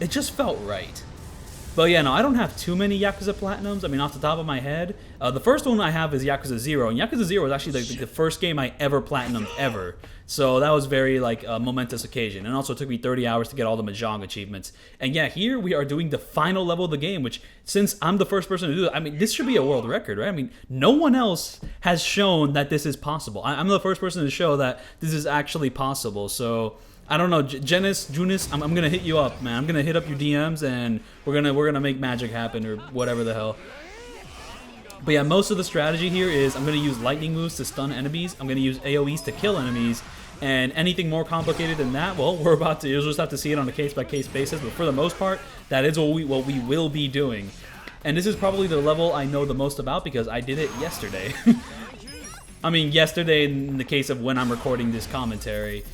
It just felt right. But yeah, no, I don't have too many Yakuza Platinums. I mean, off the top of my head, the first one I have is Yakuza 0, and Yakuza 0 was actually the first game I ever Platinumed ever. So that was very, like, a momentous occasion. And also it took me 30 hours to get all the Mahjong achievements. And yeah, here we are doing the final level of the game, which, since I'm the first person to do it, I mean, this should be a world record, right? I mean, no one else has shown that this is possible. I'm the first person to show that this is actually possible, so I don't know, Junis, I'm gonna hit you up, man. I'm gonna hit up your DMs, and we're gonna make magic happen, or whatever the hell. But yeah, most of the strategy here is I'm gonna use lightning moves to stun enemies. I'm gonna use AoEs to kill enemies, and anything more complicated than that, well, you'll just have to see it on a case-by-case basis. But for the most part, that is what we will be doing. And this is probably the level I know the most about because I did it yesterday. I mean, yesterday in the case of when I'm recording this commentary.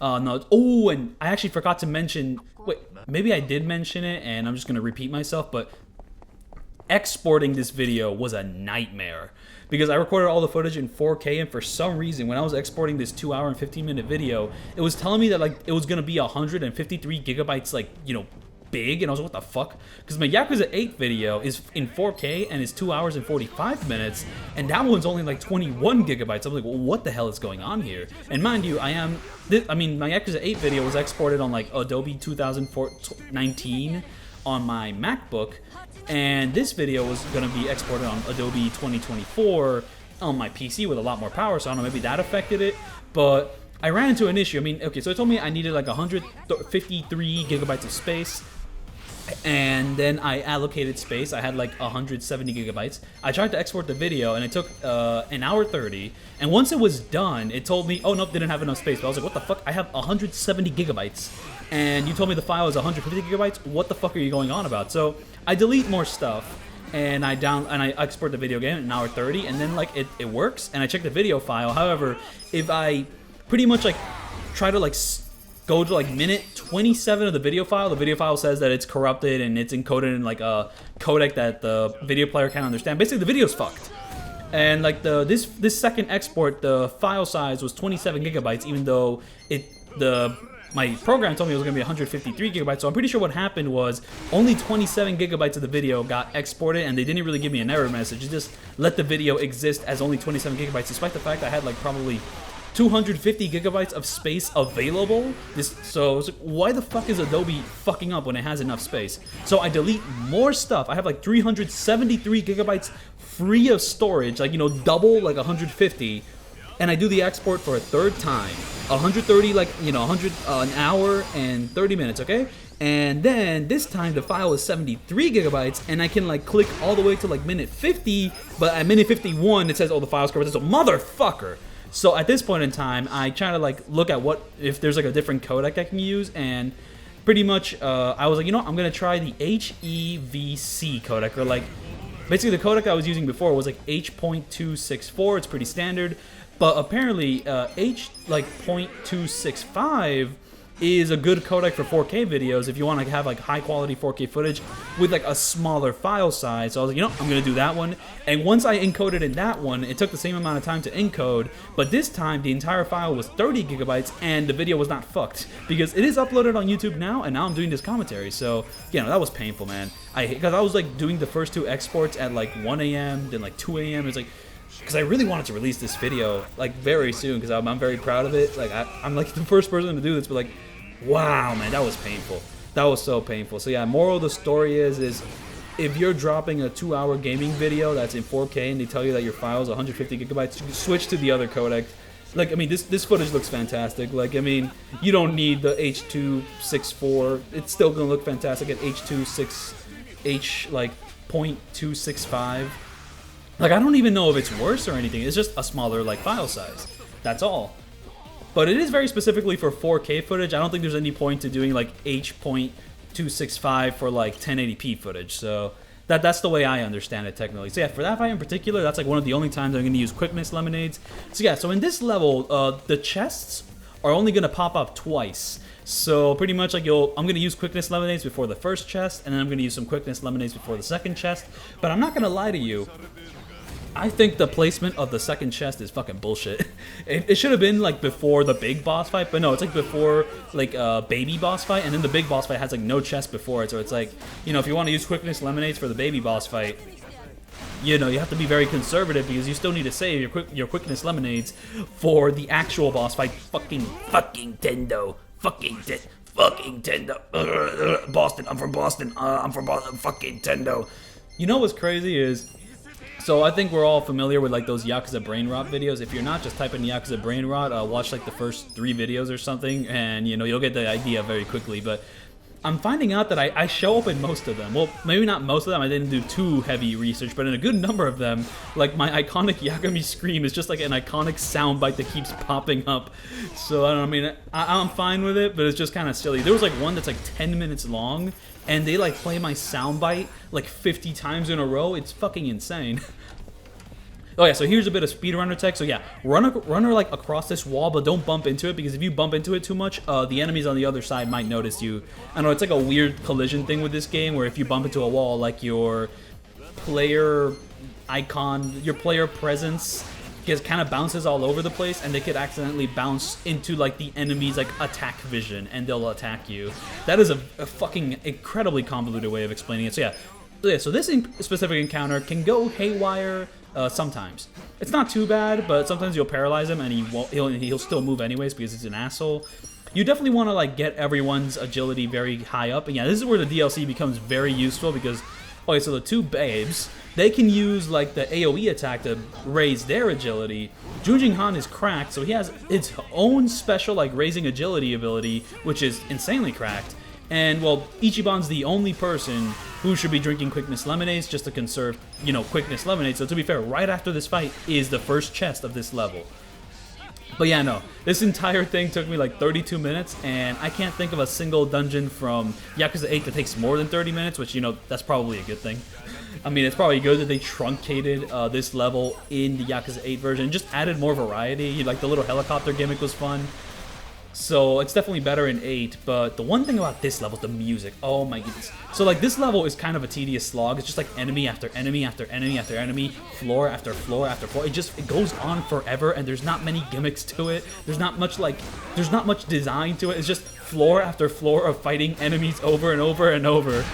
No. Oh, and I actually forgot to mention. Wait, maybe I did mention it, and I'm just gonna repeat myself. But exporting this video was a nightmare because I recorded all the footage in 4K, and for some reason, when I was exporting this 2-hour and 15-minute video, it was telling me that like it was gonna be 153 gigabytes, like, you know, big, and I was like, what the fuck? Because my Yakuza 8 video is in 4K and is 2 hours and 45 minutes, and that one's only like 21 gigabytes. I was like, well, what the hell is going on here? And mind you, my Yakuza 8 video was exported on like Adobe 2019 on my MacBook, and this video was going to be exported on Adobe 2024 on my PC with a lot more power, so I don't know, maybe that affected it, but I ran into an issue. I mean, okay, so it told me I needed like 153 gigabytes of space, and then I allocated space. I had like 170 gigabytes. I tried to export the video, and it took an hour 30, and once it was done, it told me, oh, nope, didn't have enough space. But I was like, what the fuck? I have 170 gigabytes, and you told me the file is 150 gigabytes? What the fuck are you going on about? So I delete more stuff, and I export the video again in an hour 30, and then like it works, and I check the video file. However, if I pretty much like try to like go to like minute 27 of the video file says that it's corrupted and it's encoded in like a codec that the video player can't understand. Basically, the video's fucked. And like this second export, the file size was 27 gigabytes, even though my program told me it was going to be 153 gigabytes. So I'm pretty sure what happened was only 27 gigabytes of the video got exported, and they didn't really give me an error message. It just let the video exist as only 27 gigabytes, despite the fact I had like probably 250 gigabytes of space available. So it's like, why the fuck is Adobe fucking up when it has enough space? So I delete more stuff. I have like 373 gigabytes free of storage, like, you know, double like 150. And I do the export for a third time, 130, like, you know, 100 an hour and 30 minutes, okay? And then this time the file is 73 gigabytes, and I can like click all the way to like minute 50, but at minute 51 it says, oh, the file's corrupted. So motherfucker. So at this point in time, I try to like look at if there's like a different codec I can use, and pretty much I was like, you know, I'm gonna try the HEVC codec, or like Basically, the codec I was using before was like H.264. It's pretty standard, but apparently H like .265 is a good codec for 4K videos if you want to have like high quality 4K footage with like a smaller file size. So I was like, you know, I'm gonna do that one. And once I encoded in that one, it took the same amount of time to encode, but this time the entire file was 30 gigabytes and the video was not fucked because it is uploaded on YouTube now, and now I'm doing this commentary. So you know, that was painful, man. Because I was like doing the first 2 exports at like 1 a.m. then like 2 a.m. It's like, because I really wanted to release this video like very soon because I'm very proud of it. Like I'm like the first person to do this, but like, wow, man, that was painful. That was so painful. So yeah, moral of the story is if you're dropping a 2-hour gaming video that's in 4K and they tell you that your file is 150 gigabytes, you switch to the other codec. Like, I mean, this footage looks fantastic. Like, I mean, you don't need the H.264. It's still gonna look fantastic at like .265. Like, I don't even know if it's worse or anything. It's just a smaller like file size. That's all. But it is very specifically for 4K footage. I don't think there's any point to doing like H.265 for like 1080p footage. So that's the way I understand it technically. So yeah, for that fight in particular, that's like one of the only times I'm going to use quickness lemonades. So yeah, so in this level, the chests are only going to pop up twice. So pretty much like I'm going to use quickness lemonades before the first chest, and then I'm going to use some quickness lemonades before the second chest. But I'm not going to lie to you, I think the placement of the second chest is fucking bullshit. It should have been like before the big boss fight, but no, it's like before like baby boss fight, and then the big boss fight has like no chest before it. So it's like, you know, if you want to use quickness lemonades for the baby boss fight, you know, you have to be very conservative because you still need to save your quickness lemonades for the actual boss fight. Fucking Tendo. Fucking Tendo. Boston. I'm from Boston. Fucking Tendo. You know what's crazy is, so I think we're all familiar with like those Yakuza brain rot videos. If you're not, just type in Yakuza brain rot, watch like the first 3 videos or something, and you know, you'll get the idea very quickly. But I'm finding out that I show up in most of them. Well, maybe not most of them, I didn't do too heavy research, but in a good number of them, like my iconic Yakami scream is just like an iconic soundbite that keeps popping up. So I don't know, I mean, I'm fine with it, but it's just kind of silly. There was like one that's like 10 minutes long, and they like play my soundbite like 50 times in a row. It's fucking insane. Oh yeah, so here's a bit of speedrunner tech. So yeah, run her like across this wall, but don't bump into it, because if you bump into it too much, the enemies on the other side might notice you. I know it's like a weird collision thing with this game, where if you bump into a wall, like your player icon, your player presence kind of bounces all over the place, and they could accidentally bounce into like the enemy's like attack vision, and they'll attack you. That is a fucking incredibly convoluted way of explaining it. So yeah, so this specific encounter can go haywire sometimes. It's not too bad, but sometimes you'll paralyze him and he'll still move anyways because he's an asshole. You definitely want to like get everyone's agility very high up, and yeah, this is where the DLC becomes very useful because, okay, so the 2 babes, they can use like the AoE attack to raise their agility. Junjin Han is cracked, so he has its own special like raising agility ability, which is insanely cracked. And well, Ichiban's the only person who should be drinking quickness lemonades just to conserve, you know, quickness lemonades. So to be fair, right after this fight is the first chest of this level. But yeah, no, this entire thing took me like 32 minutes, and I can't think of a single dungeon from Yakuza 8 that takes more than 30 minutes, which, you know, that's probably a good thing. I mean, it's probably good that they truncated this level in the Yakuza 8 version, just added more variety. Like the little helicopter gimmick was fun. So it's definitely better in 8, but the one thing about this level is the music. Oh my goodness. So like this level is kind of a tedious slog. It's just like enemy after enemy after enemy after enemy, floor after floor after floor. It goes on forever, and there's not many gimmicks to it. There's not much design to it. It's just floor after floor of fighting enemies over and over and over.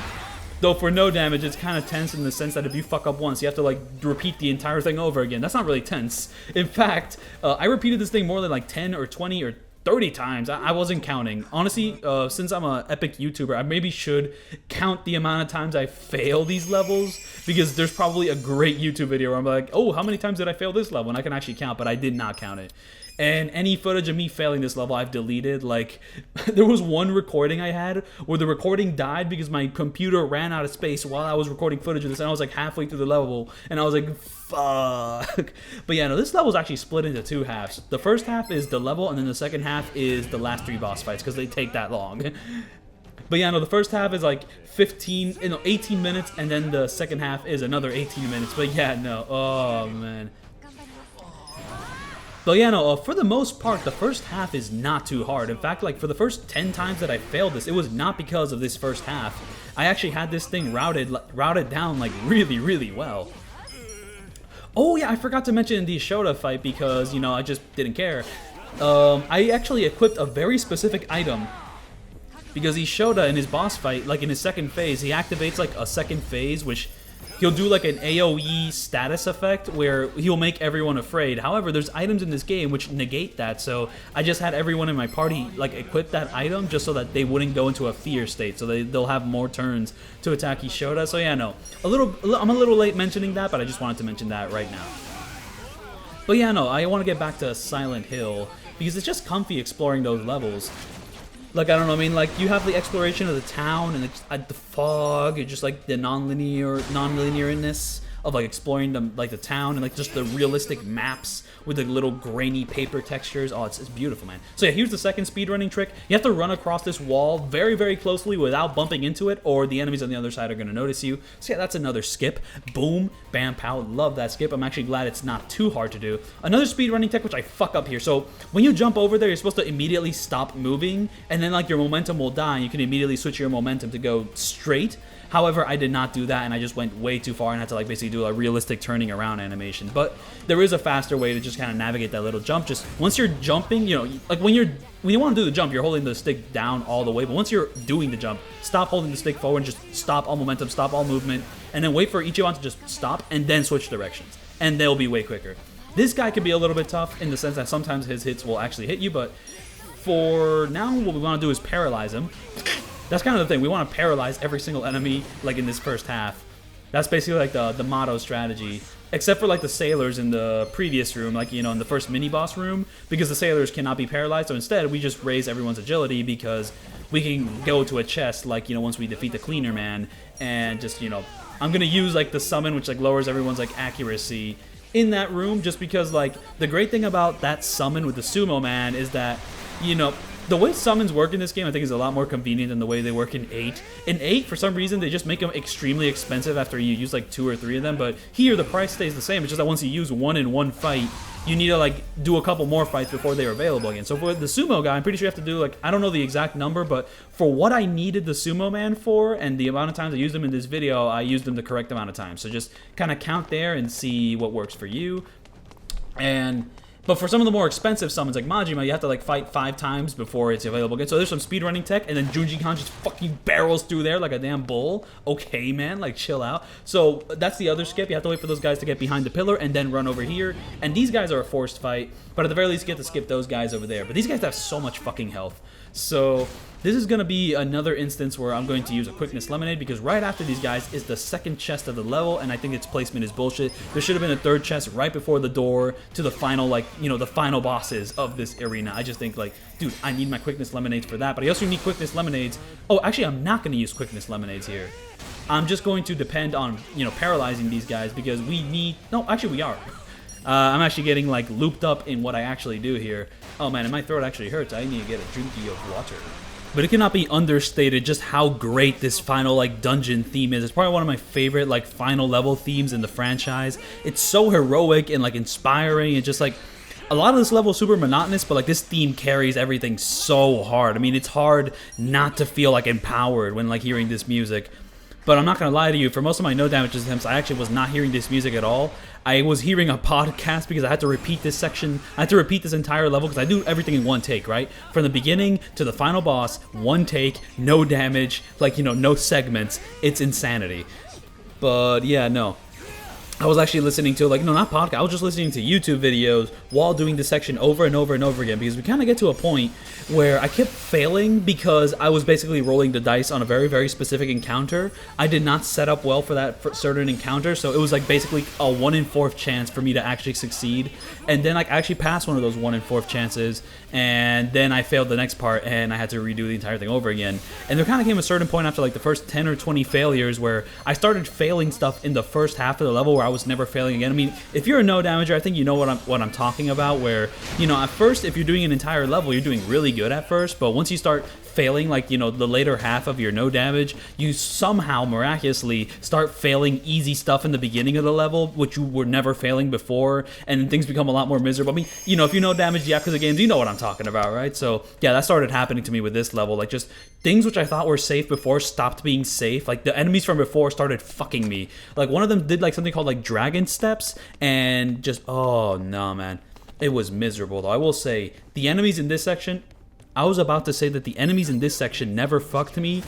Though for no damage, it's kind of tense in the sense that if you fuck up once, you have to like repeat the entire thing over again. That's not really tense. In fact, I repeated this thing more than like 10 or 20 or 30 times. I wasn't counting. Honestly, since I'm an epic YouTuber, I maybe should count the amount of times I fail these levels, because there's probably a great YouTube video where I'm like, oh, how many times did I fail this level? And I can actually count, but I did not count it. And any footage of me failing this level, I've deleted. Like, there was one recording I had where the recording died because my computer ran out of space while I was recording footage of this, and I was like halfway through the level, and I was like, fuck. But yeah, no, this level is actually split into 2 halves. The first half is the level, and then the second half is the last 3 boss fights, because they take that long. But yeah, no, the first half is like 18 minutes, and then the second half is another 18 minutes. But yeah, no, oh man. But yeah, no, for the most part, the first half is not too hard. In fact, like for the first 10 times that I failed this, it was not because of this first half. I actually had this thing routed down like really, really well. Oh yeah, I forgot to mention the Ishioda fight because, you know, I just didn't care. I actually equipped a very specific item because Ishioda in his boss fight, like in his second phase, he activates like a second phase, which he'll do like an AoE status effect where he'll make everyone afraid. However, there's items in this game which negate that, so I just had everyone in my party like equip that item just so that they wouldn't go into a fear state, so they'll have more turns to attack Ishioda. So yeah, no, I'm a little late mentioning that, but I just wanted to mention that right now. But yeah, no, I want to get back to Silent Hill because it's just comfy exploring those levels. Like, I don't know, I mean, like, you have the exploration of the town and the fog, and just, like, the non-linearness of, like, exploring the town and, like, just the realistic maps with the little grainy paper textures. Oh, it's beautiful, man. So, yeah, here's the second speedrunning trick. You have to run across this wall very, very closely without bumping into it, or the enemies on the other side are going to notice you. So, yeah, that's another skip. Boom, bam, pow. Love that skip. I'm actually glad it's not too hard to do. Another speedrunning tech, which I fuck up here. So, when you jump over there, you're supposed to immediately stop moving, and then, like, your momentum will die, and you can immediately switch your momentum to go straight. However, I did not do that, and I just went way too far and had to like basically do a realistic turning around animation. But there is a faster way to just kind of navigate that little jump. Just once you're jumping, you know, like when you want to do the jump, you're holding the stick down all the way. But once you're doing the jump, stop holding the stick forward and just stop all momentum, stop all movement, and then wait for Ichiban to just stop and then switch directions. And they'll be way quicker. This guy can be a little bit tough in the sense that sometimes his hits will actually hit you, but for now, what we want to do is paralyze him. That's kind of the thing. We want to paralyze every single enemy, like in this first half. That's basically like the motto strategy. Except for like the sailors in the previous room, like, you know, in the first mini-boss room, because the sailors cannot be paralyzed. So instead, we just raise everyone's agility because we can go to a chest, like, you know, once we defeat the cleaner man, and just, you know, I'm going to use like the summon, which like lowers everyone's like accuracy in that room, just because like the great thing about that summon with the sumo man is that, you know, the way summons work in this game, I think, is a lot more convenient than the way they work in 8. In 8, for some reason, they just make them extremely expensive after you use like 2 or 3 of them, but here the price stays the same. It's just that once you use one in one fight, you need to like do a couple more fights before they're available again. So for the sumo guy, I'm pretty sure you have to do like, I don't know the exact number, but for what I needed the sumo man for and the amount of times I used them in this video, I used them the correct amount of time. So just kind of count there and see what works for you. But for some of the more expensive summons like Majima, you have to like fight 5 times before it's available again. So there's some speedrunning tech, and then Junji Khan just fucking barrels through there like a damn bull. Okay, man, like chill out. So that's the other skip. You have to wait for those guys to get behind the pillar and then run over here. And these guys are a forced fight, but at the very least you get to skip those guys over there. But these guys have so much fucking health. So this is going to be another instance where I'm going to use a quickness lemonade because right after these guys is the second chest of the level, and I think its placement is bullshit. There should have been a third chest right before the door to the final, like, you know, the final bosses of this arena. I just think like, dude, I need my quickness lemonades for that, but I also need quickness lemonades. Oh, actually, I'm not going to use quickness lemonades here. I'm just going to depend on, you know, paralyzing these guys because we need, no, actually we are. I'm actually getting like looped up in what I actually do here. Oh man, and my throat actually hurts. I need to get a drinky of water. But it cannot be understated just how great this final like dungeon theme is. It's probably one of my favorite like final level themes in the franchise. It's so heroic and like inspiring, and just like a lot of this level is super monotonous, but like this theme carries everything so hard. I mean, it's hard not to feel like empowered when like hearing this music. But I'm not going to lie to you, for most of my no damage attempts, I actually was not hearing this music at all. I was hearing a podcast because I had to repeat this section. I had to repeat this entire level because I do everything in one take, right? From the beginning to the final boss, one take, no damage, like, you know, no segments. It's insanity. But yeah, no. I was actually listening to, like, no, not podcast, I was just listening to YouTube videos while doing this section over and over and over again, because we kind of get to a point where I kept failing because I was basically rolling the dice on a very, very specific encounter. I did not set up well for that certain encounter, so it was like basically a 1 in 4th chance for me to actually succeed, and then like I actually passed one of those 1 in 4th chances, and then I failed the next part, and I had to redo the entire thing over again. And there kind of came a certain point after like the first 10 or 20 failures where I started failing stuff in the first half of the level where I was never failing again. I mean, if you're a no damager, I think you know what I'm talking about, where, you know, at first, if you're doing an entire level, you're doing really good at first, but once you start failing, like, you know, the later half of your no damage, you somehow miraculously start failing easy stuff in the beginning of the level, which you were never failing before, and things become a lot more miserable. I mean, you know, if you know damage Yakuza games, you know what I'm talking about, right? So yeah, that started happening to me with this level. Like, just things which I thought were safe before stopped being safe. Like, the enemies from before started fucking me. Like, one of them did like something called like dragon steps, and just, oh no, man, it was miserable. Though I will say, the enemies in this section, I was about to say that the enemies in this section never fucked me,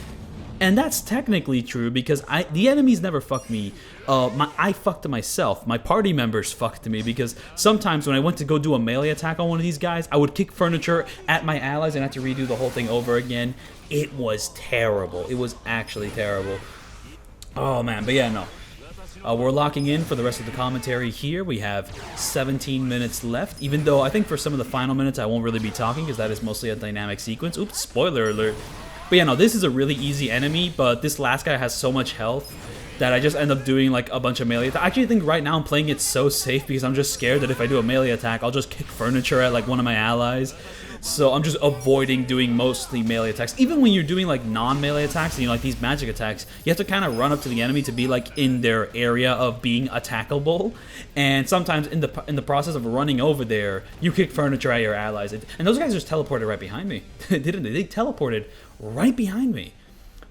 and that's technically true, because the enemies never fucked me. I fucked myself. My party members fucked me, because sometimes when I went to go do a melee attack on one of these guys, I would kick furniture at my allies and have to redo the whole thing over again. It was terrible. It was actually terrible. Oh man, but yeah, no. We're locking in for the rest of the commentary here. We have 17 minutes left, even though I think for some of the final minutes I won't really be talking, because that is mostly a dynamic sequence. Oops, spoiler alert. But yeah, no, this is a really easy enemy, but this last guy has so much health that I just end up doing like a bunch of melee attacks. I actually think right now I'm playing it so safe, because I'm just scared that if I do a melee attack, I'll just kick furniture at like one of my allies. So I'm just avoiding doing mostly melee attacks. Even when you're doing like non-melee attacks, and you know, like these magic attacks, you have to kind of run up to the enemy to be like in their area of being attackable. And sometimes in the process of running over there, you kick furniture at your allies. And those guys just teleported right behind me, didn't they? They teleported right behind me.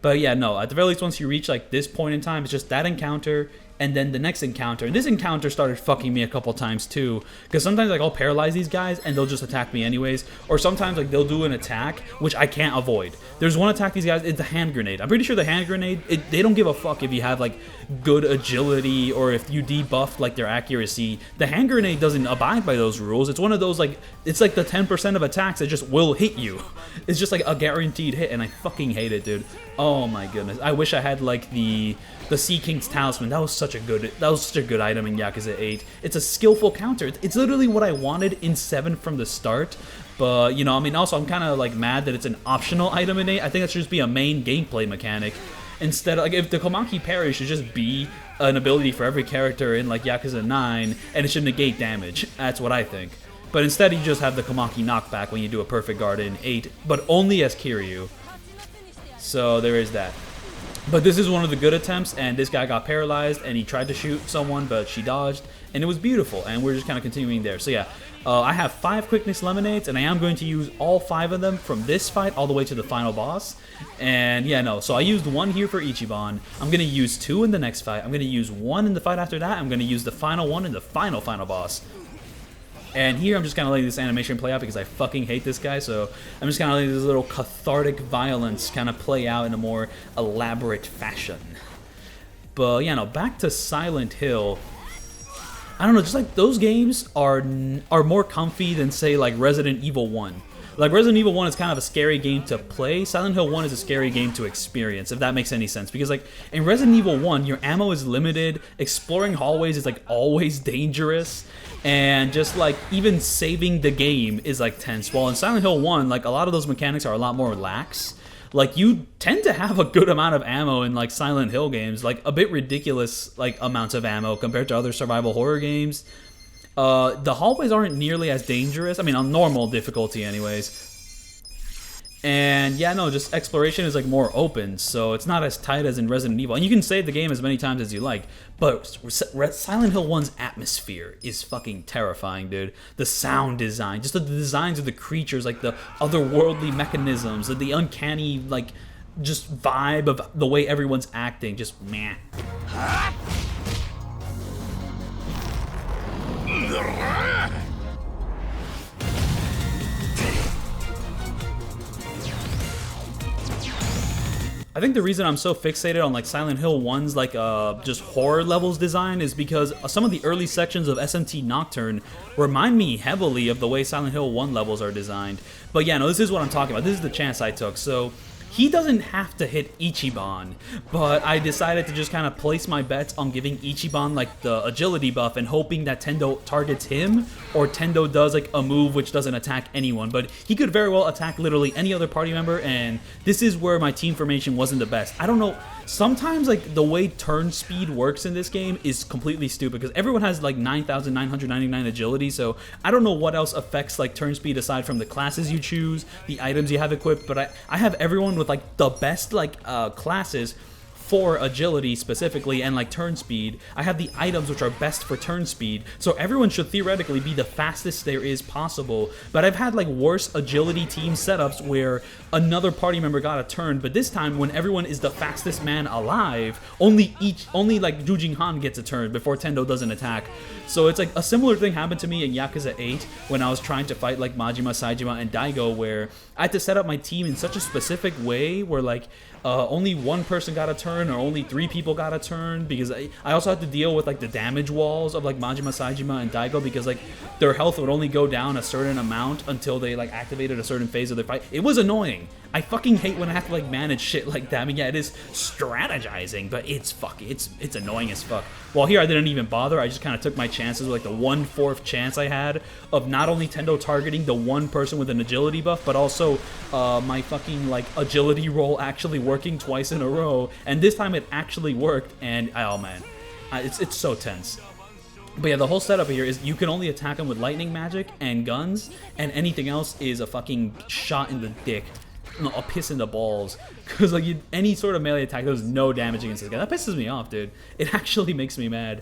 But yeah, no, at the very least, once you reach like this point in time, it's just that encounter, and then the next encounter. And this encounter started fucking me a couple times too, because sometimes like I'll paralyze these guys and they'll just attack me anyways, or sometimes like they'll do an attack which I can't avoid. There's one attack these guys, it's a hand grenade. I'm pretty sure the hand grenade, they don't give a fuck if you have like good agility or if you debuffed like their accuracy. The hand grenade doesn't abide by those rules. It's one of those like, it's like the 10% of attacks that just will hit you. It's just like a guaranteed hit, and I fucking hate it, dude. Oh my goodness. I wish I had like the Sea King's Talisman. That was such a good item in Yakuza 8. It's a skillful counter. It's literally what I wanted in 7 from the start. But, you know, I mean, also I'm kind of like mad that it's an optional item in 8. I think that should just be a main gameplay mechanic. Instead, like, if the Komaki parry should just be an ability for every character in like Yakuza 9, and it should negate damage. That's what I think. But instead, you just have the Komaki knockback when you do a perfect guard in 8, but only as Kiryu. So there is that. But this is one of the good attempts, and this guy got paralyzed, and he tried to shoot someone, but she dodged, and it was beautiful, and we're just kind of continuing there. So yeah, I have 5 quickness lemonades, and I am going to use all 5 of them from this fight all the way to the final boss. And yeah, no, so I used 1 here for Ichiban. I'm going to use 2 in the next fight. I'm going to use 1 in the fight after that. I'm going to use the final 1 in the final boss. And here I'm just kind of letting this animation play out because I fucking hate this guy, so I'm just kind of letting this little cathartic violence kind of play out in a more elaborate fashion. But yeah, no, back to Silent Hill. I don't know, just like those games are more comfy than, say, like Resident Evil 1. Like, Resident Evil 1 is kind of a scary game to play. Silent Hill 1 is a scary game to experience, if that makes any sense. Because, like, in Resident Evil 1, your ammo is limited, exploring hallways is, like, always dangerous, and just, like, even saving the game is, like, tense. While in Silent Hill 1, like, a lot of those mechanics are a lot more lax. Like, you tend to have a good amount of ammo in, like, Silent Hill games. Like, a bit ridiculous, like, amounts of ammo compared to other survival horror games. The hallways aren't nearly as dangerous. I mean, on normal difficulty anyways. And yeah, no, just exploration is like more open, so it's not as tight as in Resident Evil. And you can save the game as many times as you like, but Silent Hill 1's atmosphere is fucking terrifying, dude. The sound design, just the designs of the creatures, like the otherworldly mechanisms, the uncanny, like, just vibe of the way everyone's acting, just meh. I think the reason I'm so fixated on like Silent Hill 1's like just horror levels design is because some of the early sections of SMT Nocturne remind me heavily of the way Silent Hill 1 levels are designed. But yeah, no, this is what I'm talking about. This is the chance I took. So he doesn't have to hit Ichiban, but I decided to just kind of place my bets on giving Ichiban like the agility buff and hoping that Tendo targets him, or Tendo does like a move which doesn't attack anyone. But he could very well attack literally any other party member, and this is where my team formation wasn't the best. I don't know, sometimes like the way turn speed works in this game is completely stupid because everyone has like 9,999 agility, so I don't know what else affects like turn speed aside from the classes you choose, the items you have equipped, but I have everyone with like the best like classes for agility specifically and like turn speed. I have the items which are best for turn speed, so everyone should theoretically be the fastest there is possible. But I've had like worse agility team setups where another party member got a turn, but this time when everyone is the fastest man alive, only like Jujing Han gets a turn before Tendo does an attack. So it's like a similar thing happened to me in Yakuza 8 when I was trying to fight like Majima, Saejima, and Daigo, where I had to set up my team in such a specific way where like only one person got a turn or only 3 people got a turn, because I also had to deal with like the damage walls of like Majima, Saejima, and Daigo, because like their health would only go down a certain amount until they like activated a certain phase of their fight. It was annoying. I fucking hate when I have to like manage shit like that. I mean, yeah, it is strategizing, but it's annoying as fuck. Well, here I didn't even bother. I just kind of took my chances with like the 1/4 chance I had of not only Tendo targeting the one person with an agility buff, but also my fucking like agility roll actually working twice in a row. And this time it actually worked, and oh man, it's so tense. But yeah, the whole setup here is you can only attack them with lightning magic and guns, and anything else is a fucking shot in the dick. No, a piss in the balls, because like any sort of melee attack does no damage against this guy. That pisses me off, dude. It actually makes me mad.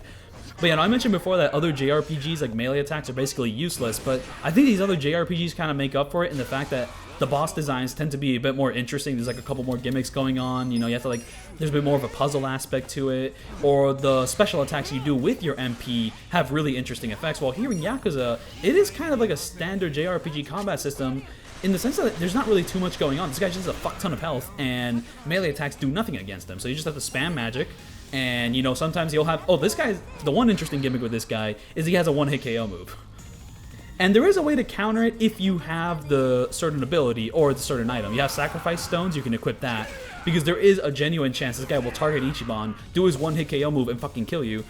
But yeah, I mentioned before that other JRPGs like melee attacks are basically useless, but I think these other JRPGs kind of make up for it in the fact that the boss designs tend to be a bit more interesting. There's like a couple more gimmicks going on, you know, you have to like, there's a bit more of a puzzle aspect to it, or the special attacks you do with your MP have really interesting effects. While here in Yakuza, it is kind of like a standard JRPG combat system, in the sense that there's not really too much going on. This guy just has a fuck ton of health, and melee attacks do nothing against him. So you just have to spam magic, and you know, sometimes he'll have, oh, this guy, the one interesting gimmick with this guy is he has a one-hit KO move. And there is a way to counter it if you have the certain ability or the certain item. You have sacrifice stones, you can equip that, because there is a genuine chance this guy will target Ichiban, do his one-hit KO move, and fucking kill you.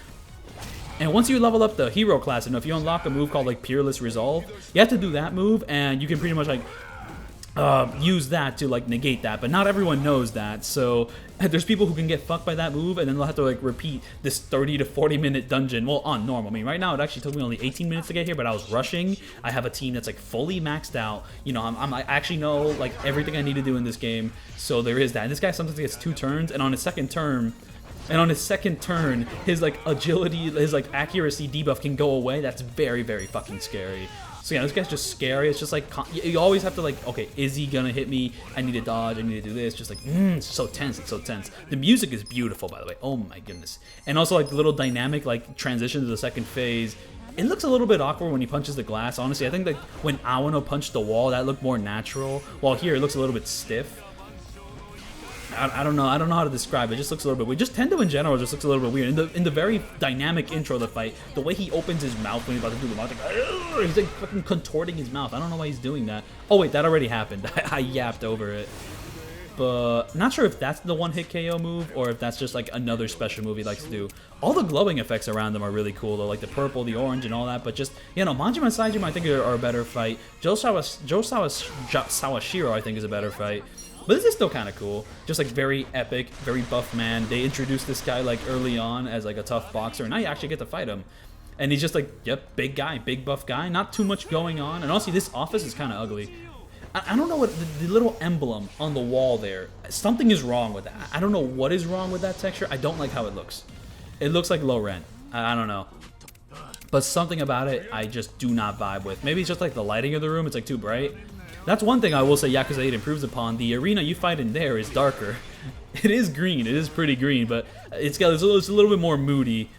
And once you level up the hero class enough, you unlock a move called like Peerless Resolve. You have to do that move, and you can pretty much like use that to like negate that, but not everyone knows that. So there's people who can get fucked by that move, and then they'll have to like repeat this 30 to 40 minute dungeon. Well, on normal. I mean, right now it actually took me only 18 minutes to get here, but I was rushing. I have a team that's like fully maxed out. You know, I actually know like everything I need to do in this game. So there is that. And this guy sometimes gets 2 turns, and on his second turn, his like agility, his like accuracy debuff can go away. That's very, very fucking scary. So yeah, this guy's just scary. It's just like, you always have to like, okay, is he gonna hit me? I need to dodge, I need to do this. Just like, it's so tense, it's so tense. The music is beautiful, by the way. Oh my goodness. And also like the little dynamic like transition to the second phase. It looks a little bit awkward when he punches the glass. Honestly, I think that when Awano punched the wall, that looked more natural. While here, it looks a little bit stiff. I don't know how to describe it. It just looks a little bit weird. Just Tendo in general just looks a little bit weird. In the very dynamic intro of the fight, the way he opens his mouth when he's about to do the mouth, like, he's like fucking contorting his mouth. I don't know why he's doing that. Oh wait, that already happened. I yapped over it. But not sure if that's the one-hit KO move or if that's just like another special move he likes to do. All the glowing effects around them are really cool though, like the purple, the orange, and all that. But just, you know, Majima and Saejima I think are a better fight. Joe Sawashiro I think is a better fight. But this is still kind of cool. Just like very epic, very buff man. They introduced this guy like early on as like a tough boxer, and now you actually get to fight him. And he's just like, yep, big guy, big buff guy. Not too much going on. And also this office is kind of ugly. I don't know what the little emblem on the wall there. Something is wrong with that. I don't know what is wrong with that texture. I don't like how it looks. It looks like low rent. I don't know. But something about it I just do not vibe with. Maybe it's just like the lighting of the room. It's like too bright. That's one thing I will say Yakuza 8 improves upon. The arena you fight in there is darker. It is green. It is pretty green, but it's a little bit more moody.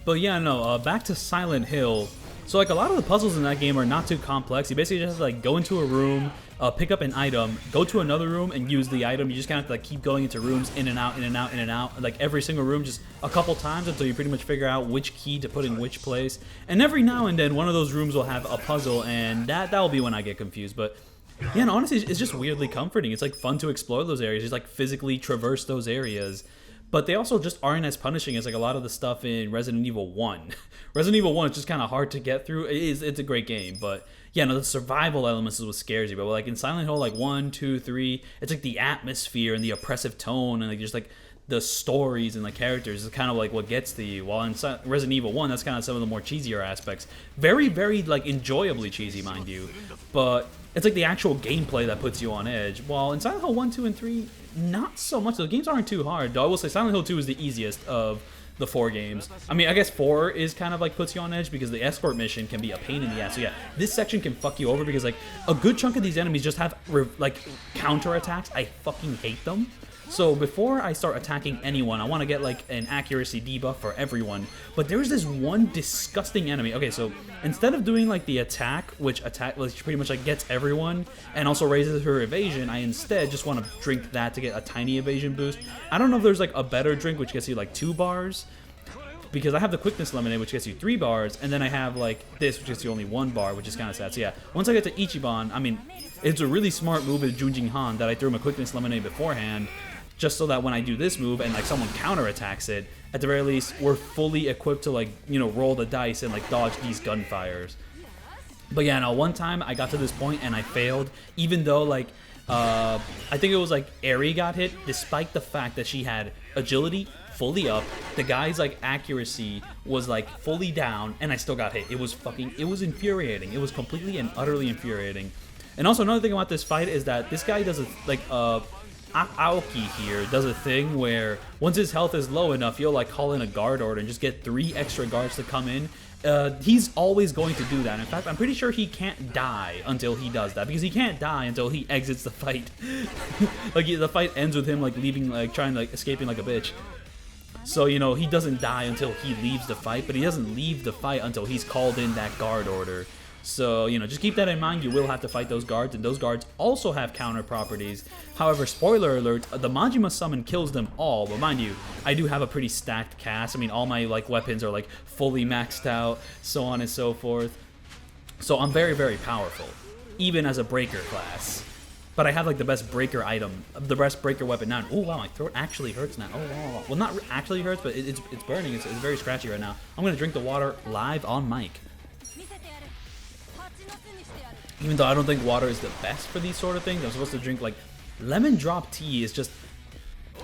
But yeah, no, back to Silent Hill. So like a lot of the puzzles in that game are not too complex. You basically just have to like go into a room, pick up an item, go to another room and use the item. You just kind of have to like keep going into rooms, in and out, in and out, in and out, like every single room just a couple times until you pretty much figure out which key to put in which place. And every now and then one of those rooms will have a puzzle, and that'll be when I get confused. But Yeah, and honestly, it's just weirdly comforting. It's like fun to explore those areas, just like physically traverse those areas. But they also just aren't as punishing as like a lot of the stuff in Resident Evil 1. Resident Evil 1 is just kind of hard to get through. It's a great game, but yeah, no, the survival elements is what scares you. But like in Silent Hill, like 1, 2, 3, it's like the atmosphere and the oppressive tone and like just like the stories and the characters is kind of like what gets to you. While in Resident Evil 1, that's kind of some of the more cheesier aspects. Very, very like enjoyably cheesy, mind you. But it's like the actual gameplay that puts you on edge. While in Silent Hill 1, 2, and 3, not so much. The games aren't too hard. Though I will say Silent Hill 2 is the easiest of the 4 games. I mean, I guess 4 is kind of like puts you on edge because the escort mission can be a pain in the ass. So yeah, this section can fuck you over because like a good chunk of these enemies just have like counter attacks. I fucking hate them. So before I start attacking anyone, I want to get like an accuracy debuff for everyone. But there's this one disgusting enemy. Okay, so instead of doing like the attack, which pretty much like gets everyone and also raises her evasion, I instead just want to drink that to get a tiny evasion boost. I don't know if there's like a better drink which gets you like 2 bars. Because I have the quickness lemonade, which gets you 3 bars, and then I have like this, which gets you only 1 bar, which is kind of sad. So yeah, once I get to Ichiban, I mean, it's a really smart move with Junjin Han that I threw him a quickness lemonade beforehand, just so that when I do this move and like someone counterattacks it, at the very least we're fully equipped to like, you know, roll the dice and like dodge these gunfires. But yeah, no, one time I got to this point and I failed, even though like I think it was like Eri got hit, despite the fact that she had agility fully up, the guy's like accuracy was like fully down, and I still got hit. It was infuriating. It was completely and utterly infuriating. And also another thing about this fight is that this guy does Aoki here does a thing where once his health is low enough, you'll like call in a guard order and just get 3 extra guards to come in. He's always going to do that. In fact, I'm pretty sure he can't die until he does that, because he can't die until he exits the fight. Like the fight ends with him like leaving, like trying like escaping like a bitch. So, you know, he doesn't die until he leaves the fight, but he doesn't leave the fight until he's called in that guard order. So, you know, just keep that in mind. You will have to fight those guards, and those guards also have counter properties. However, spoiler alert, the Majima summon kills them all. But mind you, I do have a pretty stacked cast. I mean, all my like weapons are like fully maxed out, so on and so forth. So I'm very, very powerful, even as a breaker class. But I have like the best breaker item, the best breaker weapon now. Oh wow, my throat actually hurts now. Oh wow. Well, not actually hurts, but it's burning. It's very scratchy right now. I'm gonna drink the water live on mic. Even though I don't think water is the best for these sort of things, I'm supposed to drink like lemon drop tea is just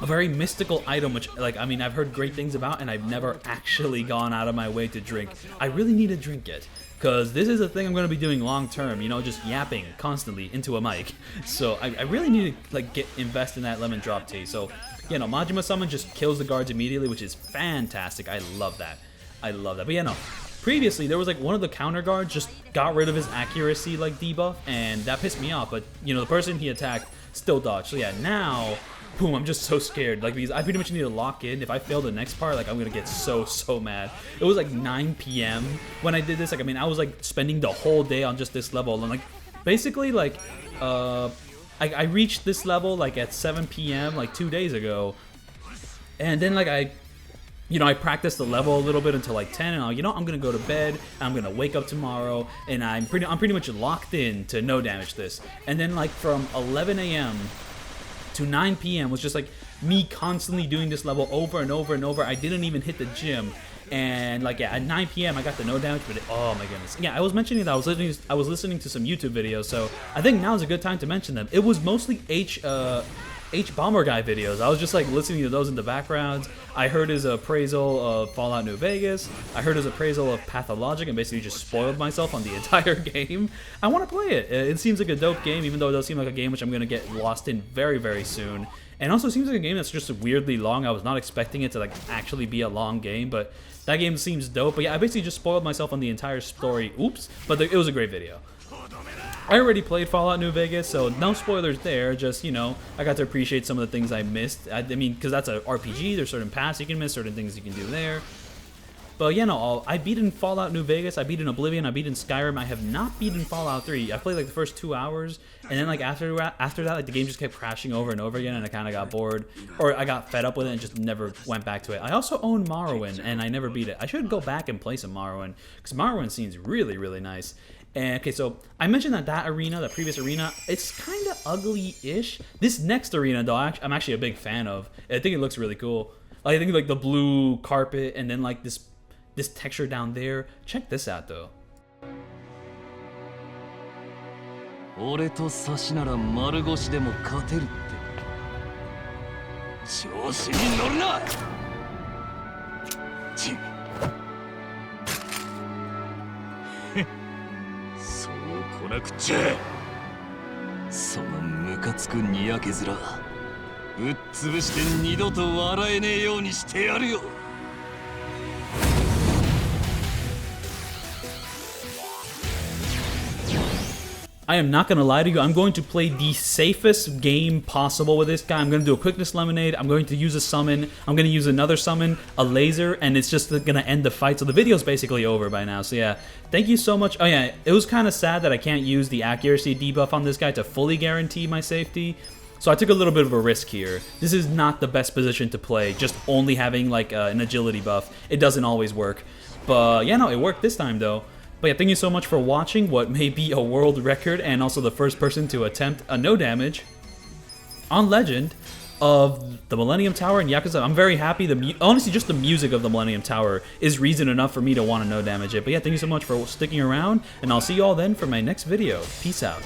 a very mystical item, which like, I mean, I've heard great things about and I've never actually gone out of my way to drink. I really need to drink it, because this is a thing I'm going to be doing long term, you know, just yapping constantly into a mic. So I really need to like invest in that lemon drop tea. So, you know, Majima summon just kills the guards immediately, which is fantastic. I love that. I love that. But yeah, no. Previously, there was like one of the counter guards just got rid of his accuracy like debuff, and that pissed me off. But you know, the person he attacked still dodged. So yeah, now, boom, I'm just so scared. Like, because I pretty much need to lock in. If I fail the next part, like I'm gonna get so mad. It was like 9 p.m. when I did this. Like, I mean, I was like spending the whole day on just this level, and like basically like I reached this level like at 7 p.m. like 2 days ago, and then like I practiced the level a little bit until like 10, and I'm gonna go to bed, and I'm gonna wake up tomorrow, and I'm pretty much locked in to no damage this. And then like from 11 a.m. to 9 p.m. was just like me constantly doing this level over and over and over. I didn't even hit the gym, and like yeah, at 9 p.m. I got the no damage, but oh my goodness. Yeah, I was mentioning that I was listening to some YouTube videos, so I think now is a good time to mention them. It was mostly H Bomber Guy videos. I was just like listening to those in the background. I heard his appraisal of Fallout New Vegas. I heard his appraisal of Pathologic, and basically just spoiled myself on the entire game. I want to play it. It seems like a dope game, even though it does seem like a game which I'm going to get lost in very, very soon. And also seems like a game that's just weirdly long. I was not expecting it to like actually be a long game, but that game seems dope. But yeah, I basically just spoiled myself on the entire story. Oops. But it was a great video. I already played Fallout New Vegas, so no spoilers there. Just, you know, I got to appreciate some of the things I missed. I mean, because that's an RPG, there's certain paths you can miss, certain things you can do there. But, you know, I beat in Fallout New Vegas, I beat in Oblivion, I beat in Skyrim. I have not beat in Fallout 3. I played like the first 2 hours, and then like after that, like the game just kept crashing over and over again, and I kind of got bored. Or I got fed up with it and just never went back to it. I also own Morrowind, and I never beat it. I should go back and play some Morrowind, because Morrowind seems really, really nice. And okay, so I mentioned that arena, that previous arena, it's kind of ugly-ish. This next arena, though, I'm actually a big fan of. I think it looks really cool. I think like the blue carpet and then like this texture down there. Check this out, though. 俺と差しなら丸腰でも勝てるって調子に乗るなちそうこなくっちゃそのムカつくにやけ面ぶっ潰して二度と笑えねえようにしてやるよ I am not going to lie to you, I'm going to play the safest game possible with this guy. I'm going to do a quickness lemonade, I'm going to use a summon, I'm going to use another summon, a laser, and it's just going to end the fight. So the video's basically over by now. So yeah, thank you so much. Oh yeah, it was kind of sad that I can't use the accuracy debuff on this guy to fully guarantee my safety. So I took a little bit of a risk here. This is not the best position to play, just only having like an agility buff. It doesn't always work. But yeah, no, it worked this time though. But yeah, thank you so much for watching what may be a world record and also the first person to attempt a no damage on Legend of the Millennium Tower and Yakuza. I'm very happy. Honestly, just the music of the Millennium Tower is reason enough for me to want to no damage it. But yeah, thank you so much for sticking around, and I'll see you all then for my next video. Peace out.